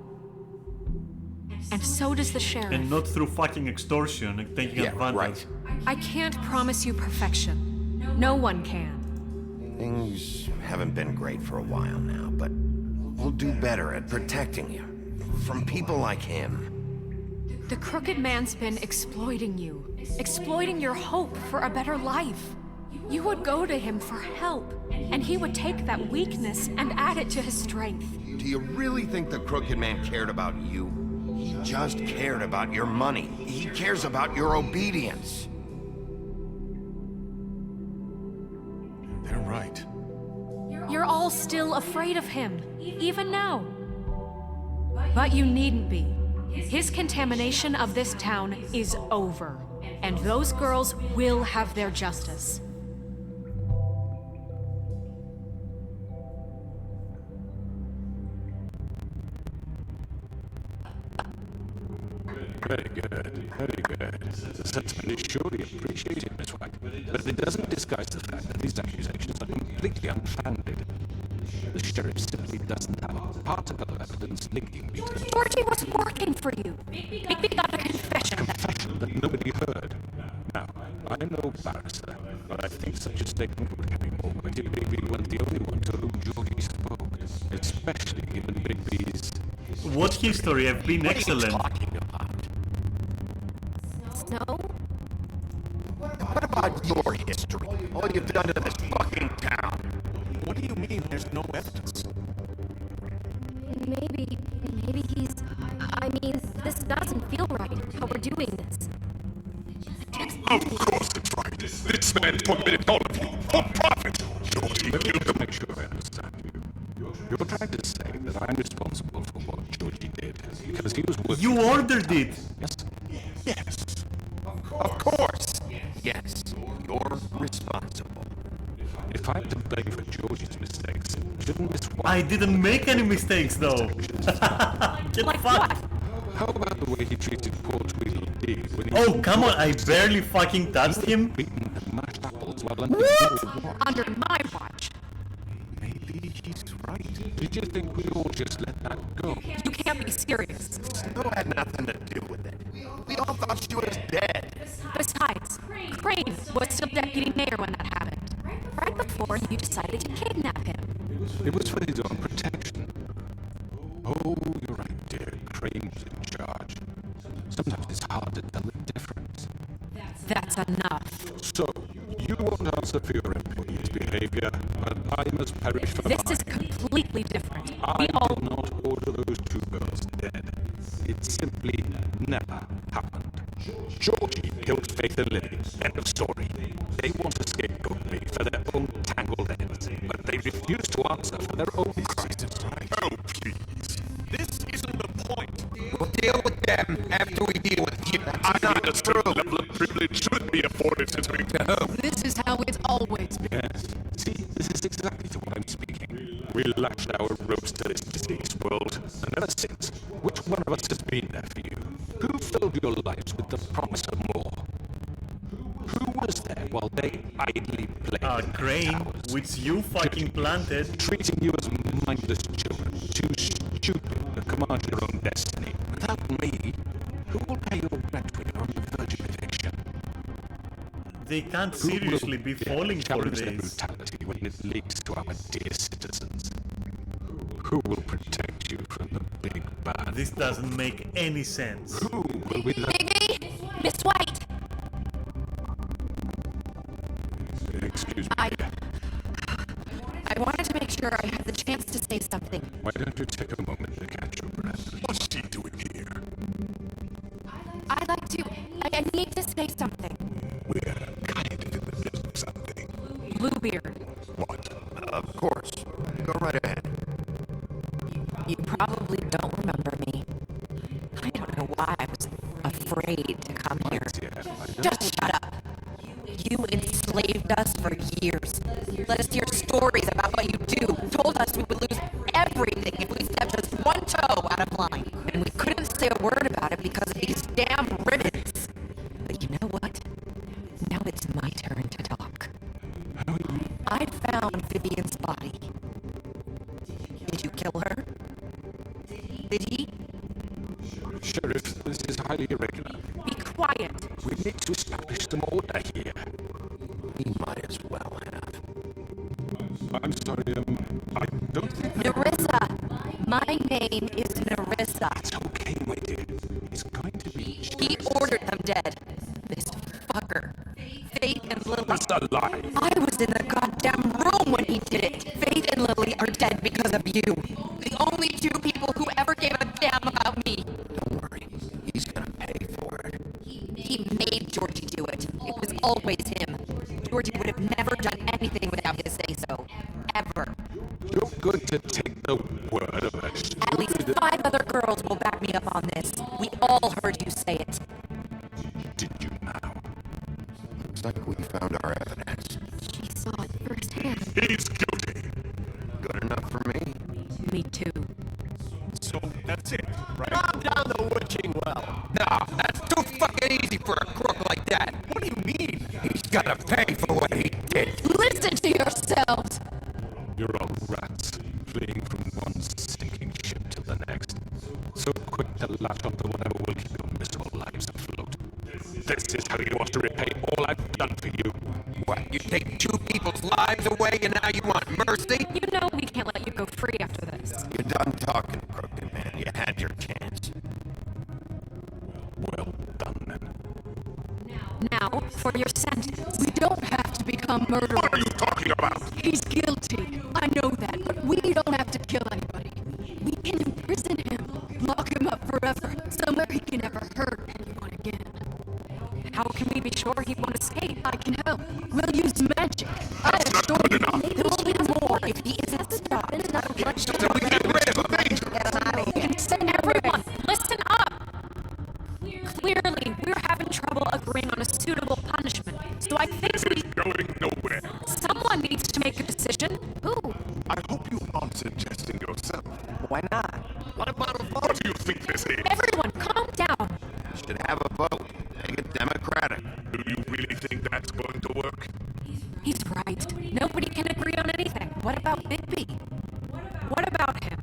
And so does the sheriff. And not through fucking extortion and taking advantage. I can't promise you perfection. No one can. Things haven't been great for a while now, but we'll do better at protecting you from people like him. The Crooked Man's been exploiting you, exploiting your hope for a better life. You would go to him for help, and he would take that weakness and add it to his strength. Do you really think the Crooked Man cared about you? He just cared about your money. He cares about your obedience. They're right. You're all still afraid of him, even now. But you needn't be. His contamination of this town is over, and those girls will have their justice. Very good, very good. The sentiment is surely appreciated, Miss White, but it doesn't disguise the fact that these accusations are completely unfounded. The sheriff simply doesn't have a particle of evidence linking me to the Georgie was working for you. Bigby got a confession. confession that nobody heard. Now, I'm no barrister, but I think such a statement would carry more weight if Bigby weren't the only one to whom Georgie spoke, especially given Bigby's... What history have been excellent. Snow? What about your history? All you've done to this fucking town? What do you mean there's no evidence? Maybe he's... I mean, this doesn't feel right, how we're doing this. Of course it's right. This man tormented all of you for profit. Georgie killed them. Make sure I understand you. You're trying to say that I'm responsible for what Georgie did because he was working... You ordered it! Yes? Yes. Of course. Yes. You're responsible. If I'm to blame for Georgie's mistakes, shouldn't Miss White... I didn't make any mistakes, though. Get like fucked. what? How about the way he treated poor Tweedledee when he... Oh, come on, I barely fucking touched him. Beaten and mashed apples while Under my watch. Maybe he's right. Did you think we all just let that go? You can't be serious. Snow had nothing to do with it. We all thought she was dead. Besides, Crane was still deputy mayor when that happened. Right before you decided to kidnap him. It was for his own protection. Oh, you're right, dear. Crane was in charge. Sometimes it's hard to tell the difference. That's enough. So, you won't answer for your employees' behavior, but I must perish for This mine. is completely different. I did not order those two girls dead. It simply never happened. Georgie killed Faith and Lily. End of story. They want to scapegoat me for their own tangled ends, but they refuse to answer for their own crimes. Oh, please. This isn't the point. We'll deal with them after we deal with you. I need a certain level of privilege should be afforded since we to home. This is how it's always been. Yes. See, this is exactly to what I'm speaking. We lashed our ropes to this diseased world, and ever since, which one of us has been there for you? Who filled your lives with the promise of more? Who was there while they idly played Crane, which you fucking planted. treating you as mindless children, too stupid to command your own destiny? Without me, who will pay your rent when you're on the verge of eviction? They can't Who will seriously be falling for challenge their this. brutality when it leads to our dear citizens? Who will protect you from the big bad? This doesn't make any sense. Who will we let... Bigby! Miss White! Excuse me. I wanted to make sure I had the chance to say something. Why don't you take a moment to catch your breath? What's she doing here? I'd like to... I need to say something. We're kind of in the middle of something. Bluebeard. What? Of course. Go right ahead. You probably don't remember me. I don't know why I was afraid to come here. Just shut up. You enslaved us for years. Let us hear stories about what you do. Told us we would lose everything if we stepped just one toe out of line. And we couldn't say a word about it because of these damn ribbons. But you know what? Now it's my turn to talk. I found Vivian's body. Did you kill her? Did he? Sheriff, this is highly irregular. Be quiet. We need to establish some order here. We might as well have. I don't think... Narissa! My name is Narissa. It's okay, my dear. He's going to be... He ordered them dead. This fucker. Faith and Lily. That's a lie. I was in the goddamn room when he did it. Faith and Lily are dead because of you. The only two people who ever gave a damn about me. Don't worry. He's gonna pay for it. He made Georgie do it. It was always him. Georgie would have never done anything without his say-so. Ever. You're going to take the word of a... At least 5 other girls will back me up on this. We all heard you say it. Did you now? Looks like we found our evidence. She saw it firsthand. He's guilty. Good enough for me. Me too. So that's it, right? Calm down the witching well. Nah, that's too fucking easy for a crook like that. What do you mean? He's gotta pay for what he did. Listen to yourselves! You're all rats, fleeing from one sinking ship to the next. So quick to latch onto whatever will keep your miserable lives afloat. This is how you want to repay all I've done for you. What, you take 2 people's lives away and now you want mercy? You know we can't let you go free after this. You're done talking, Crooked Man. You had your chance. Well done, then. Now, for your sentence. We don't have to become murderers. What are you talking about? He's guilty. I know that, but we don't have to kill anybody. We can imprison him, lock him up forever, somewhere he can never hurt anyone again. How can we be sure he won't escape? I can help. We'll use magic. I assure you, there'll be more if he isn't stopped. So we get rid of him. We can send Everyone, listen up! Clearly, we're having trouble agreeing on a suitable punishment, so I think Going nowhere. someone needs to make a decision. Who? I hope you aren't suggesting yourself. Why not? What about a vote? What do you think this is? Everyone, calm down. Should have a vote. Make it democratic. Do you really think that's going to work? He's right. Nobody can agree on anything. What about Bigby? What about him?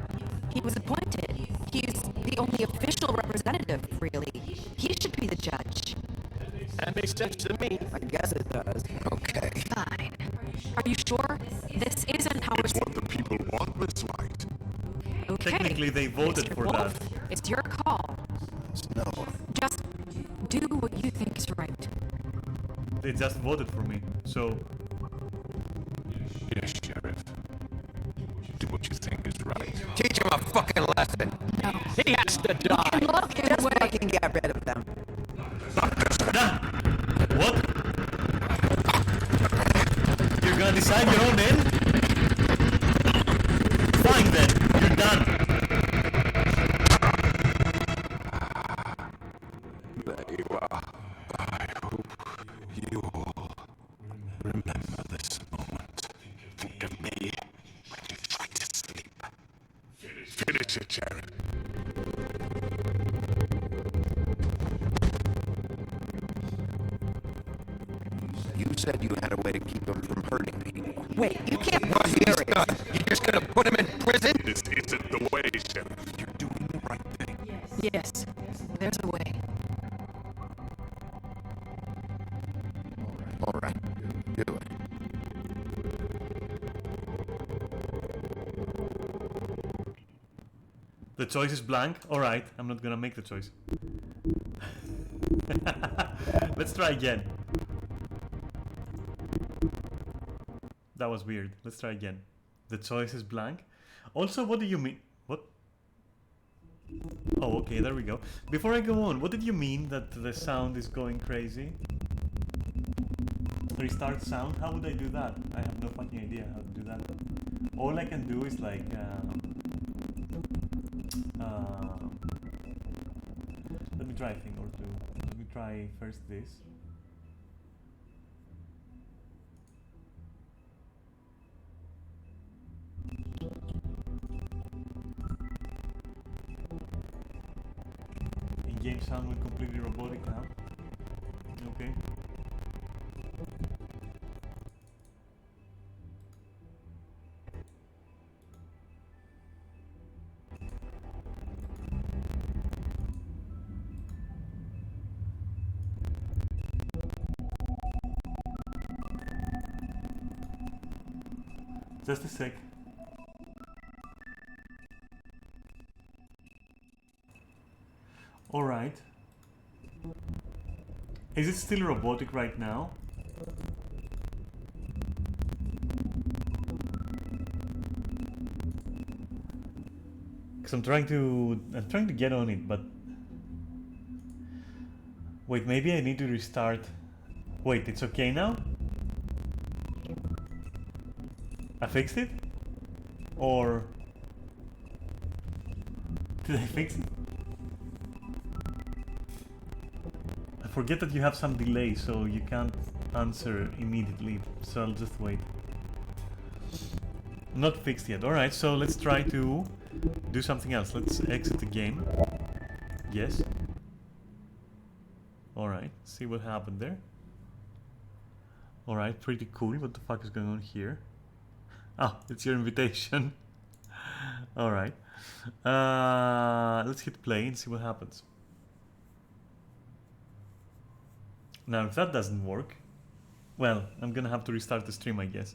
He was appointed. He's the only official representative, really. He should be the judge. That makes sense to me. I guess it does. Okay. Fine. Are you sure? This isn't how It's what the people want, Miss White. Okay. Technically, they voted Mr. for Wolf, that. it's your call. No. Just do what you think is right. They just voted for me, so Yes, Sheriff. Do what you think is right. Teach him a fucking lesson. No. He has to die. Just fucking get rid of them. what? You're gonna decide your own end? Fine then, you're done. There you are. I hope you all remember this moment. Think of me when you try to sleep. Finish it, Sheriff. You said you had a way to keep him from hurting people. Wait, you can't be serious. You're just gonna put him in prison? This isn't the way, Sheriff. You're doing the right thing. Yes, there's a way. All right. Do it. The choice is blank. Alright, I'm not gonna make the choice. Let's try again. That was weird. Let's try again. The choice is blank. Also, what do you mean? What? Oh, okay, there we go. Before I go on, what did you mean that the sound is going crazy? Restart sound? How would I do that? I have no fucking idea how to do that. All I can do is like... let me try a thing or two. Let me try first this. In-game sound went completely robotic now. Okay. Just a sec. Alright. Is it still robotic right now? Because I'm trying to get on it, but wait, maybe I need to restart. Wait, it's okay now? I fixed it? Or did I fix it? I forget that you have some delay, so you can't answer immediately, so I'll just wait. Not fixed yet. Alright, so let's try to do something else. Let's exit the game. Yes. Alright, see what happened there. Alright, pretty cool. What the fuck is going on here? Ah, it's your invitation. Alright. Let's hit play and see what happens. Now, if that doesn't work, well, I'm gonna have to restart the stream, I guess.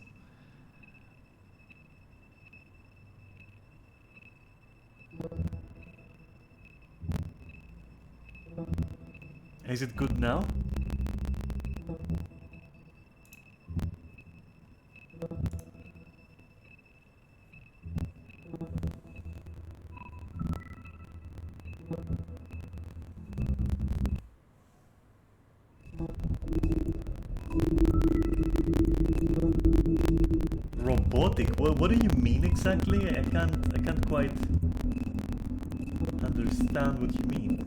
Is it good now? Robotic? What do you mean exactly? I can't quite understand what you mean.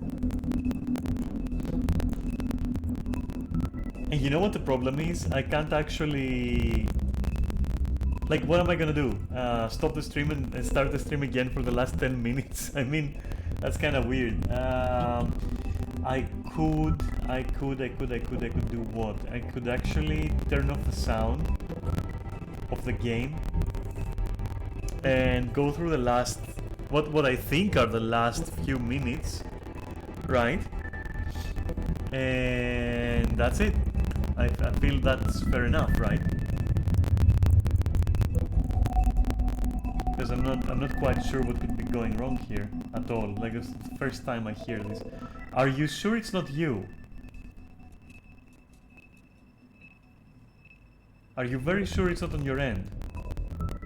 And you know what the problem is? I can't actually... Like, what am I gonna do? Stop the stream and start the stream again for the last 10 minutes? I mean, that's kind of weird. I could do what? I could actually turn off the sound of the game and go through the last... What I think are the last few minutes, right? And that's it. I feel that's fair enough, right? Because I'm not quite sure what could be going wrong here at all. Like, it's the first time I hear this. Are you sure it's not you? Are you very sure it's not on your end?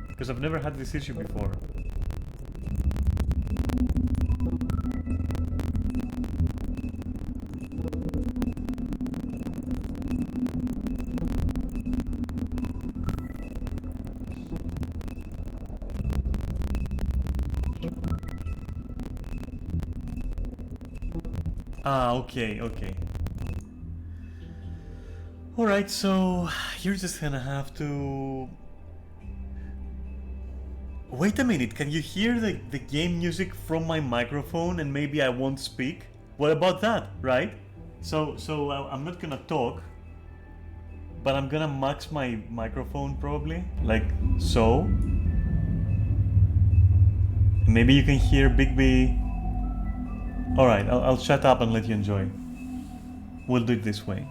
Because I've never had this issue before. Ah, okay. Alright, so you're just gonna have to... Wait a minute, can you hear the game music from my microphone and maybe I won't speak? What about that, right? So I'm not gonna talk, but I'm gonna max my microphone probably, like so. Maybe you can hear Bigby. Alright, I'll shut up and let you enjoy. We'll do it this way.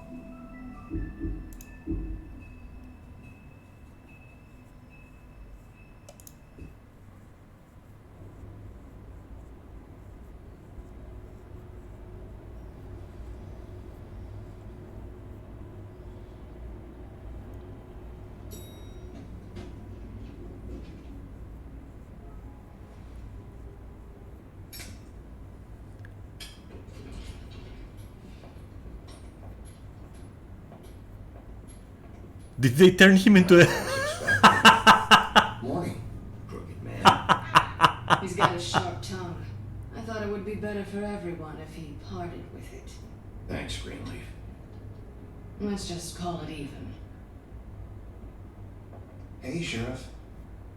Did they turn him into a... Morning, crooked man. He's got a sharp tongue. I thought it would be better for everyone if he parted with it. Thanks, Greenleaf. Let's just call it even. Hey, Sheriff.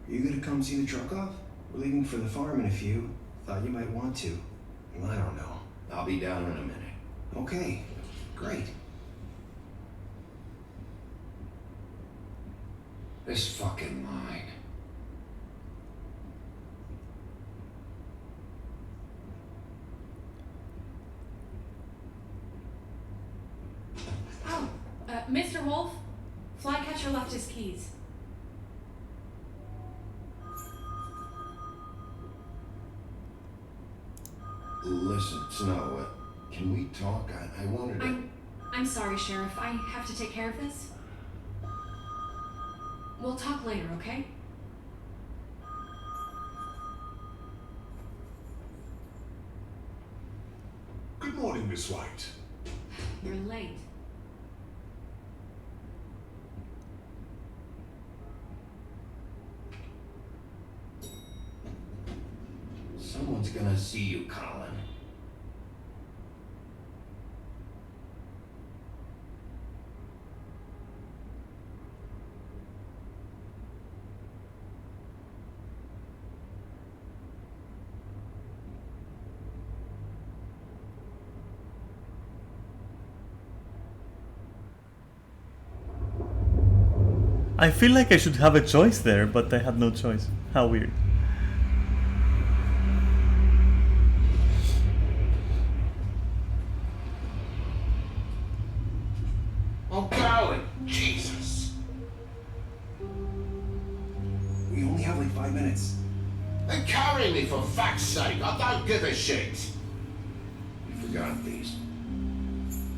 Are you gonna come see the truck off? We're leaving for the farm in a few. Thought you might want to. Well, I don't know. I'll be down in a minute. Okay, great. This fucking line. Oh, Mr. Wolf, Flycatcher left his keys. Listen, Snow, Can we talk? I wanted to... I'm sorry, Sheriff. I have to take care of this. We'll talk later, okay? Good morning, Miss White. You're late. Someone's gonna see you, Colin. I feel like I should have a choice there, but I had no choice. How weird. I'm going. Jesus. We only have like 5 minutes. Then carry me for fuck's sake. I don't give a shit. You forgot these.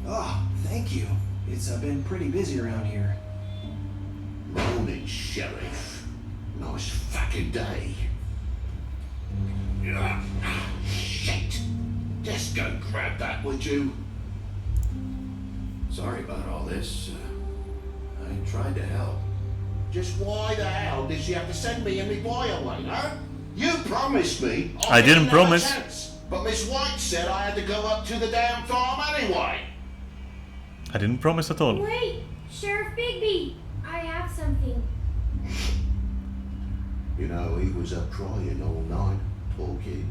Oh, thank you. It's been pretty busy around here. Morning, Sheriff. Nice fucking day. Shit. Just go grab that, would you? Sorry about all this. I tried to help. Just why the hell did she have to send me and me boy away, huh? You promised me I didn't promise. Chance, but Miss White said I had to go up to the damn farm anyway. I didn't promise at all. Wait, Sheriff Bigby, I have something. You know, he was up crying all night, poor kid.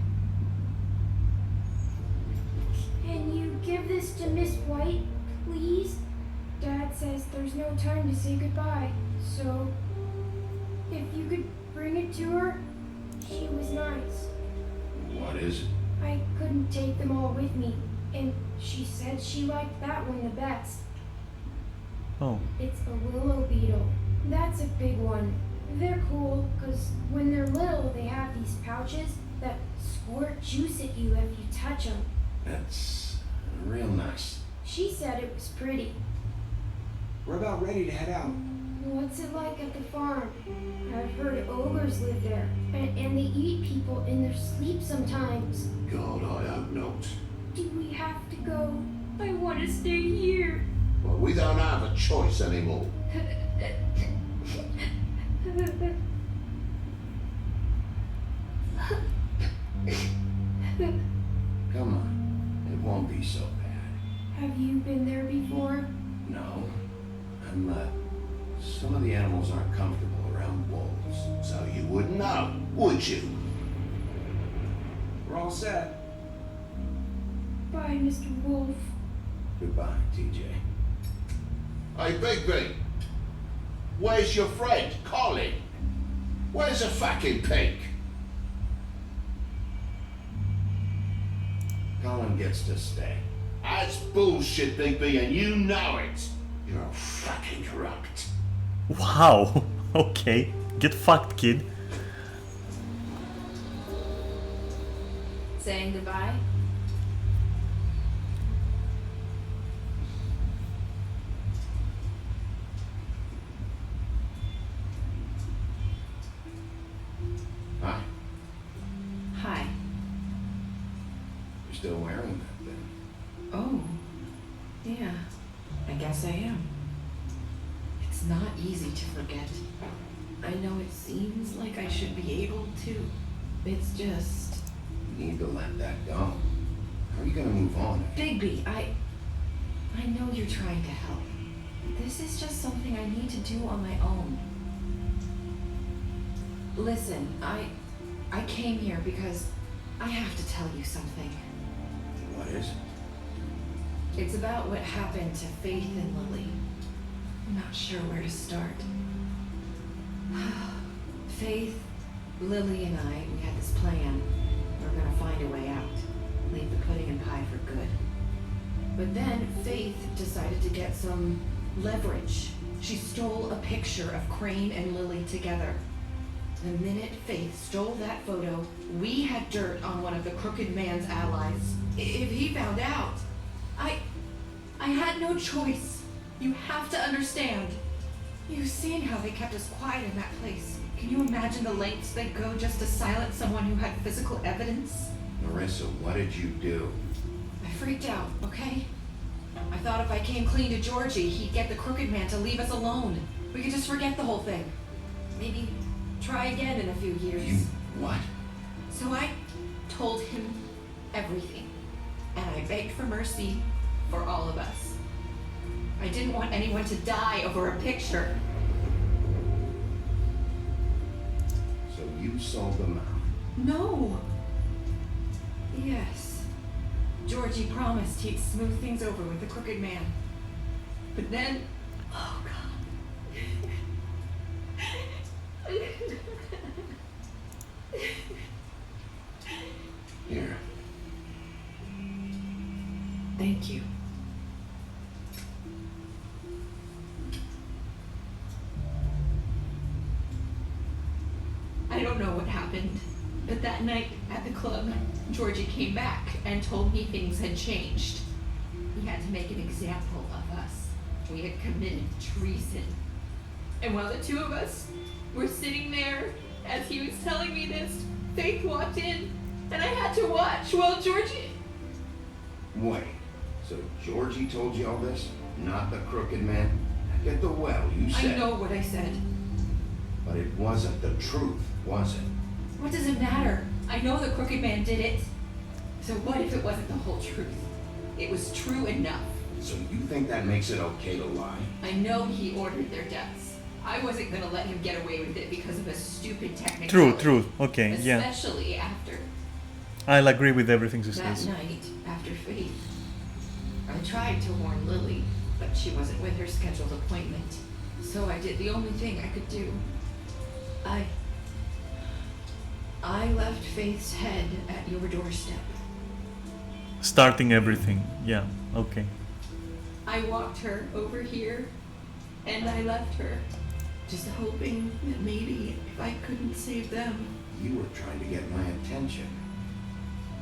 Can you give this to Miss White, please? Dad says there's no time to say goodbye, so if you could bring it to her, she was nice. What is it? I couldn't take them all with me, and she said she liked that one the best. Oh. It's a willow beetle. That's a big one. They're cool, because when they're little, they have these pouches that squirt juice at you if you touch them. That's real nice. She said it was pretty. We're about ready to head out. What's it like at the farm? I've heard ogres live there, and they eat people in their sleep sometimes. God, I hope not. Do we have to go? I want to stay here. Well, we don't have a choice anymore. Come on, it won't be so bad. Have you been there before? No, some of the animals aren't comfortable around wolves, so you wouldn't know, would you? We're all set. Bye, Mr. Wolf. Goodbye, TJ. Hey, Bigby, where's your friend, Colin? Where's the fucking pig? Colin gets to stay. That's bullshit, Bigby, and you know it. You're fucking corrupt. Wow. Okay. Get fucked, kid. Saying goodbye? Hi. Hi. You're still wearing that thing. Oh, yeah, I guess I am. It's not easy to forget. I know it seems like I should be able to. It's just... You need to let that go. How are you gonna move on? Bigby, I know you're trying to help. This is just something I need to do on my own. Listen, I came here because I have to tell you something. What is it? It's about what happened to Faith and Lily. I'm not sure where to start. Faith, Lily, and we had this plan. We were gonna find a way out. Leave the pudding and pie for good. But then Faith decided to get some leverage. She stole a picture of Crane and Lily together. The minute Faith stole that photo, we had dirt on one of the Crooked Man's allies. If he found out, I had no choice. You have to understand. You've seen how they kept us quiet in that place. Can you imagine the lengths they'd go just to silence someone who had physical evidence? Marissa, what did you do? I freaked out, okay? I thought if I came clean to Georgie, he'd get the Crooked Man to leave us alone. We could just forget the whole thing. Maybe try again in a few years. You what? So I told him everything. And I begged for mercy for all of us. I didn't want anyone to die over a picture. So you sold them out? No. Yes. Georgie promised he'd smooth things over with the Crooked Man. But then... Oh, God. Here. Thank you. I don't know what happened, but that night at the club, Georgie came back and told me things had changed. He had to make an example of us. We had committed treason. And while the two of us were sitting there, as he was telling me this, Faith walked in, and I had to watch while Georgie... Wait, so Georgie told you all this? Not the Crooked Man? At the well, you said... I know what I said. But it wasn't the truth, was it? What does it matter? I know the Crooked Man did it. So what if it wasn't the whole truth? It was true enough. So you think that makes it okay to lie? I know he ordered their deaths. I wasn't gonna let him get away with it because of a stupid technical. True. Okay, yeah. Especially after I'll agree with everything she that says. night after Faith. I tried to warn Lily, but she wasn't with her scheduled appointment. So I did the only thing I could do. I left Faith's head at your doorstep. Starting everything. Yeah, okay. I walked her over here, and I left her, just hoping that maybe if I couldn't save them. You were trying to get my attention.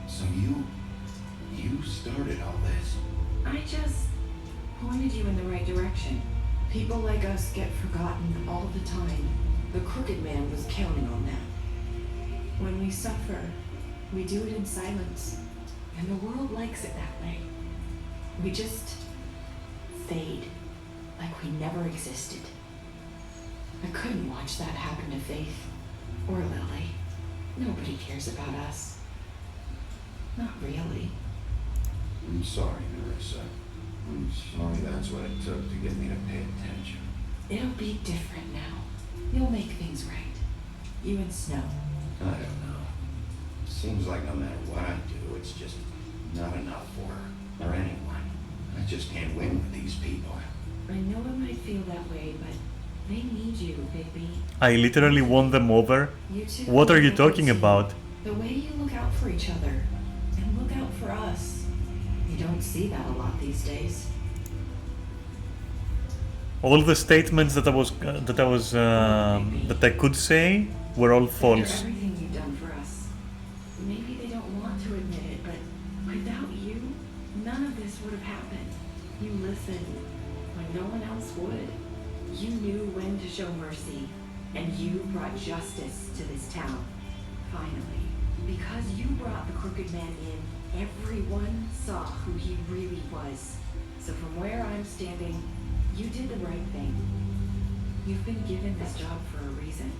So you started all this. I just pointed you in the right direction. People like us get forgotten all the time. The Crooked Man was counting on that. When we suffer, we do it in silence, and the world likes it that way. We just fade, like we never existed. I couldn't watch that happen to Faith, or Lily. Nobody cares about us. Not really. I'm sorry, Marissa. I'm sorry that's what it took to get me to pay attention. It'll be different now. You'll make things right. You and Snow. I don't know. Seems like no matter what I do, it's just not enough for her, or anyone. I just can't win with these people. I know it might feel that way, but they need you, baby. I literally won them over. You two What are you need talking to. about? The way you look out for each other, and look out for us. You don't see that a lot these days. All the statements that I could say were all After false. everything you've done for us. Maybe they don't want to admit it, but without you, none of this would have happened. You listened when no one else would. You knew when to show mercy, and you brought justice to this town. Finally. Because you brought the Crooked Man in, everyone saw who he really was. So from where I'm standing, you did the right thing. You've been given this job for a reason.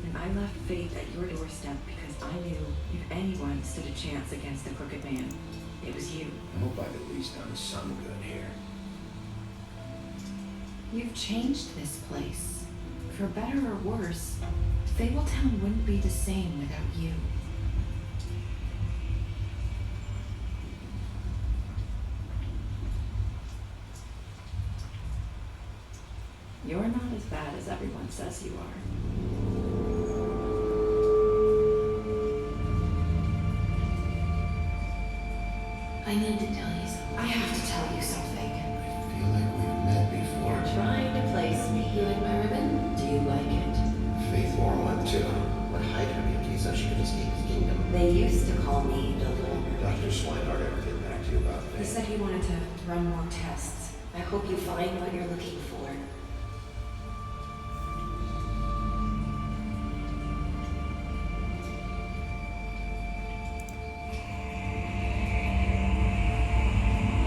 And I left Faith at your doorstep because I knew if anyone stood a chance against the Crooked Man, it was you. I hope I've at least done some good here. You've changed this place. For better or worse, Fabletown wouldn't be the same without you. You're not as bad as everyone says you are. I need to tell you something. I have to tell you something. I feel like we've met before. Trying to place me. You like my ribbon? Do you like it? Faith wore one too. But hide her beauty so she could escape his kingdom. They used to call me the Lord. Dr. Swinehart ever get back to you about He said he wanted to run more tests. I hope you find what you're looking for.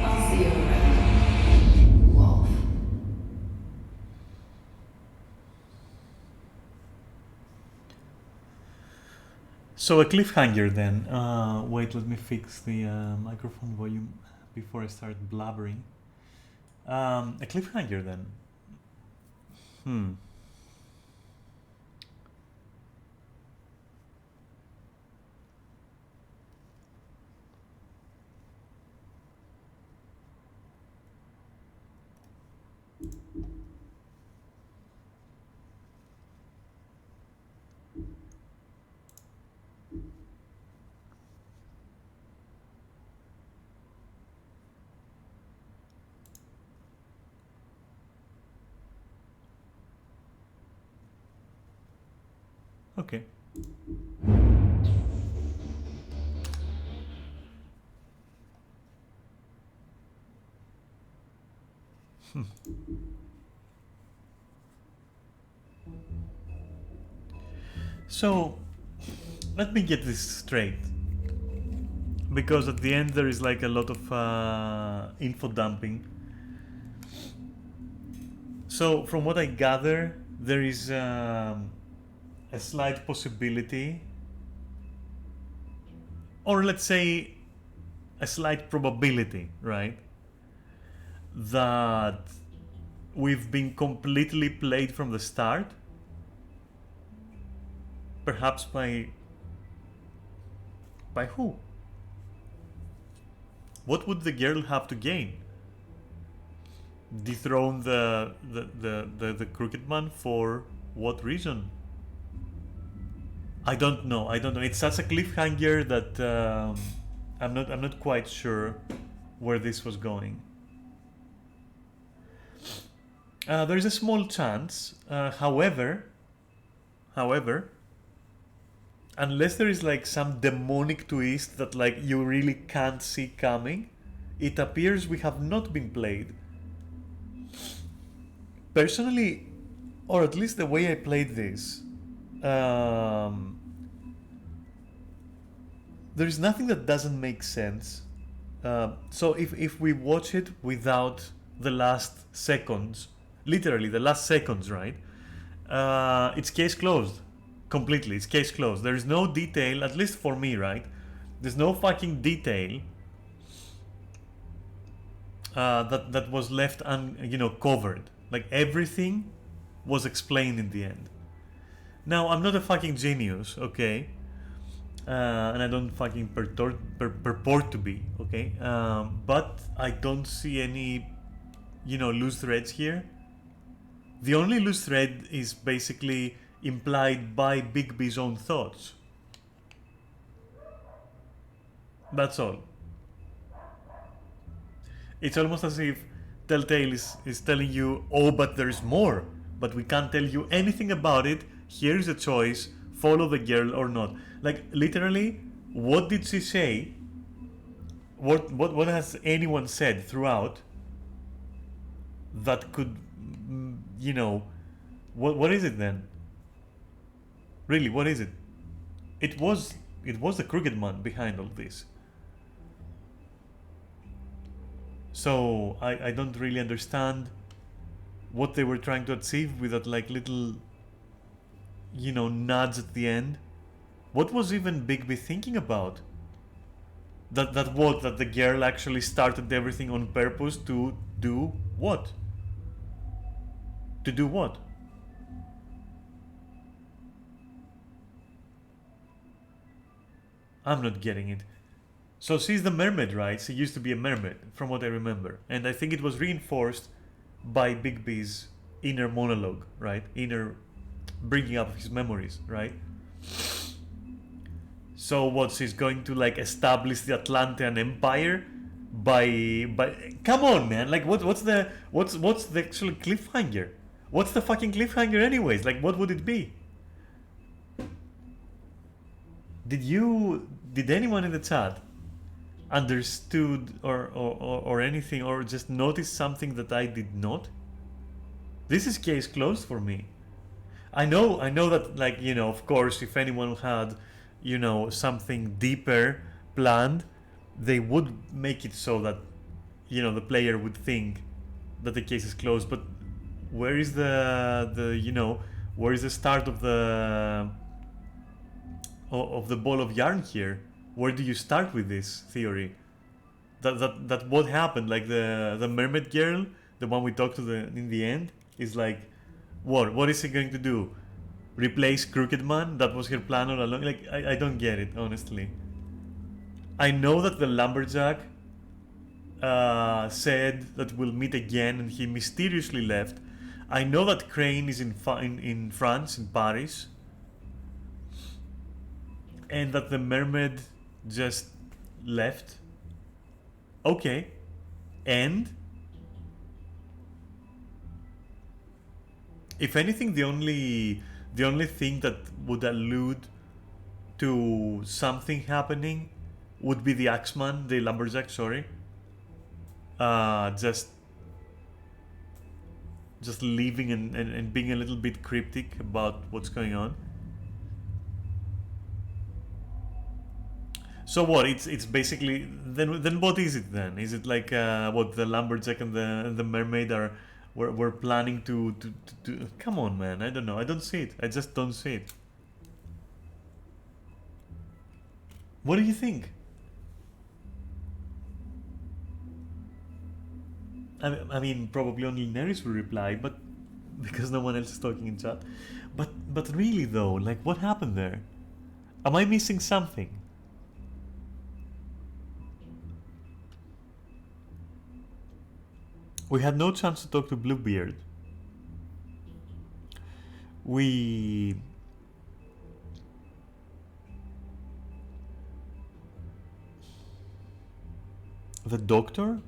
I'll see you around, Wolf. So a cliffhanger then. Wait, let me fix the microphone volume before I start blabbering. A cliffhanger then. Okay. So, let me get this straight. Because at the end there is like a lot of info dumping. So, from what I gather, there is a slight possibility, or let's say a slight probability, right, that we've been completely played from the start, perhaps by who? What would the girl have to gain? Dethrone the Crooked Man for what reason? I don't know. It's such a cliffhanger that I'm not quite sure where this was going. There is a small chance, however, unless there is like some demonic twist that like you really can't see coming, it appears we have not been played. Personally, or at least the way I played this, there is nothing that doesn't make sense. So if we watch it without the last seconds, literally the last seconds, right? It's case closed. Completely, it's case closed. There is no detail, at least for me, right? There's no fucking detail that was left covered. Like everything was explained in the end. Now, I'm not a fucking genius, okay? And I don't fucking purport to be, okay? But I don't see any, loose threads here. The only loose thread is basically implied by Bigby's own thoughts. That's all. It's almost as if Telltale is telling you, oh, but there's more, but we can't tell you anything about it. Here's a choice, follow the girl or not. Like, literally, what did she say? What has anyone said throughout that could, what is it then? Really, what is it? It was the Crooked Man behind all this. So I don't really understand what they were trying to achieve with that like little, nudge at the end. What was even Bigby thinking about? That the girl actually started everything on purpose to do what? To do what? I'm not getting it. So she's the mermaid, right? She used to be a mermaid, from what I remember. And I think it was reinforced by Bigby's inner monologue, right? Inner bringing up his memories, right? So what, she's going to like establish the Atlantean Empire by come on, man. Like what's the actual cliffhanger? What's the fucking cliffhanger anyways? Like what would it be? Did anyone in the chat understood or anything, or just noticed something that I did not. This is case closed for me. I know that, like, you know, of course, if anyone had, you know, something deeper planned, they would make it so that, you know, the player would think that the case is closed. But where is the you know, where is the start of the ball of yarn here? Where do you start with this theory? That what happened? Like the mermaid girl, the one we talked to in the end, is like, what is he going to do? Replace Crooked Man? That was her plan all along. Like, I don't get it, honestly. I know that the lumberjack said that we'll meet again, and he mysteriously left. I know that Crane is in France, in Paris, and that the mermaid just left. Okay, and if anything, the only thing that would allude to something happening would be the Axeman, the lumberjack. Sorry, just leaving and being a little bit cryptic about what's going on. So what? It's basically then what is it then? Is it like what the lumberjack and the mermaid are we're planning to come on, man? I don't know. I don't see it. I just don't see it. What do you think? I mean, probably only Neris will reply, but because no one else is talking in chat. But really though, like, what happened there? Am I missing something? We had no chance to talk to Bluebeard. The doctor?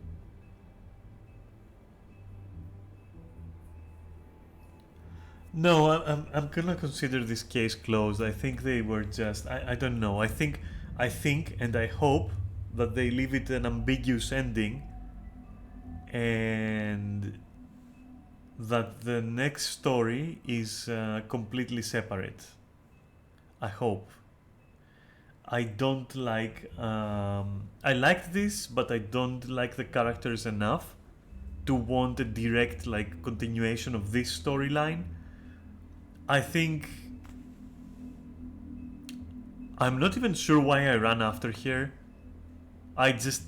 No, I'm gonna consider this case closed. I think they were just I don't know. I think and I hope that they leave it an ambiguous ending, and that the next story is completely separate. I hope. I don't like I liked this, but I don't like the characters enough to want a direct, like, continuation of this storyline. I think I'm not even sure why I ran after her. I just,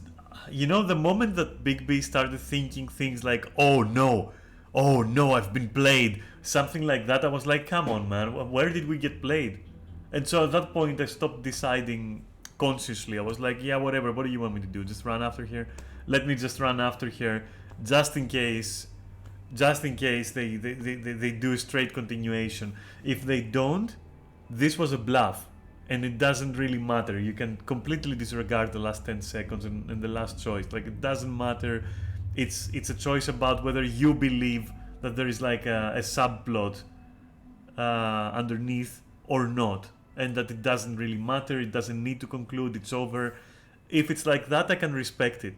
you know, the moment that Bigby started thinking things like, oh no, I've been played, something like that, I was like, come on, man, where did we get played? And so at that point I stopped deciding consciously. I was like, yeah, whatever, what do you want me to do? Just run after her? Let me just run after her, just in case they do a straight continuation. If they don't, this was a bluff, and it doesn't really matter. You can completely disregard the last 10 seconds and the last choice. Like, it doesn't matter. It's a choice about whether you believe that there is like a subplot underneath or not, and that it doesn't really matter. It doesn't need to conclude. It's over. If it's like that, I can respect it.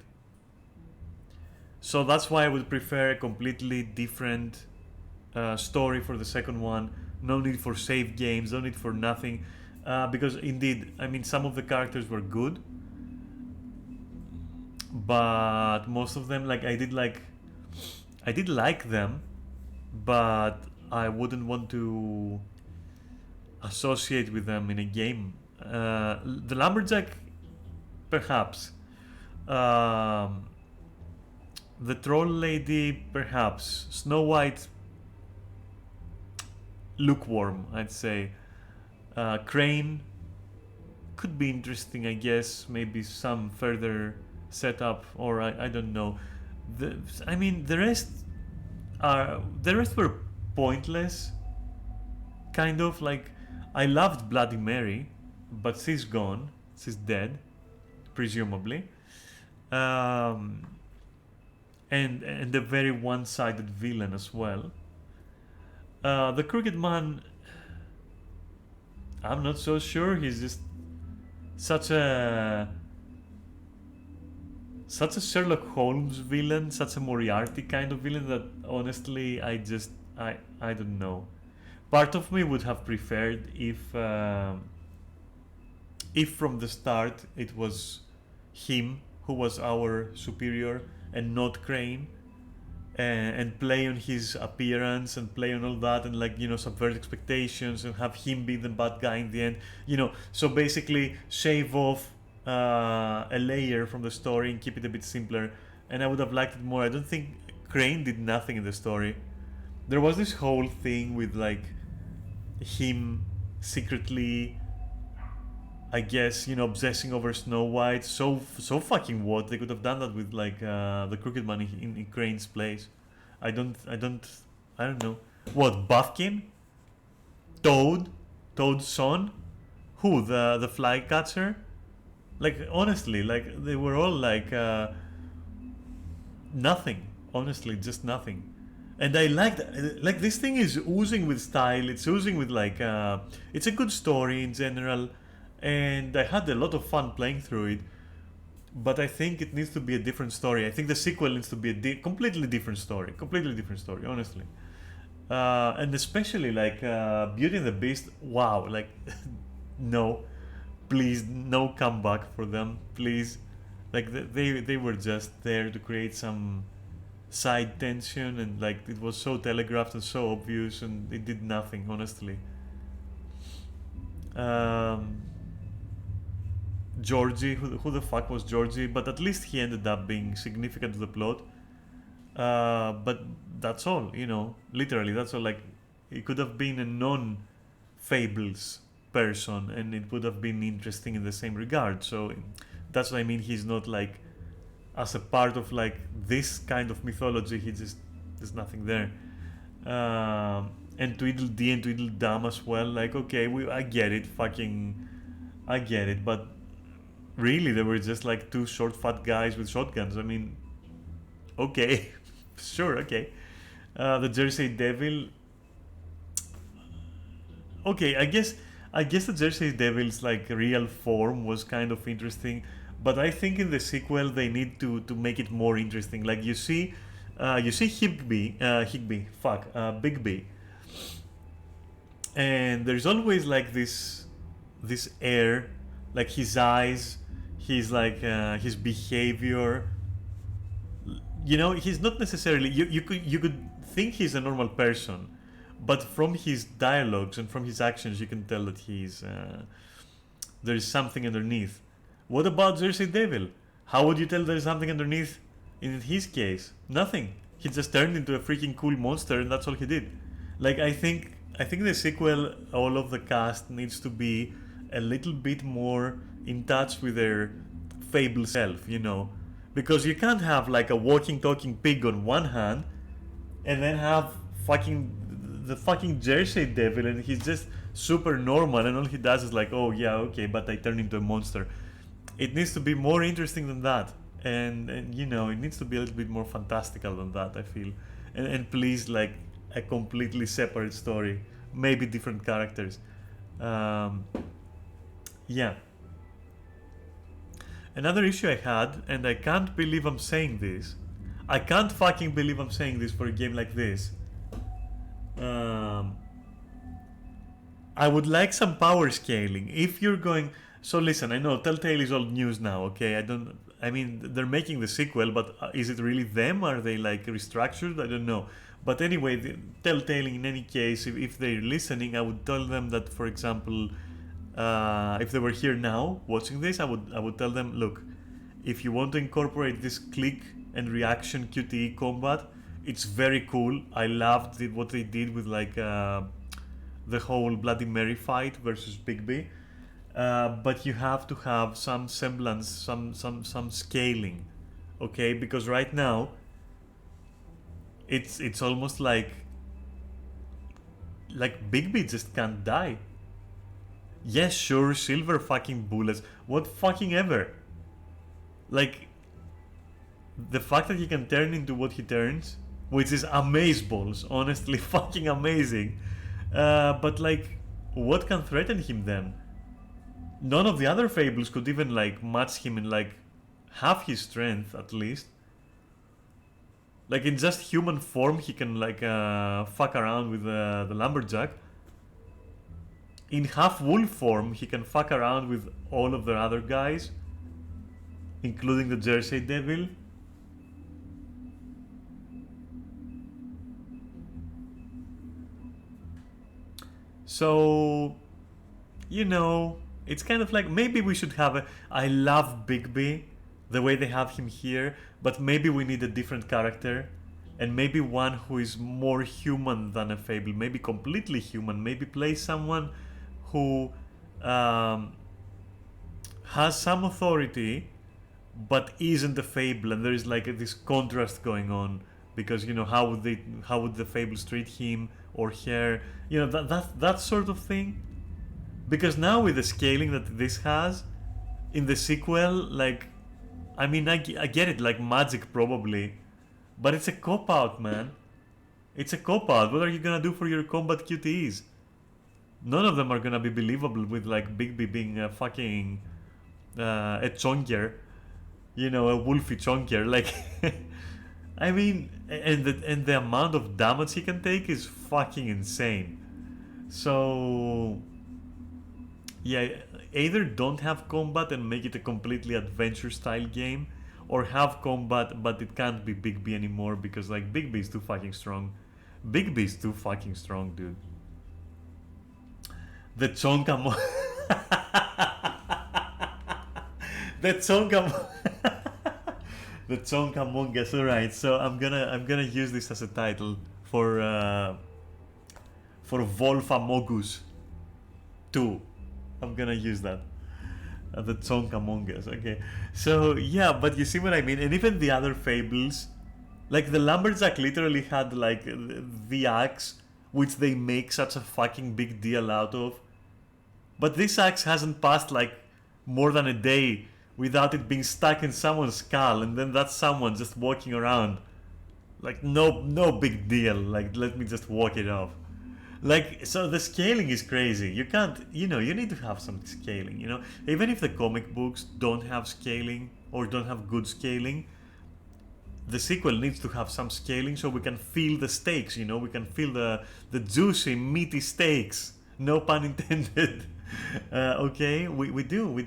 So that's why I would prefer a completely different story for the second one. No need for save games, no need for nothing. Because indeed, I mean, some of the characters were good, but most of them, like, I did like them, but I wouldn't want to associate with them in a game. The lumberjack, perhaps. The troll lady, perhaps. Snow White, lukewarm, I'd say. Crane could be interesting, I guess. Maybe some further setup, or I don't know. I mean, the rest were pointless. Kind of like, I loved Bloody Mary, but she's gone. She's dead, presumably. And a very one-sided villain as well. The Crooked Man, I'm not so sure. He's just such a such a Sherlock Holmes villain, such a Moriarty kind of villain that honestly I don't know. Part of me would have preferred if from the start it was him who was our superior and not Crane, and play on his appearance and play on all that, and like, you know, subvert expectations and have him be the bad guy in the end, you know. So basically shave off a layer from the story and keep it a bit simpler, and I would have liked it more. I don't think Crane did nothing in the story. There was this whole thing with like him secretly, I guess, you know, obsessing over Snow White. So fucking what? They could have done that with like the Crooked Man in Crane's place. I don't know. What, Buffkin? Toad's son? Who? The flycatcher? Like, honestly, like they were all like nothing. Honestly, just nothing. And I liked, like, this thing is oozing with style. It's oozing with like it's a good story in general. And I had a lot of fun playing through it, but I think it needs to be a different story. I think the sequel needs to be a completely different story, honestly. And especially like Beauty and the Beast. Wow, like no, please, no comeback for them, please. Like they were just there to create some side tension, and like it was so telegraphed and so obvious, and it did nothing, honestly. Georgie, who the fuck was Georgie? But at least he ended up being significant to the plot. But that's all, you know, literally, that's all. Like, he could have been a non-Fables person, and it would have been interesting in the same regard. So that's what I mean. He's not like, as a part of like this kind of mythology, there's nothing there. And Tweedledee and Tweedledum as well. Like, okay, I get it, I get it, but really, they were just like two short, fat guys with shotguns. I mean, okay, sure, okay. The Jersey Devil. Okay, I guess the Jersey Devil's like real form was kind of interesting, but I think in the sequel they need to make it more interesting. Like you see Bigby, and there's always like this air, like his eyes, his like his behavior. You know, he's not necessarily. You could think he's a normal person, but from his dialogues and from his actions, you can tell that there is something underneath. What about Jersey Devil? How would you tell there is something underneath? In his case, nothing. He just turned into a freaking cool monster, and that's all he did. Like, I think the sequel, all of the cast needs to be a little bit more in touch with their fable self, you know, because you can't have like a walking, talking pig on one hand, and then have the fucking Jersey Devil, and he's just super normal, and all he does is like, oh yeah, okay, but I turn into a monster. It needs to be more interesting than that, and you know, it needs to be a little bit more fantastical than that, I feel. And please, like, a completely separate story, maybe different characters. Yeah. Another issue I had, and I can't believe I'm saying this. I can't fucking believe I'm saying this for a game like this. I would like some power scaling. If you're going... So listen, I know Telltale is old news now, okay? I mean, they're making the sequel, but is it really them? Are they like restructured? I don't know. But anyway, Telltale, in any case, if they're listening, I would tell them that, for example, if they were here now watching this, I would tell them, look, if you want to incorporate this click and reaction QTE combat, it's very cool. I loved what they did with like the whole Bloody Mary fight versus Bigby. But you have to have some semblance, some scaling, okay? Because right now, it's almost like Bigby just can't die. Yes, sure, silver fucking bullets, what fucking ever. Like, the fact that he can turn into what he turns, which is amazeballs, honestly, fucking amazing. But like, what can threaten him then? None of the other fables could even like match him in like half his strength at least. Like in just human form, he can like fuck around with the lumberjack. In half wolf form, he can fuck around with all of the other guys, including the Jersey Devil. So, you know, it's kind of like maybe we should have a. I love Bigby, the way they have him here, but maybe we need a different character, and maybe one who is more human than a Fable, maybe completely human, maybe play someone who has some authority but isn't a Fable, and there is like this contrast going on because, you know, how would the Fables treat him or her, you know, that sort of thing. Because now with the scaling that this has in the sequel, like, I mean, I get it, like magic probably, but it's a cop-out, man. It's a cop-out. What are you gonna do for your combat QTEs? None of them are gonna be believable with like Bigby being a fucking a chonker, you know, a wolfy chonker. Like, I mean, and the amount of damage he can take is fucking insane. So yeah, either don't have combat and make it a completely adventure style game, or have combat but it can't be Bigby anymore because like Bigby is too fucking strong. Bigby is too fucking strong, dude. The Chonka the Chonka the Chonka Mongas. Alright, so I'm gonna use this as a title for Wolfamogus 2. I'm gonna use that. The Chonka Mongas, okay. So yeah, but you see what I mean? And even the other Fables, like the Lumberjack literally had like the axe, which they make such a fucking big deal out of. But this axe hasn't passed like more than a day without it being stuck in someone's skull, and then that's someone just walking around. Like no big deal, like let me just walk it off. Like, so the scaling is crazy. You can't, you know, you need to have some scaling, you know. Even if the comic books don't have scaling or don't have good scaling, the sequel needs to have some scaling so we can feel the stakes, you know. We can feel the juicy, meaty stakes. No pun intended. Okay, we do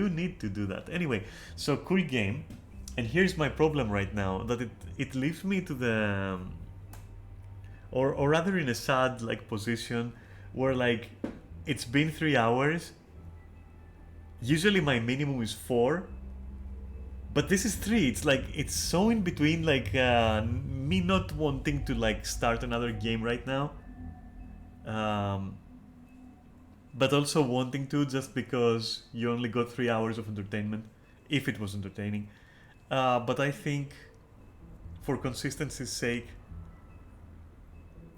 need to do that. Anyway, so cool game. And here's my problem right now, that it leaves me to the... Or rather in a sad like position where like it's been 3 hours. Usually my minimum is 4, but this is 3. It's like it's so in between, like me not wanting to like start another game right now, but also wanting to just because you only got 3 hours of entertainment, if it was entertaining. But I think for consistency's sake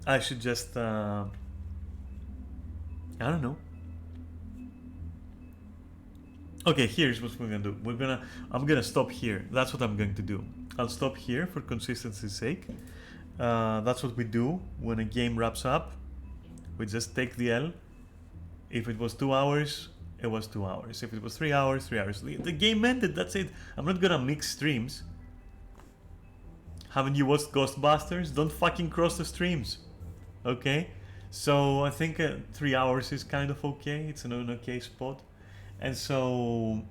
I should just I don't know. Okay, here's what we're gonna do. I'm gonna stop here. That's what I'm going to do. I'll stop here for consistency's sake. That's what we do when a game wraps up. We just take the L. If it was 2 hours, it was 2 hours. If it was 3 hours, 3 hours. The game ended, that's it. I'm not gonna mix streams. Haven't you watched Ghostbusters? Don't fucking cross the streams. Okay, so I think 3 hours is kind of okay. It's an okay spot. And so,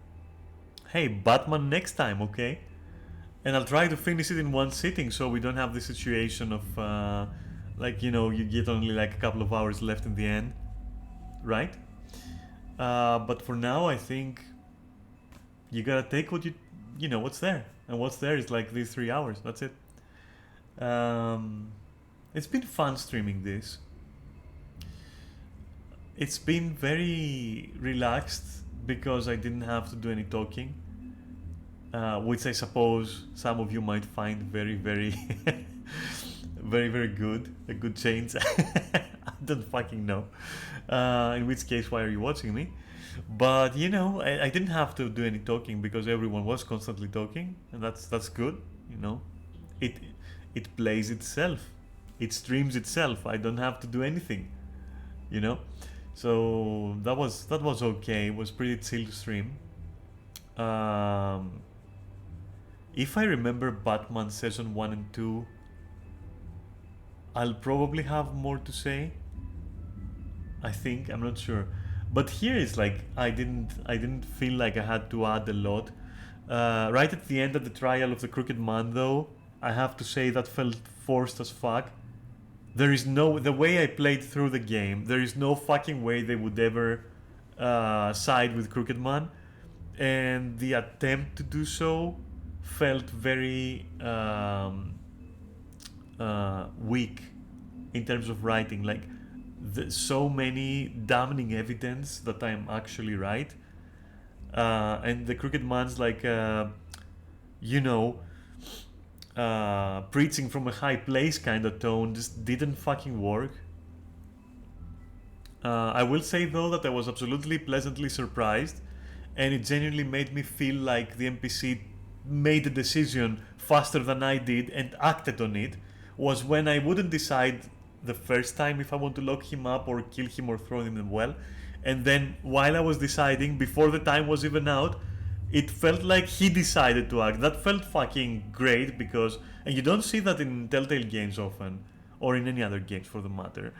hey, Batman next time, okay? And I'll try to finish it in one sitting so we don't have the situation of like, you know, you get only like a couple of hours left in the end, right? But for now I think you gotta take what you know, what's there. And what's there is like these 3 hours. That's it. It's been fun streaming this. It's been very relaxed because I didn't have to do any talking, which I suppose some of you might find very, very, very good. A good change. I don't fucking know. In which case, why are you watching me? But you know, I didn't have to do any talking because everyone was constantly talking, and that's good. You know, it plays itself. It streams itself. I don't have to do anything, you know. So that was okay. It was pretty chill to stream. if I remember Batman Season 1 and 2, I'll probably have more to say. I think, I'm not sure. But here is like, I didn't feel like I had to add a lot. Right at the end of the trial of the Crooked Man though, I have to say that felt forced as fuck. There is no, the way I played through the game, there is no fucking way they would ever side with Crooked Man. And the attempt to do so felt very weak in terms of writing. Like, so many damning evidence that I'm actually right. And the Crooked Man's like, you know, preaching from a high place kind of tone just didn't fucking work. I will say though that I was absolutely pleasantly surprised, and it genuinely made me feel like the NPC made a decision faster than I did and acted on it, was when I wouldn't decide the first time if I want to lock him up or kill him or throw him in the well, and then while I was deciding, before the time was even out, it felt like he decided to act. That felt fucking great, because, and you don't see that in Telltale games often, or in any other games for the matter.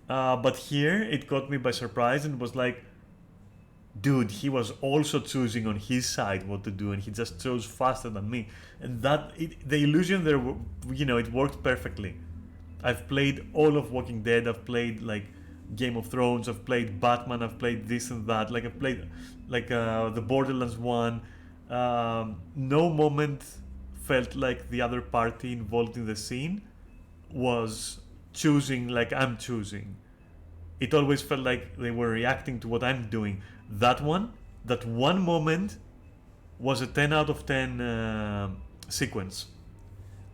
But here it caught me by surprise and was like, dude, he was also choosing on his side what to do, and he just chose faster than me. And that, the illusion there, you know, it worked perfectly. I've played all of Walking Dead, I've played like Game of Thrones, I've played Batman, I've played this and that, like I've played like the Borderlands 1. No moment felt like the other party involved in the scene was choosing like I'm choosing. It always felt like they were reacting to what I'm doing. That one moment was a 10 out of 10 sequence.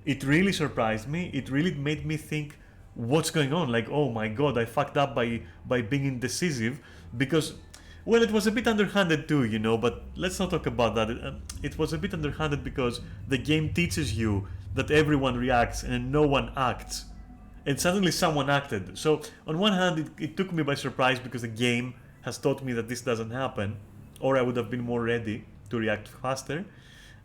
It really surprised me. It really made me think, what's going on? Like, oh my god, I fucked up by being indecisive, because, well, it was a bit underhanded too, you know, but let's not talk about that. It was a bit underhanded because the game teaches you that everyone reacts and no one acts. And suddenly someone acted. So on one hand, it took me by surprise because the game has taught me that this doesn't happen, or I would have been more ready to react faster.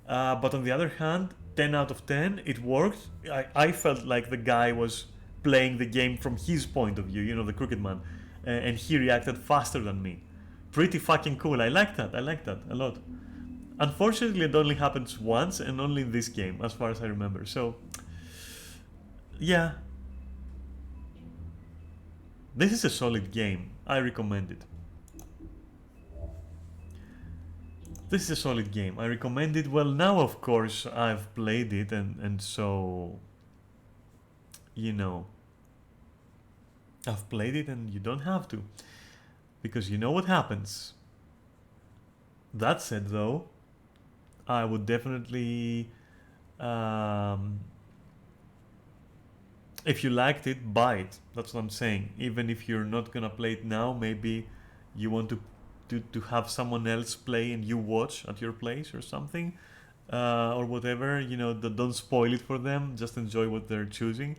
But on the other hand, 10 out of 10, it worked. I felt like the guy was playing the game from his point of view, you know, the Crooked Man, and he reacted faster than me. Pretty fucking cool. I like that a lot. Unfortunately, it only happens once, and only in this game, as far as I remember. So, yeah. This is a solid game. I recommend it. This is a solid game. I recommend it. Well, now, of course, I've played it, and so, you know, I've played it, and you don't have to, because you know what happens. That said, though, I would definitely, if you liked it, buy it. That's what I'm saying. Even if you're not gonna play it now, maybe you want to have someone else play and you watch at your place or something, or whatever, you know, don't spoil it for them, just enjoy what they're choosing.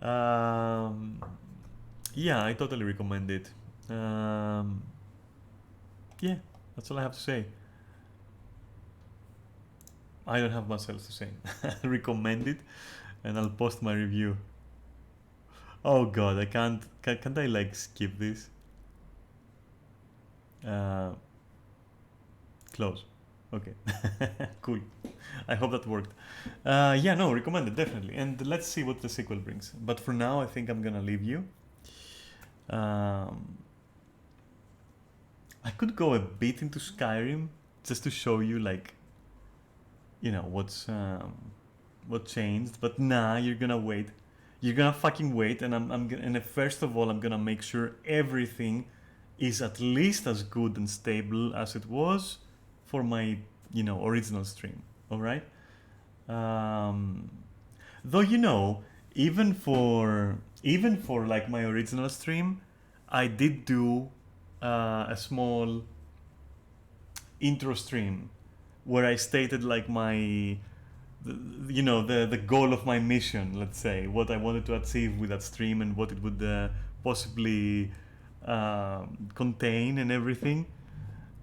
Yeah, I totally recommend it. Yeah, that's all I have to say. I don't have much else to say. Recommend it, and I'll post my review. Oh god, I can't I like skip this? Close. Okay. Cool. I hope that worked. Yeah, no, recommended, definitely. And let's see what the sequel brings. But for now, I think I'm gonna leave you. I could go a bit into Skyrim just to show you, like, you know, what changed. But nah, you're gonna wait. You're gonna fucking wait, and and first of all, I'm gonna make sure everything is at least as good and stable as it was for my, you know, original stream. All right. Though, you know, even for like my original stream, I did do a small intro stream where I stated like my, you know, the goal of my mission, let's say, what I wanted to achieve with that stream and what it would possibly contain and everything.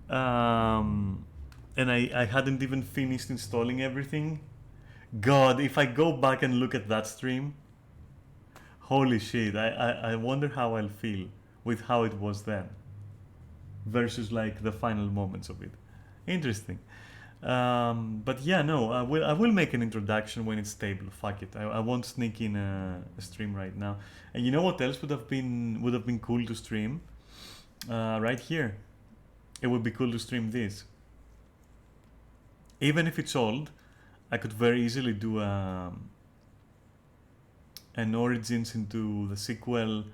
And I hadn't even finished installing everything God, if I go back and look at that stream, holy shit, I wonder how I'll feel with how it was then versus like the final moments of it. Interesting. But yeah, no, I will make an introduction when it's stable. Fuck it, I won't sneak in a stream right now. And you know what else would have been cool to stream? Right here, it would be cool to stream this. Even if it's old, I could very easily do an Origins into the sequel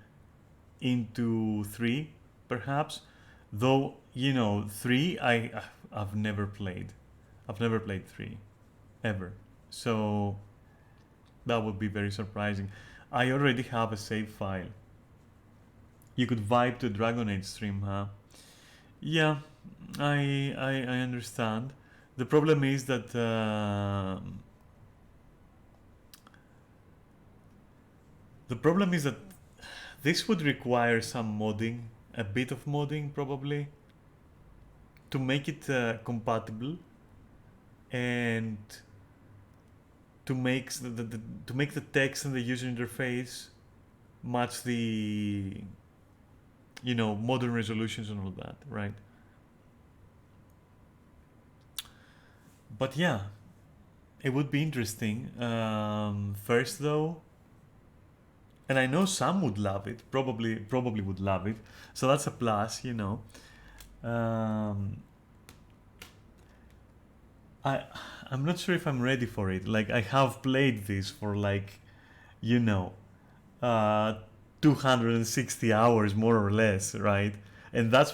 into 3, perhaps. Though, you know, 3 I've never played. I've never played 3 ever. So that would be very surprising. I already have a save file. You could vibe to Dragon Age stream, huh? Yeah, I understand. The problem is that this would require some modding, a bit of modding probably, to make it compatible and to make the text and the user interface match the, you know, modern resolutions and all that, right? But yeah, it would be interesting. First though, and I know some would love it, probably would love it, so that's a plus, you know. I'm not sure if I'm ready for it. Like, I have played this for like, you know, 260 hours more or less, right? And that's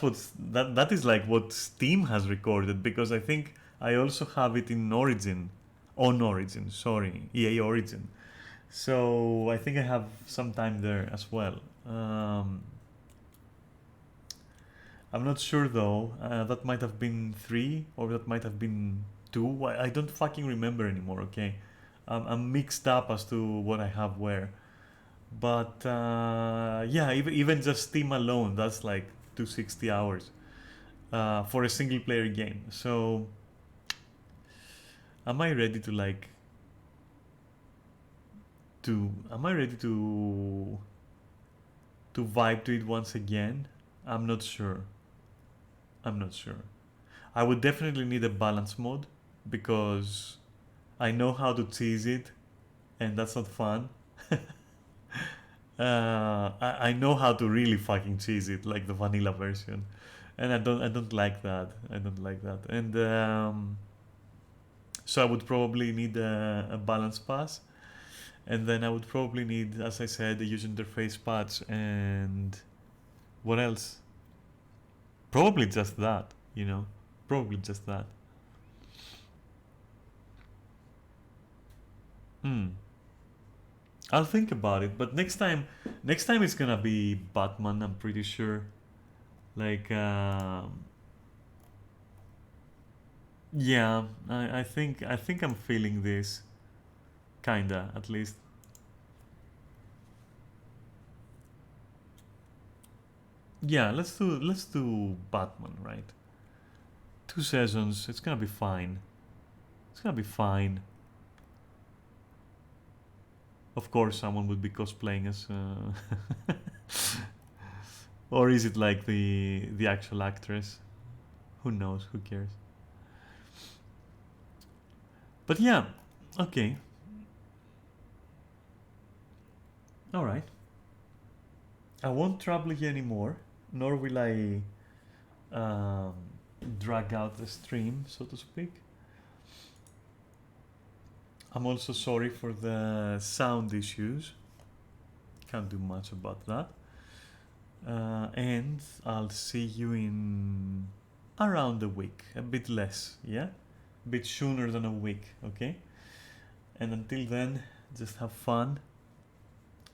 that is like what Steam has recorded, because I think I also have it in Origin, sorry, EA Origin. So I think I have some time there as well. I'm not sure though. That might have been 3 or that might have been 2. I don't fucking remember anymore. Okay, I'm mixed up as to what I have where. But yeah, even just Steam alone, that's like 260 hours for a single player game. So am I ready to like am I ready to vibe to it once again? I'm not sure. I would definitely need a balance mode, because I know how to cheese it, and that's not fun. I know how to really fucking cheese it, like the vanilla version, and I don't like that. And so I would probably need a balance pass, and then I would probably need, as I said, a user interface patch, and what else? Probably just that, you know, probably just that. I'll think about it, but next time it's gonna be Batman, I'm pretty sure. Like, yeah, I think I'm feeling this, kinda, at least. Yeah, let's do Batman, right? 2 seasons, it's gonna be fine. Of course, someone would be cosplaying as, or is it like the actual actress? Who knows? Who cares? But yeah, okay. All right. I won't trouble you anymore, nor will I drag out the stream, so to speak. I'm also sorry for the sound issues. Can't do much about that. And I'll see you in around a week, a bit less, yeah? A bit sooner than a week, okay? And until then, just have fun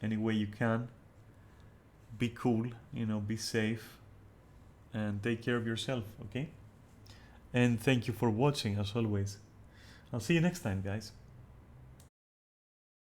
any way you can. Be cool, you know, be safe, and take care of yourself, okay? And thank you for watching, as always. I'll see you next time, guys.